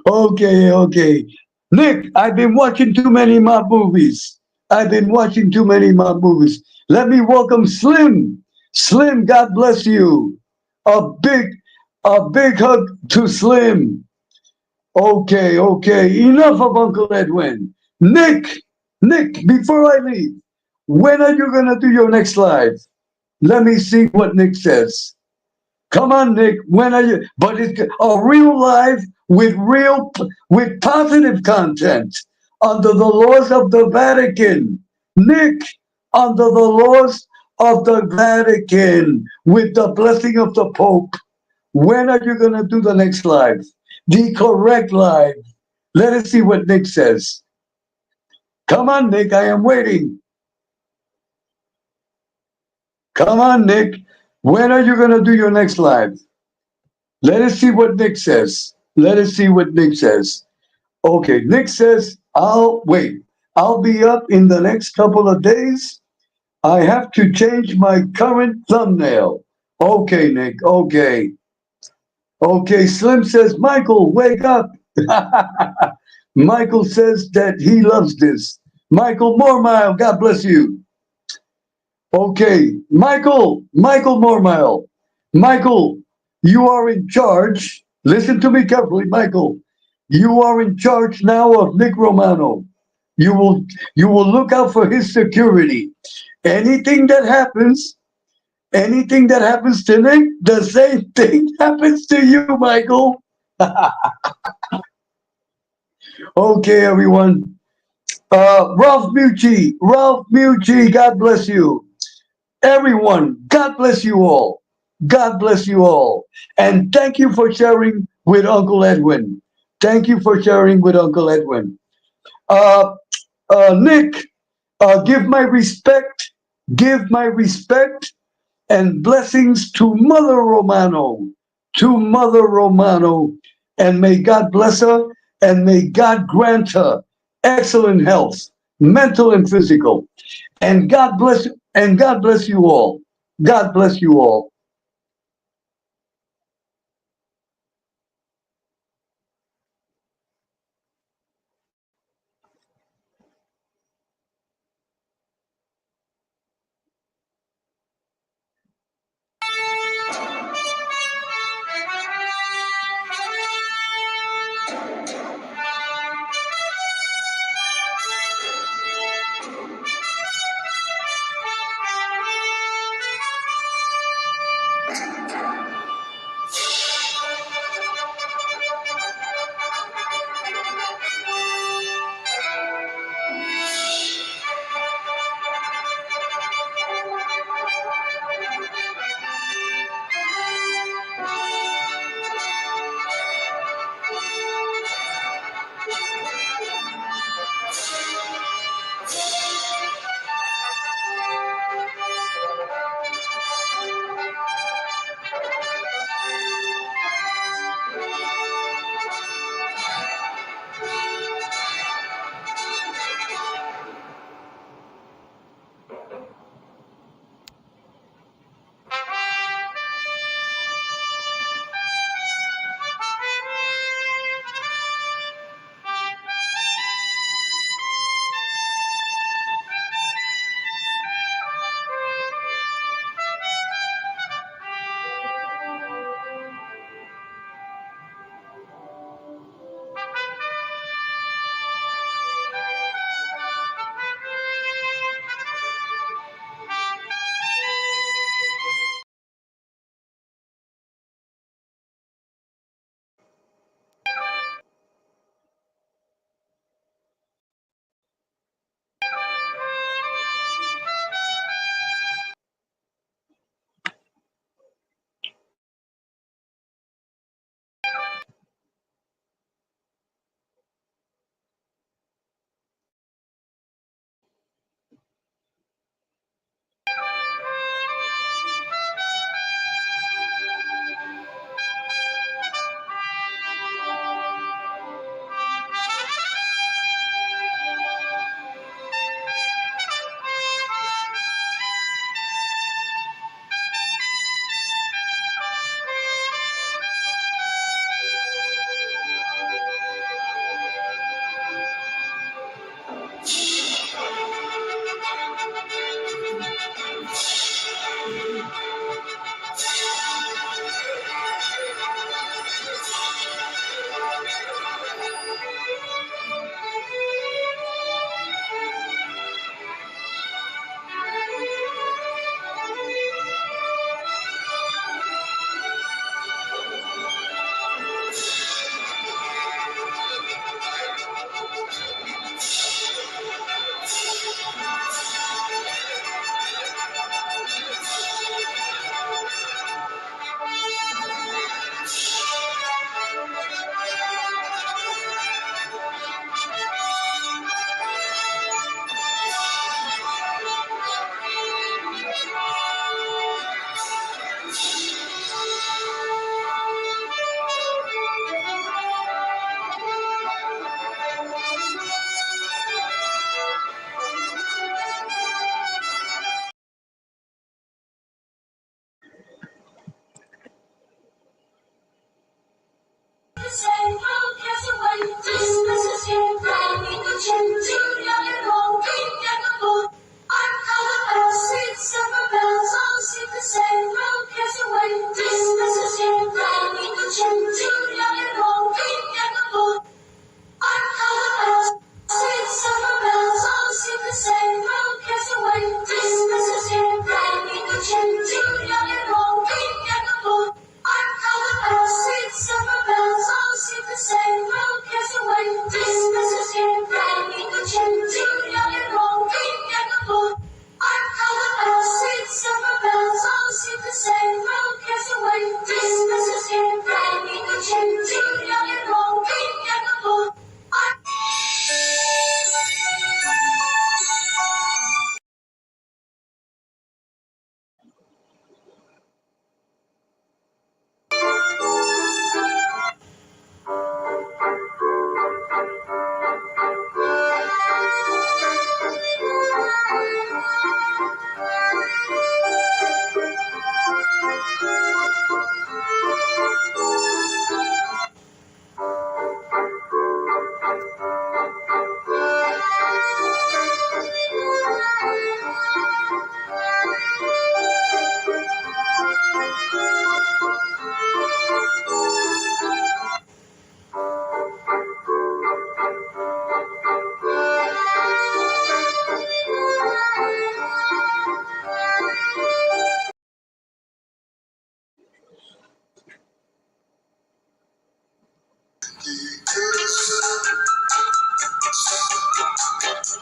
Okay. Nick, I've been watching too many mob movies. I've been watching too many mob movies. Let me welcome Slim. Slim, God bless you. A big, a big hug to Slim. Okay. Enough of Uncle Edwin. Nick, before I leave, when are you gonna do your next live? Let me see what Nick says. Come on, Nick. When are you? But it's a real life with positive content under the laws of the Vatican. Nick, under the laws of the Vatican, with the blessing of the Pope. When are you going to do the next live? The correct live. Let us see what Nick says. Come on, Nick. I am waiting. Come on, Nick. When are you going to do your next live? Let us see what Nick says. Let us see what Nick says. Okay, Nick says, I'll wait. I'll be up in the next couple of days. I have to change my current thumbnail. Okay, Nick. Okay. Okay, Slim says, Michael, wake up. Michael says that he loves this. Michael Mormile, God bless you. Okay, Michael Mormile. Michael, you are in charge. Listen to me carefully, Michael. You are in charge now of Nick Romano. You will look out for his security. Anything that happens to Nick, the same thing happens to you, Michael. Okay, everyone. Ralph Mucci, God bless you. Everyone, God bless you all. God bless you all. And thank you for sharing with Uncle Edwin. Thank you for sharing with Uncle Edwin. Nick, Give my respect and blessings to Mother Romano, and may God bless her, and may God grant her excellent health, mental and physical. And God bless you all. God bless you all.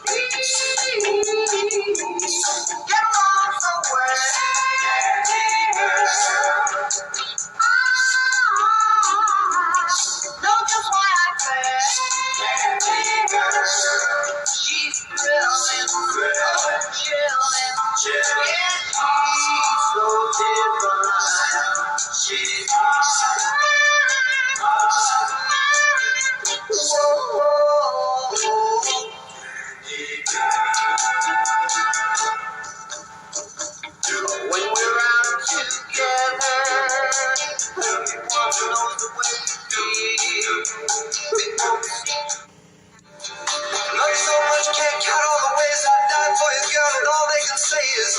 Get along somewhere. Know just why I say she's thrilling, chilling, yeah, she's so divine. She's when we're out together, everyone knows the way we feel. Love you so much, can't count all the ways I died for you, girl, and all they can say is,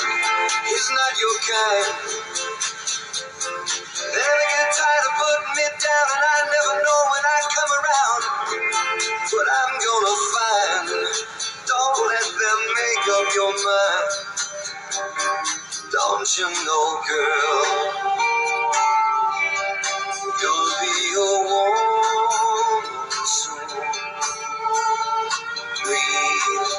he's not your kind. They never get tired of putting me down, and I never know when I come around what I'm gonna find. Don't let them make up your mind. Don't you know, girl, you'll be a woman soon. Please